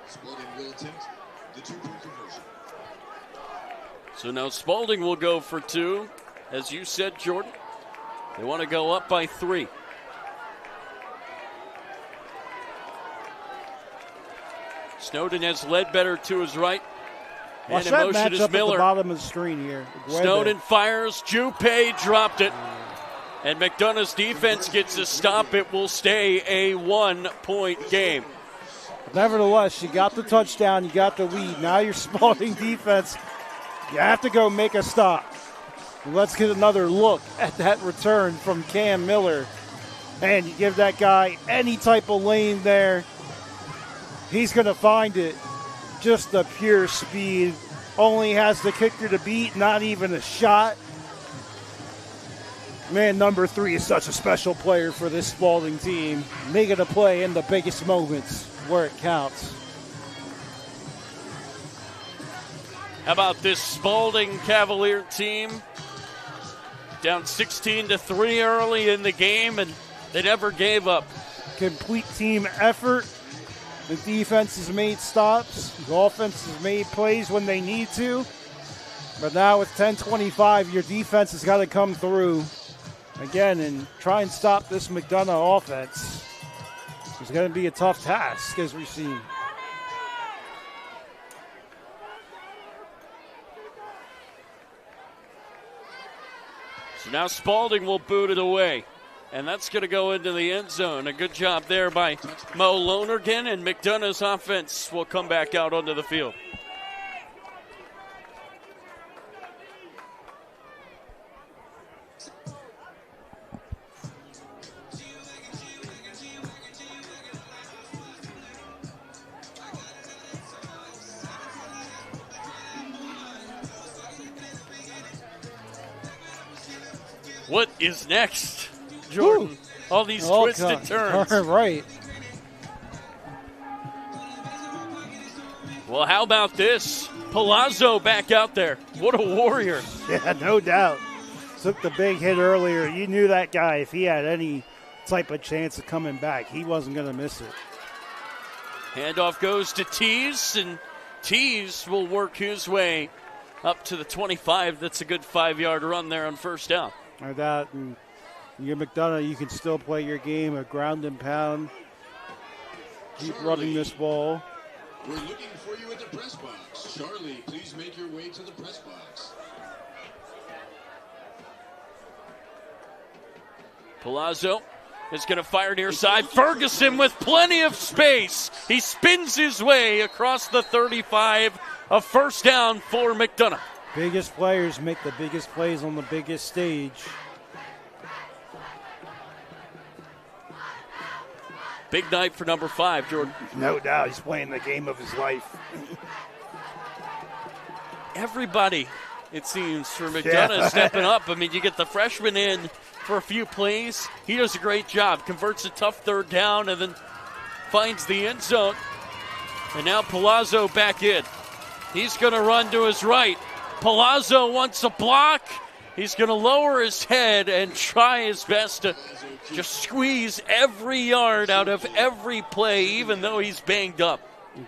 Speaker 4: Spalding will attempt the 2-point conversion.
Speaker 2: So now Spalding will go for 2, as you said, Jordan. They want to go up by 3. Snowden has Ledbetter to his right.
Speaker 3: Watch
Speaker 2: And in
Speaker 3: that
Speaker 2: motion
Speaker 3: matchup
Speaker 2: is
Speaker 3: at the
Speaker 2: Miller.
Speaker 3: bottom of the screen here.
Speaker 2: Snowden fires. Jupe dropped it. And McDonough's defense gets a stop. It will stay a 1-point game.
Speaker 3: Nevertheless, you got the touchdown, you got the lead. Now your Spalding defense, you have to go make a stop. And let's get another look at that return from Cam Miller. And you give that guy any type of lane there, he's going to find it. Just the pure speed. Only has the kicker to beat, not even a shot. Man, number 3 is such a special player for this Spalding team. Making a play in the biggest moments where it counts.
Speaker 2: How about this Spalding Cavalier team? Down 16-3 early in the game, and they never gave up.
Speaker 3: Complete team effort. The defense has made stops. The offense has made plays when they need to. But now with 10:25, your defense has got to come through again and try and stop this McDonough offense. It's going to be a tough task, as we've seen.
Speaker 2: So now Spalding will boot it away. And that's going to go into the end zone. A good job there by Mo Lonergan, and McDonough's offense will come back out onto the field. What is next, Jordan?
Speaker 3: Ooh.
Speaker 2: All these twisted turns.
Speaker 3: All right.
Speaker 2: Well, how about this? Palazzo back out there. What a warrior.
Speaker 3: Yeah, no doubt. Took the big hit earlier. You knew that guy, if he had any type of chance of coming back, he wasn't going to miss it.
Speaker 2: Handoff goes to Tease, and Tease will work his way up to the 25. That's a good 5-yard run there on first down.
Speaker 3: No doubt. And you're McDonough, you can still play your game of ground and pound. Keep running this ball.
Speaker 4: We're looking for you at the press box. Charlie, please make your way to the press box.
Speaker 2: Palazzo is going to fire near side. Ferguson with plenty of space. He spins his way across the 35. A first down for McDonough.
Speaker 3: Biggest players make the biggest plays on the biggest stage.
Speaker 2: Big night for number 5, Jordan.
Speaker 3: No doubt, he's playing the game of his life.
Speaker 2: Everybody, it seems, for McDonough is stepping up. I mean, you get the freshman in for a few plays. He does a great job. Converts a tough third down and then finds the end zone. And now Palazzo back in. He's going to run to his right. Palazzo wants a block. He's going to lower his head and try his best to just squeeze every yard out of every play, even though he's banged up.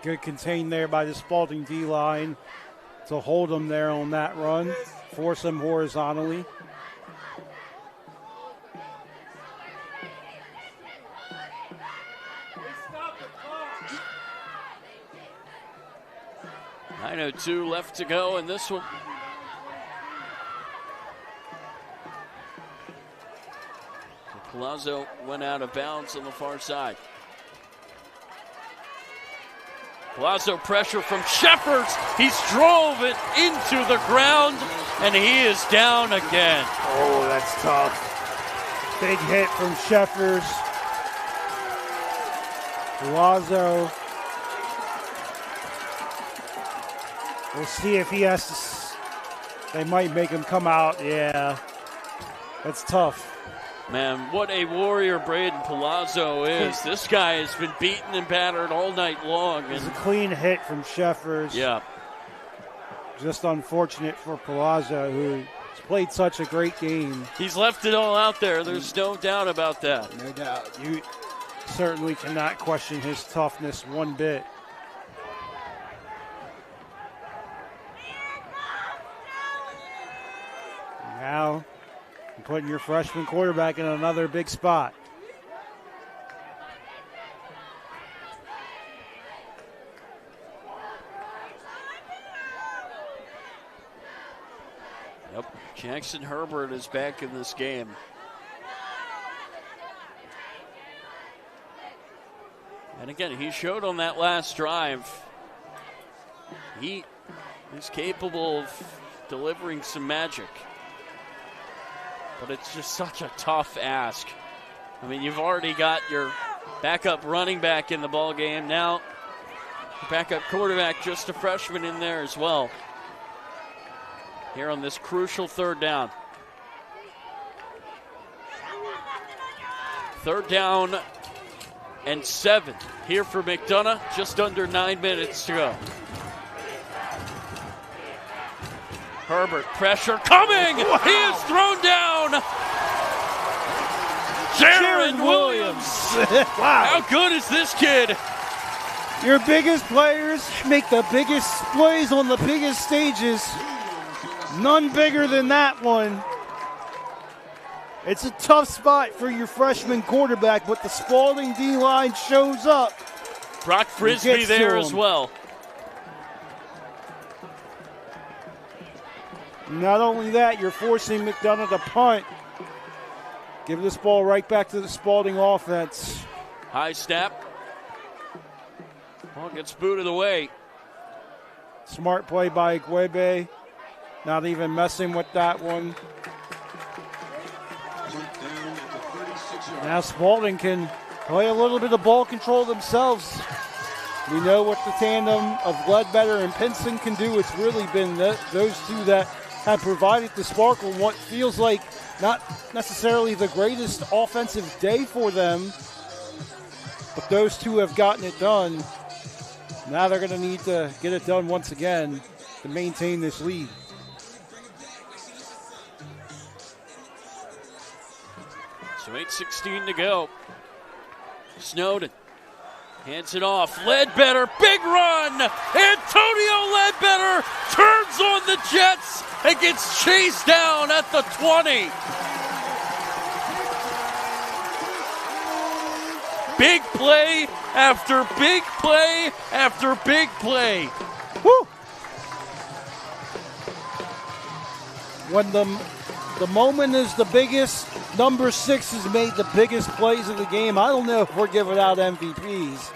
Speaker 3: Good contained there by the Spalding D-line to hold him there on that run, force him horizontally.
Speaker 2: .902 left to go in this one. Palazzo went out of bounds on the far side. Palazzo pressure from Shepherds. He's drove it into the ground, and he is down again.
Speaker 3: Oh, that's tough. Big hit from Shepherds. Palazzo. We'll see if he has to. They might make him come out. Yeah, that's tough.
Speaker 2: Man, what a warrior Braden Palazzo is. This guy has been beaten and battered all night long.
Speaker 3: It's a clean hit from Shepherds.
Speaker 2: Yeah.
Speaker 3: Just unfortunate for Palazzo, who's played such a great game.
Speaker 2: He's left it all out there. There's no doubt about that.
Speaker 3: No doubt. You certainly cannot question his toughness one bit. Now, putting your freshman quarterback in another big spot.
Speaker 2: Yep, Jackson Herbert is back in this game. And again, he showed on that last drive, he is capable of delivering some magic. But it's just such a tough ask. I mean, you've already got your backup running back in the ball game. Now, backup quarterback, just a freshman in there as well. Here on this crucial third down. Third down and 7 here for McDonough. Just under 9 minutes to go. Herbert, pressure coming! Wow. He is thrown down! Jaron Williams!
Speaker 3: Wow.
Speaker 2: How good is this kid?
Speaker 3: Your biggest players make the biggest plays on the biggest stages. None bigger than that one. It's a tough spot for your freshman quarterback, but the Spalding D-line shows up.
Speaker 2: Brock Frisbee there as well.
Speaker 3: Not only that, you're forcing McDonough to punt. Give this ball right back to the Spalding offense.
Speaker 2: High snap. Ball gets booted away.
Speaker 3: Smart play by Igwebe. Not even messing with that one. Now Spalding can play a little bit of ball control themselves. We know what the tandem of Ledbetter and Pinson can do. It's really been those two that have provided the sparkle in what feels like not necessarily the greatest offensive day for them, but those two have gotten it done. Now they're going to need to get it done once again to maintain this lead.
Speaker 2: So 8:16 to go. Snowden hands it off. Ledbetter, big run! Antonio Ledbetter turns on the Jets and gets chased down at the 20. Big play after big play after big play.
Speaker 3: Woo! When the moment is the biggest, number 6 has made the biggest plays of the game. I don't know if we're giving out MVPs,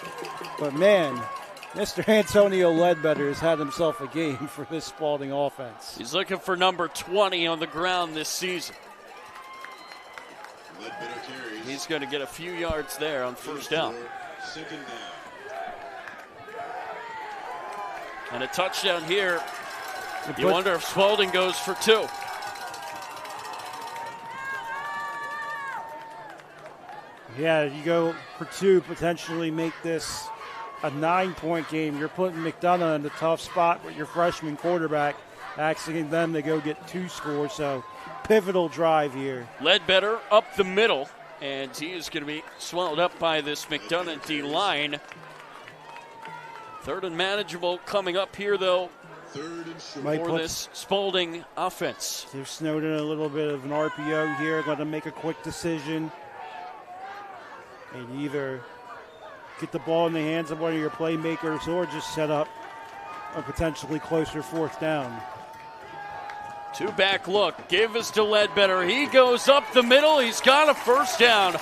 Speaker 3: but man, Mr. Antonio Ledbetter has had himself a game for this Spalding offense.
Speaker 2: He's looking for number 20 on the ground this season. He's going to get a few yards there on first down. And a touchdown here. You wonder if Spalding goes for 2.
Speaker 3: Yeah, you go for 2, potentially make this a 9-point game. You're putting McDonough in a tough spot with your freshman quarterback, asking them to go get 2 scores. So pivotal drive here.
Speaker 2: Ledbetter up the middle, and he is going to be swallowed up by this McDonough D-line. Third and manageable coming up here, though, for this Spalding offense.
Speaker 3: They've snowed in a little bit of an RPO here. Going to make a quick decision. And either get the ball in the hands of one of your playmakers or just set up a potentially closer fourth down.
Speaker 2: 2-back look. Give us to Ledbetter. He goes up the middle. He's got a first down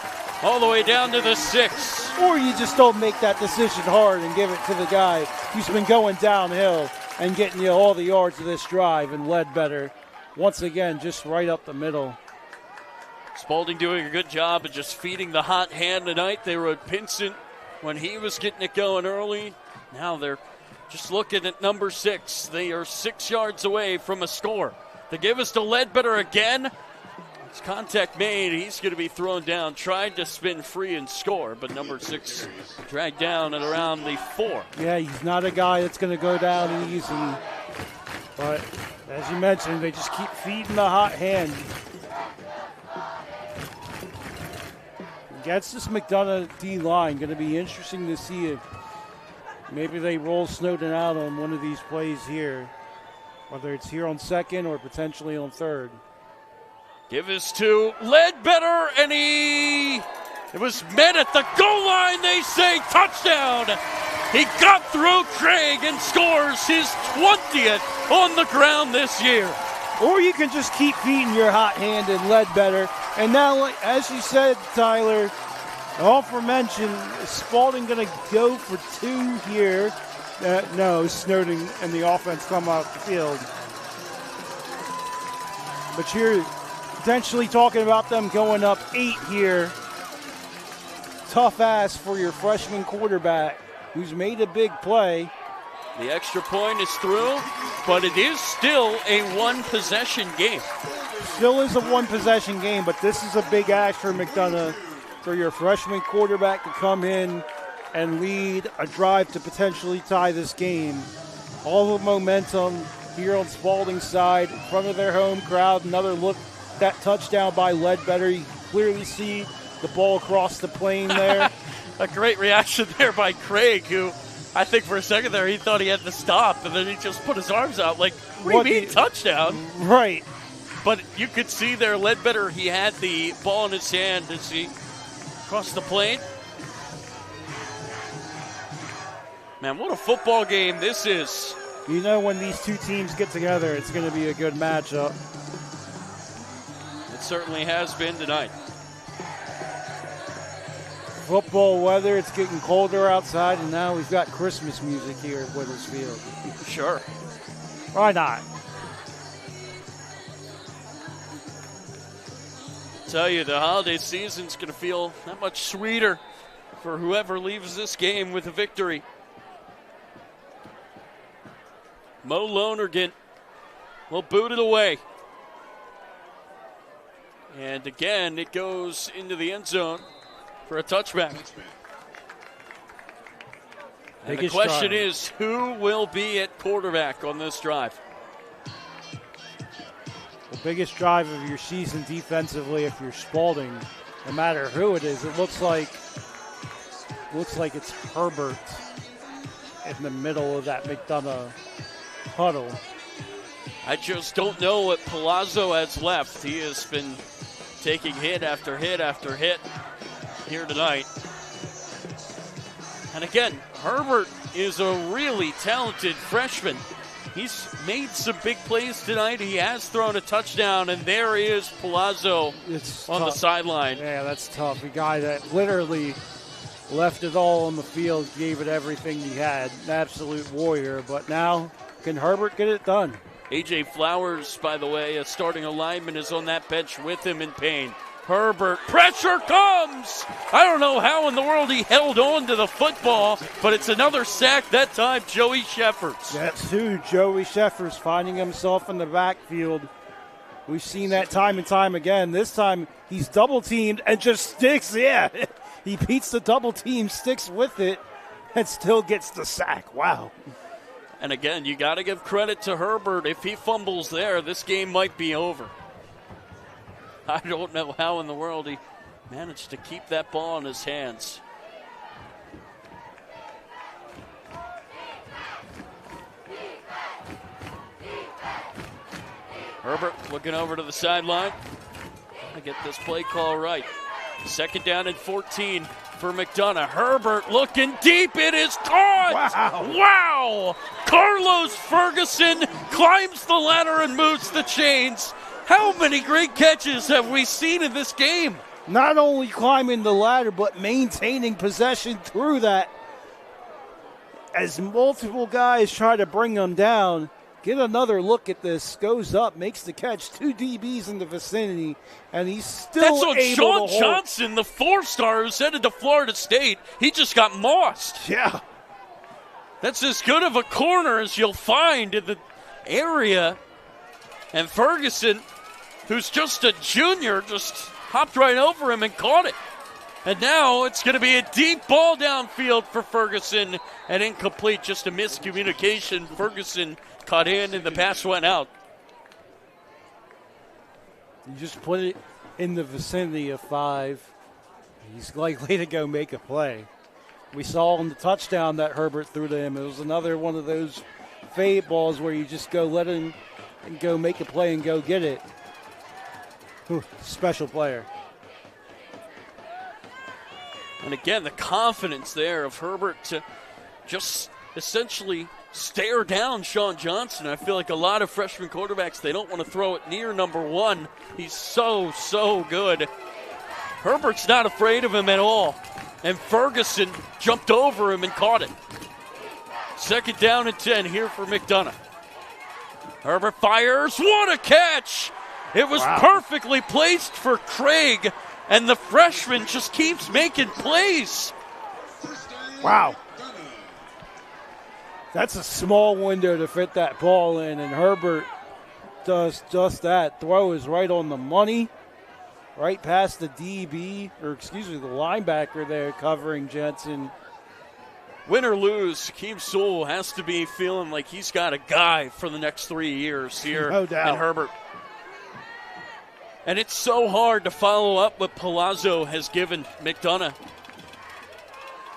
Speaker 2: all the way down to the 6.
Speaker 3: Or you just don't make that decision hard and give it to the guy who's been going downhill and getting you all the yards of this drive. And Ledbetter, once again, just right up the middle.
Speaker 2: Spalding doing a good job of just feeding the hot hand tonight. They rode Pinson when he was getting it going early. Now they're just looking at number 6. They are 6 yards away from a score. They give us to Ledbetter again. It's contact made. He's going to be thrown down. Tried to spin free and score, but number 6 dragged down at around the 4.
Speaker 3: Yeah, he's not a guy that's going to go down easy. But as you mentioned, they just keep feeding the hot hand. Against this McDonough D-line, going to be interesting to see if maybe they roll Snowden out on one of these plays here, whether it's here on second or potentially on third.
Speaker 2: Give this to Ledbetter, and it was met at the goal line. They say touchdown. He got through Craig and scores his 20th on the ground this year.
Speaker 3: Or you can just keep feeding your hot hand in Ledbetter. And now, as you said, Tyler, all for mention, Spalding going to go for 2 here. No, Snowden and the offense come off the field. But you're potentially talking about them going up 8 here. Tough ass for your freshman quarterback who's made a big play.
Speaker 2: The extra point is through, but it is still a one-possession game.
Speaker 3: Still is a one-possession game, but this is a big ask for McDonough, for your freshman quarterback to come in and lead a drive to potentially tie this game. All the momentum here on Spalding's side, in front of their home crowd. Another look, that touchdown by Ledbetter. You clearly see the ball across the plane there.
Speaker 2: A great reaction there by Craig, who I think for a second there he thought he had to stop, and then he just put his arms out like, what do you mean touchdown?
Speaker 3: Right.
Speaker 2: But you could see there, Ledbetter, he had the ball in his hand as he crossed the plane. Man, what a football game this is.
Speaker 3: You know when these two teams get together, it's going to be a good matchup.
Speaker 2: It certainly has been tonight.
Speaker 3: Football weather, it's getting colder outside, and now we've got Christmas music here at Wittles Field.
Speaker 2: Sure.
Speaker 3: Why not?
Speaker 2: Tell you, the holiday season's going to feel that much sweeter for whoever leaves this game with a victory. Mo Lonergan will boot it away. And again, it goes into the end zone for a touchback. And the question is, who will be at quarterback on this drive?
Speaker 3: The biggest drive of your season defensively, if you're Spalding, no matter who it is, it looks like it's Herbert in the middle of that McDonough huddle.
Speaker 2: I just don't know what Palazzo has left. He has been taking hit after hit after hit here tonight. And again, Herbert is a really talented freshman. He's made some big plays tonight. He has thrown a touchdown, and there is Palazzo on the sideline.
Speaker 3: Yeah, that's tough. A guy that literally left it all on the field, gave it everything he had. An absolute warrior. But now, can Herbert get it done?
Speaker 2: A.J. Flowers, by the way, a starting alignment, is on that bench with him in pain. Herbert, pressure comes! I don't know how in the world he held on to the football, but it's another sack, that time Joey Sheffords.
Speaker 3: That's who, Joey Sheffords finding himself in the backfield. We've seen that time and time again. This time he's double-teamed and just sticks, He beats the double team, sticks with it, and still gets the sack. Wow.
Speaker 2: And again, you got to give credit to Herbert. If he fumbles there, this game might be over. I don't know how in the world he managed to keep that ball in his hands. Herbert looking over to the sideline. I get this play call right. 2nd down and 14 for McDonough. Herbert looking deep. It is caught. Wow. Carlos Ferguson climbs the ladder and moves the chains. How many great catches have we seen in this game?
Speaker 3: Not only climbing the ladder, but maintaining possession through that. As multiple guys try to bring him down, get another look at this. Goes up, makes the catch. 2 DBs in the vicinity, and he's still
Speaker 2: That's on
Speaker 3: able
Speaker 2: Sean
Speaker 3: to hold.
Speaker 2: Johnson, the 4-star who's headed to Florida State. He just got mossed.
Speaker 3: Yeah.
Speaker 2: That's as good of a corner as you'll find in the area. And Ferguson, who's just a junior, just hopped right over him and caught it. And now it's going to be a deep ball downfield for Ferguson and incomplete, just a miscommunication. Ferguson caught in and the pass went out.
Speaker 3: You just put it in the vicinity of 5. He's likely to go make a play. We saw on the touchdown that Herbert threw to him. It was another one of those fade balls where you just go let him and go make a play and go get it. Special player.
Speaker 2: And again, the confidence there of Herbert to just essentially stare down Sean Johnson. I feel like a lot of freshman quarterbacks, they don't want to throw it near number one. He's so good. Herbert's not afraid of him at all. And Ferguson jumped over him and caught it. 2nd down and 10 here for Mcdana. Herbert fires. What a catch! It was perfectly placed for Craig, and the freshman just keeps making plays.
Speaker 3: Wow. That's a small window to fit that ball in, and Herbert does just that. Throw is right on the money, right past the DB, or excuse me, the linebacker there covering Jensen.
Speaker 2: Win or lose, Akeem Sewell has to be feeling like he's got a guy for the next 3 years here
Speaker 3: No doubt.
Speaker 2: in Herbert. And it's so hard to follow up what Palazzo has given Mcdana.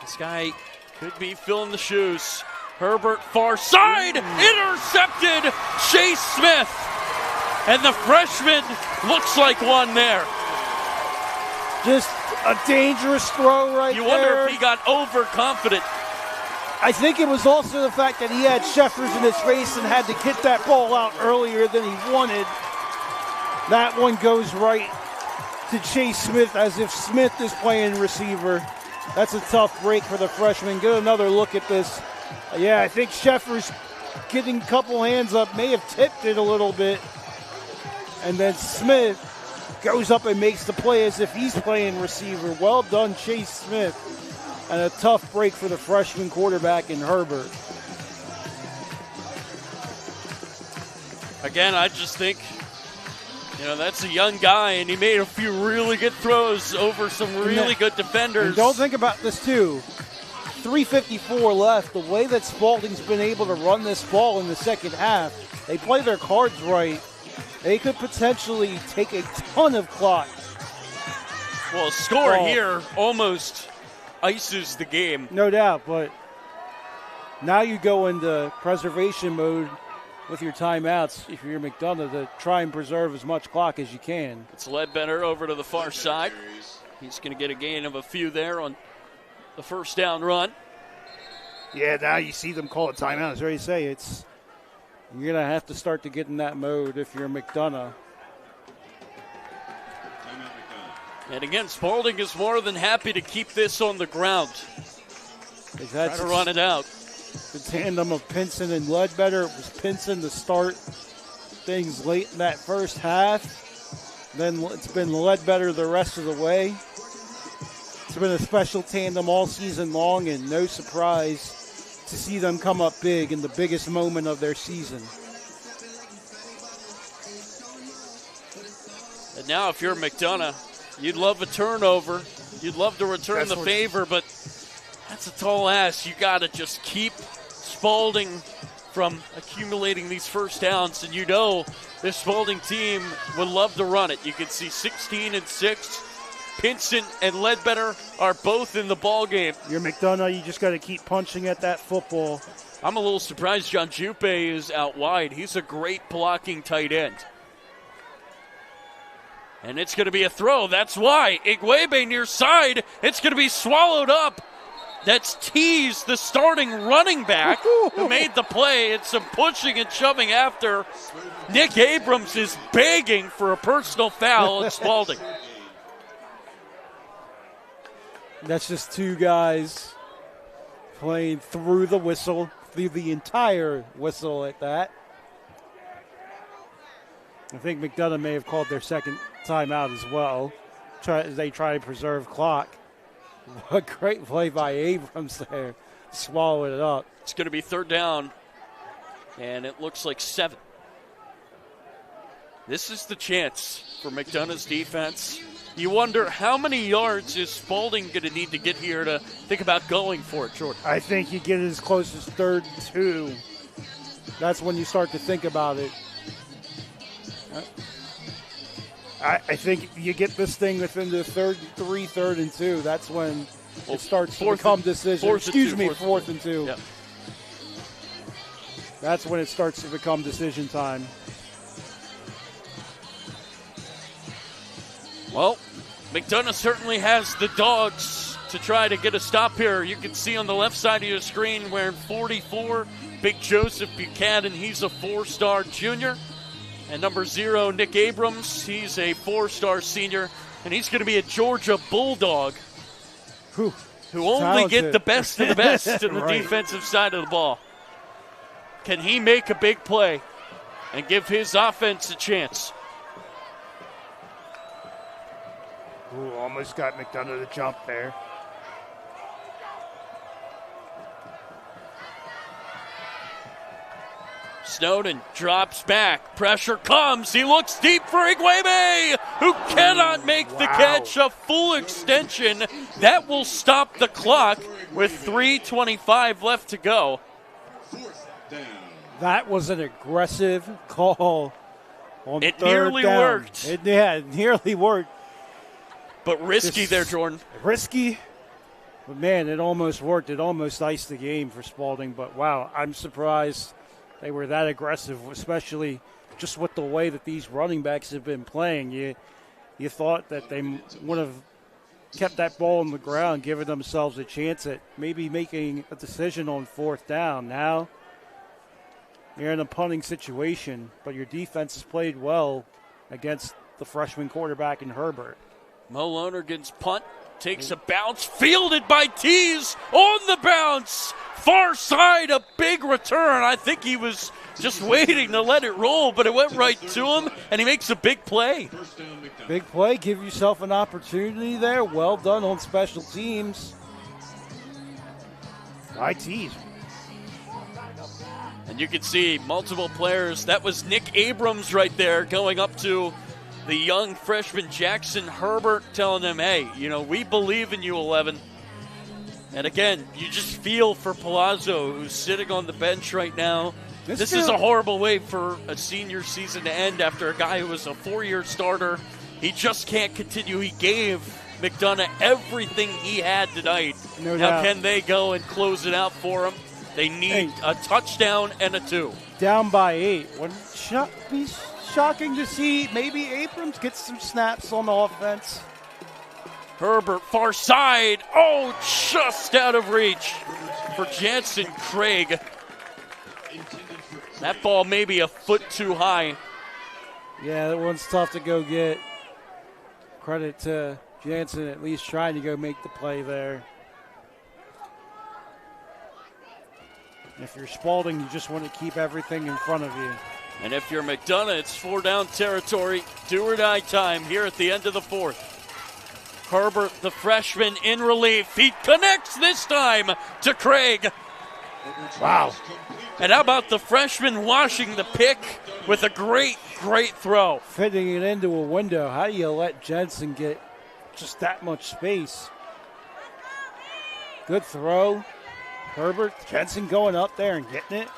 Speaker 2: This guy could be filling the shoes. Herbert far side, intercepted Chase Smith. And the freshman looks like one there.
Speaker 3: Just a dangerous throw right there.
Speaker 2: You wonder if he got overconfident.
Speaker 3: I think it was also the fact that he had Sheffers in his face and had to get that ball out earlier than he wanted. That one goes right to Chase Smith as if Smith is playing receiver. That's a tough break for the freshman. Get another look at this. Yeah, I think Sheffers getting a couple hands up may have tipped it a little bit. And then Smith goes up and makes the play as if he's playing receiver. Well done, Chase Smith. And a tough break for the freshman quarterback in Herbert.
Speaker 2: Again, I just think, that's a young guy, and he made a few really good throws over some really good defenders.
Speaker 3: And don't think about this, too. 3:54 left. The way that Spalding's been able to run this ball in the second half, they play their cards right. They could potentially take a ton of clock.
Speaker 2: Well, a score here almost ices the game.
Speaker 3: No doubt, but now you go into preservation mode with your timeouts if you're Mcdonough to try and preserve as much clock as you can.
Speaker 2: It's Ledbetter over to the far side. He's going to get a gain of a few there on the first down run.
Speaker 3: Yeah, now you see them call it timeout. As I already say, you're going to have to start to get in that mode if you're Mcdonough.
Speaker 2: And again, Spalding is more than happy to keep this on the ground. Try to run it out.
Speaker 3: The tandem of Pinson and Ledbetter. It was Pinson to start things late in that first half. Then it's been Ledbetter the rest of the way. It's been a special tandem all season long, and no surprise to see them come up big in the biggest moment of their season.
Speaker 2: And now if you're Mcdonough, you'd love a turnover. You'd love to return the favor, but that's a tall ask. You got to just keep Spalding from accumulating these first downs, and this Spalding team would love to run it. You can see 16-6. Pinson and Ledbetter are both in the ball game.
Speaker 3: You're Mcdonough, you just got to keep punching at that football.
Speaker 2: I'm a little surprised John Jupe is out wide. He's a great blocking tight end. And it's going to be a throw. That's why. Igwebe near side. It's going to be swallowed up. That's Tease, the starting running back, who made the play. It's some pushing and shoving after. Nick Abrams is begging for a personal foul at Spalding.
Speaker 3: That's just two guys playing through the whistle, through the entire whistle at that. I think Mcdonough may have called their second timeout as well. They try to preserve clock. What great play by Abrams there. Swallowing it up.
Speaker 2: It's going to be third down, and it looks like 7. This is the chance for McDonough's defense. You wonder how many yards is Spalding going to need to get here to think about going for it, Jordan?
Speaker 3: I think you get as close as 3rd and 2. That's when you start to think about it. I think you get this thing within the 3rd and 2. That's when it starts to become decision. Fourth and 2.
Speaker 2: Yep.
Speaker 3: That's when it starts to become decision time.
Speaker 2: Well, Mcdana certainly has the dogs to try to get a stop here. You can see on the left side of your screen wearing 44, Big Joseph Buchanan. He's a 4-star junior. And number 0, Nick Abrams. He's a 4-star senior. And he's going to be a Georgia Bulldog who only
Speaker 3: talented.
Speaker 2: get the best of the best in the
Speaker 3: Right.
Speaker 2: defensive side of the ball. Can he make a big play and give his offense a chance?
Speaker 3: Ooh, almost got McDonough to jump there.
Speaker 2: Snowden drops back. Pressure comes. He looks deep for Igwebe, who cannot make the catch. A full extension. That will stop the clock with 3:25 left to go.
Speaker 3: That was an aggressive call on
Speaker 2: It
Speaker 3: third
Speaker 2: nearly
Speaker 3: down.
Speaker 2: worked.
Speaker 3: It nearly worked.
Speaker 2: But risky
Speaker 3: Just
Speaker 2: there, Jordan.
Speaker 3: Risky. But, man, it almost worked. It almost iced the game for Spalding. But, wow, I'm surprised they were that aggressive, especially just with the way that these running backs have been playing. You thought that they would have kept that ball on the ground, giving themselves a chance at maybe making a decision on fourth down. Now you're in a punting situation, but your defense has played well against the freshman quarterback in Herbert.
Speaker 2: Mo Lonergan's punt takes a bounce, fielded by Tees on the bounce. Far side, a big return. I think he was just waiting to let it roll, but it went right to him, and he makes a big play.
Speaker 3: Big play. Give yourself an opportunity there. Well done on special teams. ITs.
Speaker 2: And you can see multiple players. That was Nick Abrams right there going up to the young freshman Jackson Herbert, telling him, hey, we believe in you, 11. And again, you just feel for Palazzo, who's sitting on the bench right now. This is a horrible way for a senior season to end after a guy who was a 4-year starter. He just can't continue. He gave McDonough everything he had tonight.
Speaker 3: No
Speaker 2: now,
Speaker 3: doubt.
Speaker 2: can they go and close it out for him? They need a touchdown and a 2.
Speaker 3: Down by 8. Wouldn't be shocking to see maybe Abrams get some snaps on the offense.
Speaker 2: Herbert, far side. Oh, just out of reach for Jansen Craig. That ball maybe a foot too high.
Speaker 3: Yeah, that one's tough to go get. Credit to Jansen at least trying to go make the play there. If you're Spalding, you just want to keep everything in front of you.
Speaker 2: And if you're McDonough, it's 4-down territory. Do or die time here at the end of the 4th. Herbert, the freshman, in relief. He connects this time to Craig.
Speaker 3: Wow.
Speaker 2: And how about the freshman washing the pick with a great throw?
Speaker 3: Fitting it into a window. How do you let Jensen get just that much space? Good throw. Herbert, Jensen going up there and getting it.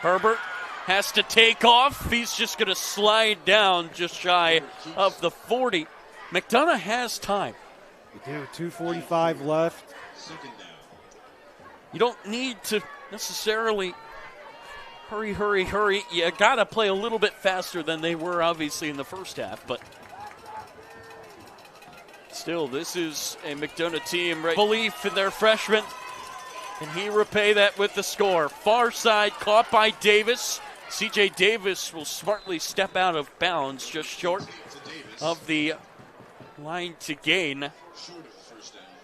Speaker 2: Herbert has to take off. He's just going to slide down just shy of the 40. McDonough has time.
Speaker 3: You do. 2:45 left.
Speaker 2: You don't need to necessarily hurry. You got to play a little bit faster than they were, obviously, in the first half. But still, this is a McDonough team. Right? Belief in their freshman. Can he repay that with the score? Far side, caught by Davis. C.J. Davis will smartly step out of bounds, just short of the line to gain.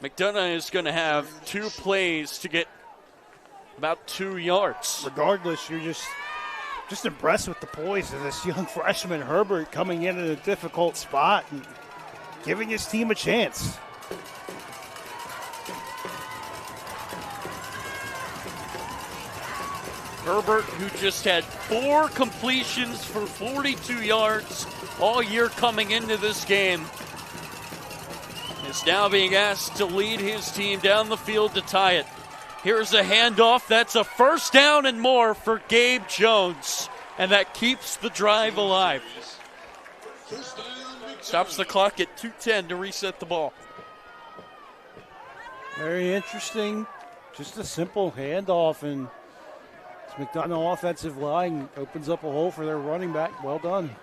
Speaker 2: McDonough is going to have 2 plays to get about 2 yards.
Speaker 3: Regardless, you're just impressed with the poise of this young freshman Herbert coming in a difficult spot and giving his team a chance.
Speaker 2: Herbert, who just had 4 completions for 42 yards all year coming into this game, is now being asked to lead his team down the field to tie it. Here's a handoff. That's a 1st down and more for Gabe Jones, and that keeps the drive alive. Stops the clock at 2:10 to reset the ball.
Speaker 3: Very interesting. Just a simple handoff, and McDonough offensive line opens up a hole for their running back. Well done.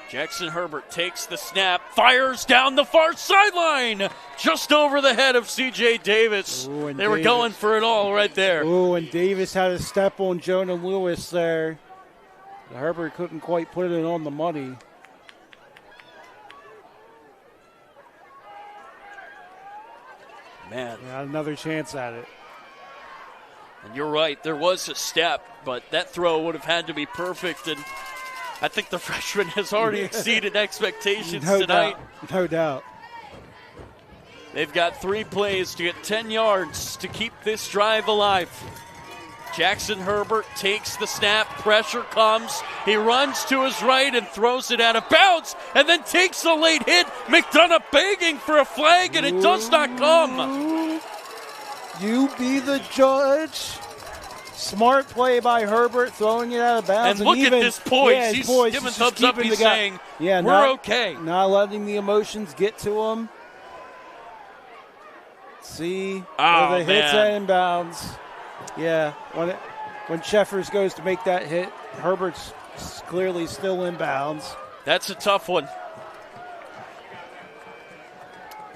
Speaker 2: Jackson Herbert takes the snap, fires down the far sideline, just over the head of C.J. Davis. They were going for it all right there.
Speaker 3: Ooh, and Davis had a step on Jonah Lewis there. Herbert couldn't quite put it on the money.
Speaker 2: Man.
Speaker 3: Got another chance at it.
Speaker 2: And you're right, there was a step, but that throw would have had to be perfect, and I think the freshman has already exceeded expectations tonight.
Speaker 3: No doubt.
Speaker 2: They've got 3 plays to get 10 yards to keep this drive alive. Jackson Herbert takes the snap, pressure comes, he runs to his right and throws it out of bounds, and then takes a late hit. Mcdana begging for a flag, and it does not come.
Speaker 3: You be the judge. Smart play by Herbert, throwing it out of bounds.
Speaker 2: And look at this poise.
Speaker 3: Yeah,
Speaker 2: he's
Speaker 3: poise.
Speaker 2: giving thumbs up. He's saying, we're okay.
Speaker 3: Not letting the emotions get to him. See,
Speaker 2: oh,
Speaker 3: the hit's at inbounds. Yeah, when Sheffers goes to make that hit, Herbert's clearly still inbounds.
Speaker 2: That's a tough one.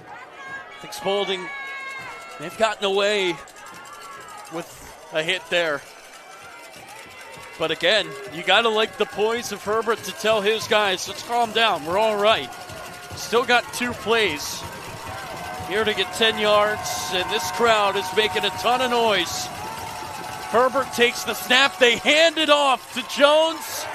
Speaker 2: I think Spalding, they've gotten away with a hit there. But again, you got to like the poise of Herbert to tell his guys, let's calm down, we're all right. Still got 2 plays here to get 10 yards, and this crowd is making a ton of noise. Herbert takes the snap, they hand it off to Jones.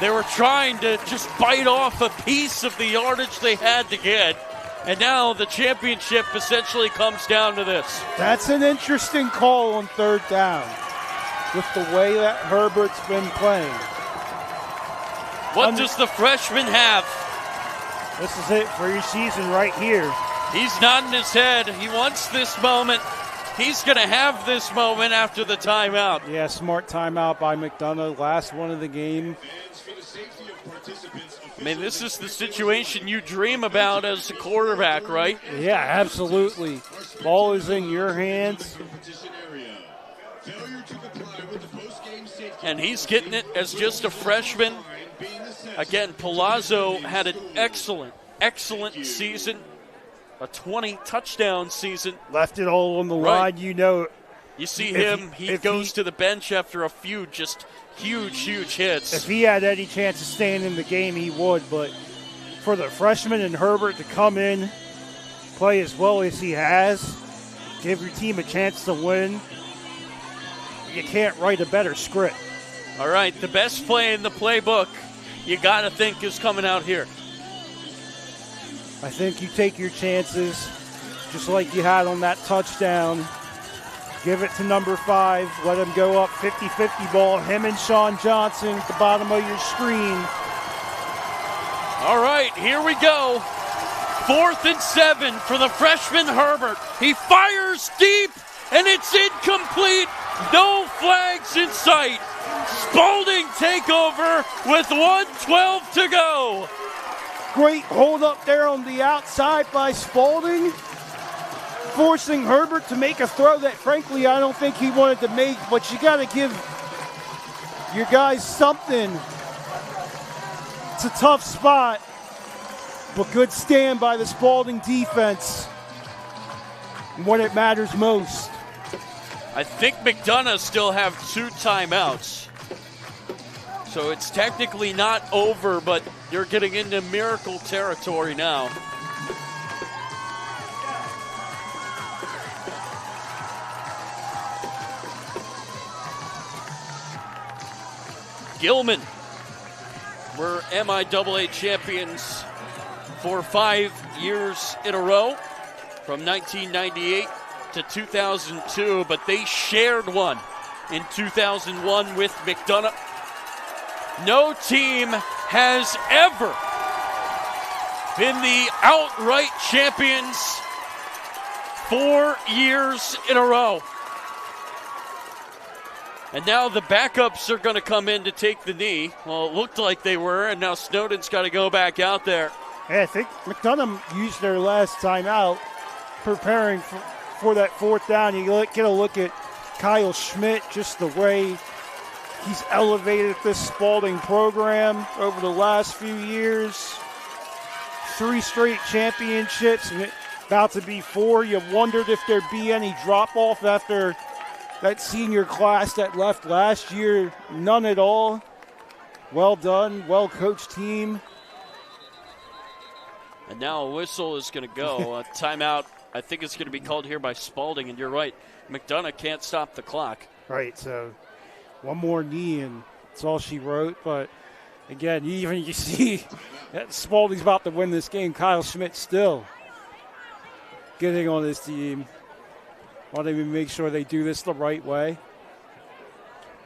Speaker 2: They were trying to just bite off a piece of the yardage they had to get. And now the championship essentially comes down to this.
Speaker 3: That's an interesting call on 3rd down with the way that Herbert's been playing.
Speaker 2: What does the freshman have?
Speaker 3: This is it for your season right here.
Speaker 2: He's nodding his head. He wants this moment. He's going to have this moment after the timeout.
Speaker 3: Yeah, smart timeout by Mcdana. Last one of the game.
Speaker 2: I mean, this is the situation you dream about as a quarterback, right?
Speaker 3: Yeah, absolutely. Ball is in your hands.
Speaker 2: And he's getting it as just a freshman. Again, Palazzo had an excellent season. A 20-touchdown season.
Speaker 3: Left it all on the line, you know.
Speaker 2: You see him, he goes to the bench after a few just huge hits.
Speaker 3: If he had any chance of staying in the game, he would. But for the freshman and Herbert to come in, play as well as he has, give your team a chance to win, you can't write a better script.
Speaker 2: All right, the best play in the playbook, you got to think is coming out here.
Speaker 3: I think you take your chances, just like you had on that touchdown. Give it to number 5. Let him go up 50-50 ball. Him and Sean Johnson at the bottom of your screen.
Speaker 2: All right, here we go. 4th and 7 for the freshman Herbert. He fires deep, and it's incomplete. No flags in sight. Spalding takeover with 1:12 to go.
Speaker 3: Great hold up there on the outside by Spalding, forcing Herbert to make a throw that, frankly, I don't think he wanted to make, but you got to give your guys something. It's a tough spot, but good stand by the Spalding defense when it matters most.
Speaker 2: I think Mcdana still have 2 timeouts. So it's technically not over, but you're getting into miracle territory now. Gilman were MIAA champions for 5 years in a row, from 1998 to 2002, but they shared one in 2001 with Mcdana. No team has ever been the outright champions 4 years in a row. And now the backups are going to come in to take the knee. Well, it looked like they were, and now Snowden's got to go back out there.
Speaker 3: Yeah, I think Mcdana used their last timeout preparing for that 4th down. You get a look at Kyle Schmidt, just the way He's elevated this Spalding program over the last few years. 3 straight championships, about to be 4. You wondered if there'd be any drop-off after that senior class that left last year. None at all. Well done, well-coached team.
Speaker 2: And now a whistle is going to go. A timeout, I think it's going to be called here by Spalding, and you're right. Mcdana can't stop the clock.
Speaker 3: Right, so one more knee, and that's all she wrote. But, again, you see that Spalding's about to win this game. Kyle Schmidt still getting on his team. Want to make sure they do this the right way.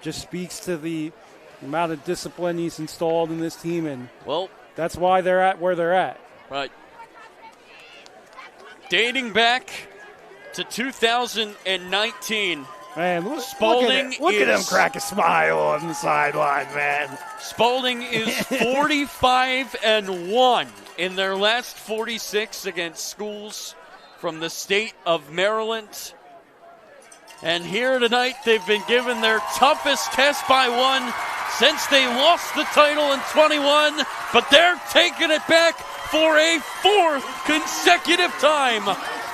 Speaker 3: Just speaks to the amount of discipline he's installed in this team, and that's why they're at where they're at.
Speaker 2: Right. Dating back to 2019.
Speaker 3: Man, look
Speaker 2: Spalding
Speaker 3: at him crack a smile on the sideline, man.
Speaker 2: Spalding is 45-1 in their last 46 against schools from the state of Maryland. And here tonight, they've been given their toughest test by one since they lost the title in 21, but they're taking it back for a 4th consecutive time.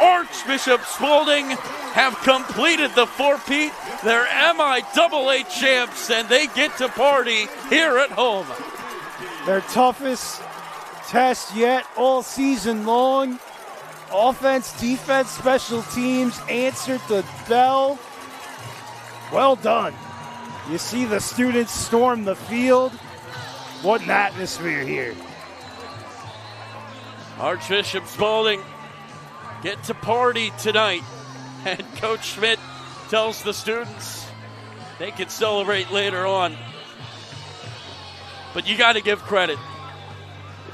Speaker 2: Archbishop Spalding have completed the four-peat. They're MIAA champs, and they get to party here at home.
Speaker 3: Their toughest test yet all season long. Offense, defense, special teams answered the bell. Well done. You see the students storm the field. What an atmosphere here.
Speaker 2: Archbishop Spalding get to party tonight. And Coach Schmidt tells the students they can celebrate later on. But you got to give credit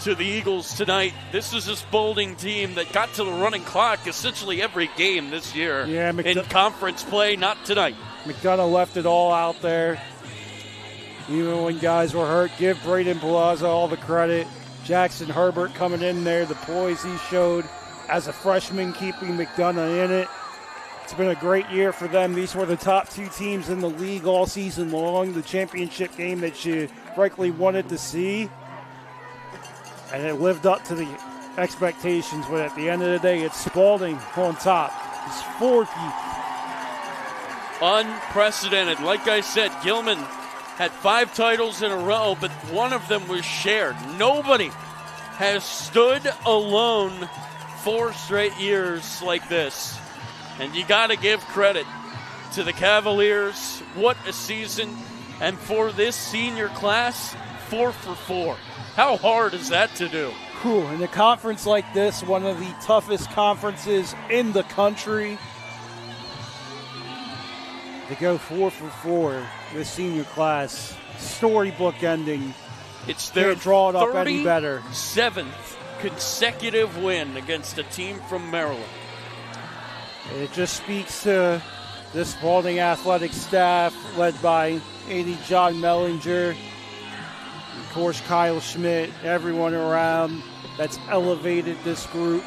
Speaker 2: to the Eagles tonight. This is a Spalding team that got to the running clock essentially every game this year in conference play, not tonight.
Speaker 3: McDonough left it all out there. Even when guys were hurt, give Braden Palazzo all the credit. Jackson Herbert coming in there, the poise he showed as a freshman, keeping McDonough in it. It's been a great year for them. These were the top 2 teams in the league all season long. The championship game that you frankly wanted to see. And it lived up to the expectations. But at the end of the day, it's Spalding on top. It's 4-peat.
Speaker 2: Unprecedented. Like I said, Gilman had 5 titles in a row, but one of them was shared. Nobody has stood alone 4 straight years like this. And you got to give credit to the Cavaliers. What a season. And for this senior class, 4 for 4. How hard is that to do?
Speaker 3: Cool. In a conference like this, one of the toughest conferences in the country, to go 4 for 4, this senior class, storybook ending.
Speaker 2: It's their
Speaker 3: Can't draw it up any better.
Speaker 2: 37th consecutive win against a team from Maryland.
Speaker 3: It just speaks to this Spalding athletic staff led by AD John Mellinger, of course Kyle Schmidt, everyone around that's elevated this group.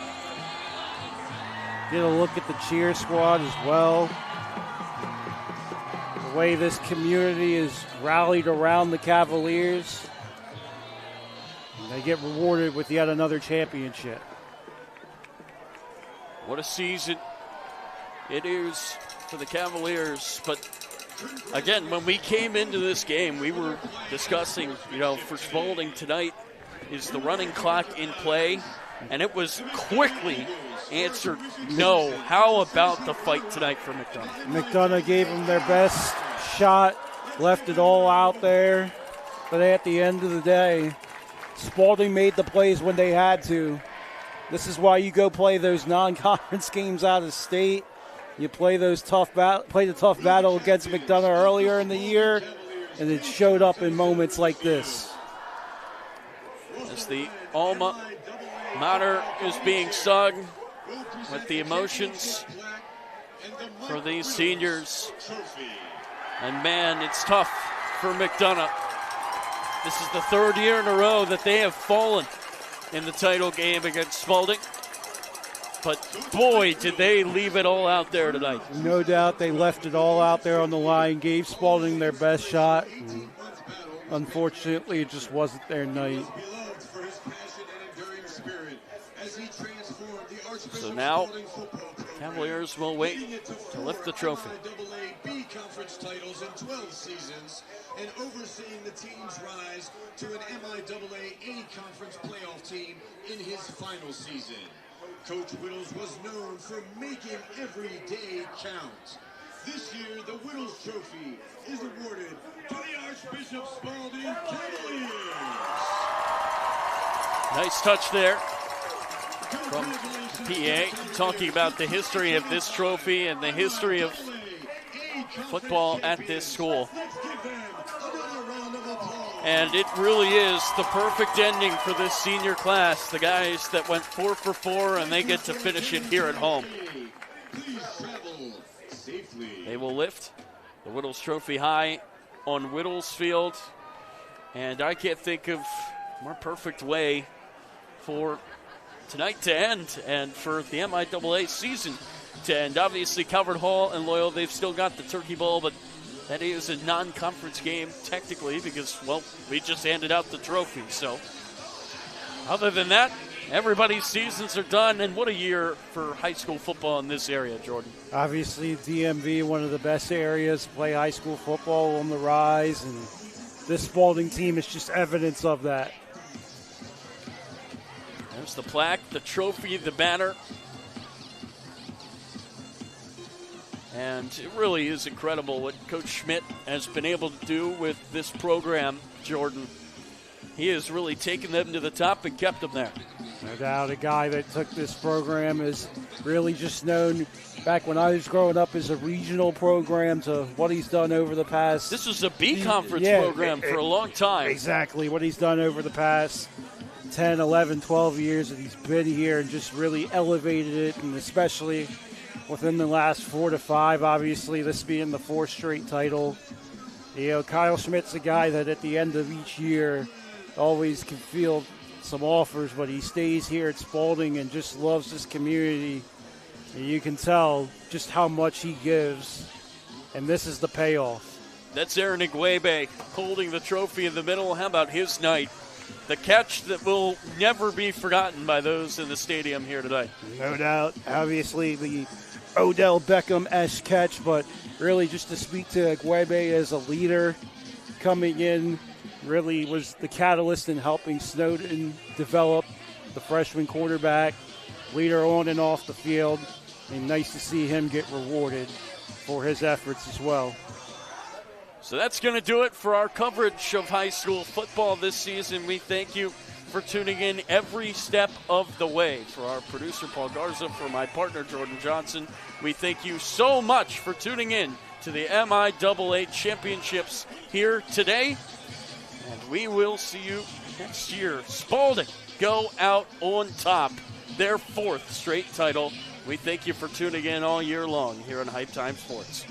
Speaker 3: Get a look at the cheer squad as well. The way this community is rallied around the Cavaliers. And they get rewarded with yet another championship.
Speaker 2: What a season it is for the Cavaliers. But again, when we came into this game, we were discussing, for Spalding tonight, is the running clock in play? And it was quickly answered no. How about the fight tonight for McDonough?
Speaker 3: McDonough gave them their best shot, left it all out there. But at the end of the day, Spalding made the plays when they had to. This is why you go play those non-conference games out of state. You play those play the tough battle against McDonough earlier in the year, and it showed up in moments like this.
Speaker 2: As the alma mater is being sung with the emotions for these seniors. And man, it's tough for McDonough. This is the 3rd year in a row that they have fallen in the title game against Spalding. but boy, did they leave it all out there tonight.
Speaker 3: No doubt they left it all out there on the line, gave Spalding their best shot. Unfortunately, it just wasn't their night.
Speaker 2: So now, Cavaliers will wait to lift the trophy.
Speaker 4: B conference titles in 12 seasons and overseeing the team's rise to an MIAA A conference playoff team in his final season. Coach Whittles was known for making every day count. This year, the Whittles Trophy is awarded to the Archbishop Spalding Cavaliers.
Speaker 2: Nice touch there from PA, talking about the history of this trophy and the history of football at this school. And it really is the perfect ending for this senior class. The guys that went 4 for 4, and they get to finish it here at home. They will lift the Whittles Trophy high on Whittles Field. And I can't think of a more perfect way for tonight to end and for the MIAA season to end. Obviously, Calvert Hall and Loyal, they've still got the Turkey Bowl, but that is a non-conference game technically because, well, we just handed out the trophy. So other than that, everybody's seasons are done, and what a year for high school football in this area, Jordan.
Speaker 3: Obviously, DMV, one of the best areas to play high school football, on the rise, and this Spalding team is just evidence of that.
Speaker 2: There's the plaque, the trophy, the banner. And it really is incredible what Coach Schmidt has been able to do with this program, Jordan. He has really taken them to the top and kept them there.
Speaker 3: No doubt, a guy that took this program is really just known back when I was growing up as a regional program to what he's done over the past.
Speaker 2: This was a B conference program for a long time.
Speaker 3: Exactly, what he's done over the past 10, 11, 12 years that he's been here and just really elevated it, and especially within the last 4 to 5, obviously this being the 4th straight title. You know, Kyle Schmidt's a guy that at the end of each year always can field some offers, but he stays here at Spalding and just loves this community. And you can tell just how much he gives, and this is the payoff.
Speaker 2: That's Aaron Igwebe holding the trophy in the middle. How about his night? The catch that will never be forgotten by those in the stadium here tonight.
Speaker 3: No doubt. Obviously, the Odell Beckham-esque catch, but really just to speak to Igwebe as a leader coming in, really was the catalyst in helping Snowden develop the freshman quarterback, leader on and off the field, and nice to see him get rewarded for his efforts as well.
Speaker 2: So that's going to do it for our coverage of high school football this season. We thank you for tuning in every step of the way. For our producer, Paul Garza, for my partner, Jordan Johnson, we thank you so much for tuning in to the MIAA Championships here today. And we will see you next year. Spalding go out on top, their 4th straight title. We thank you for tuning in all year long here on Hype Time Sports.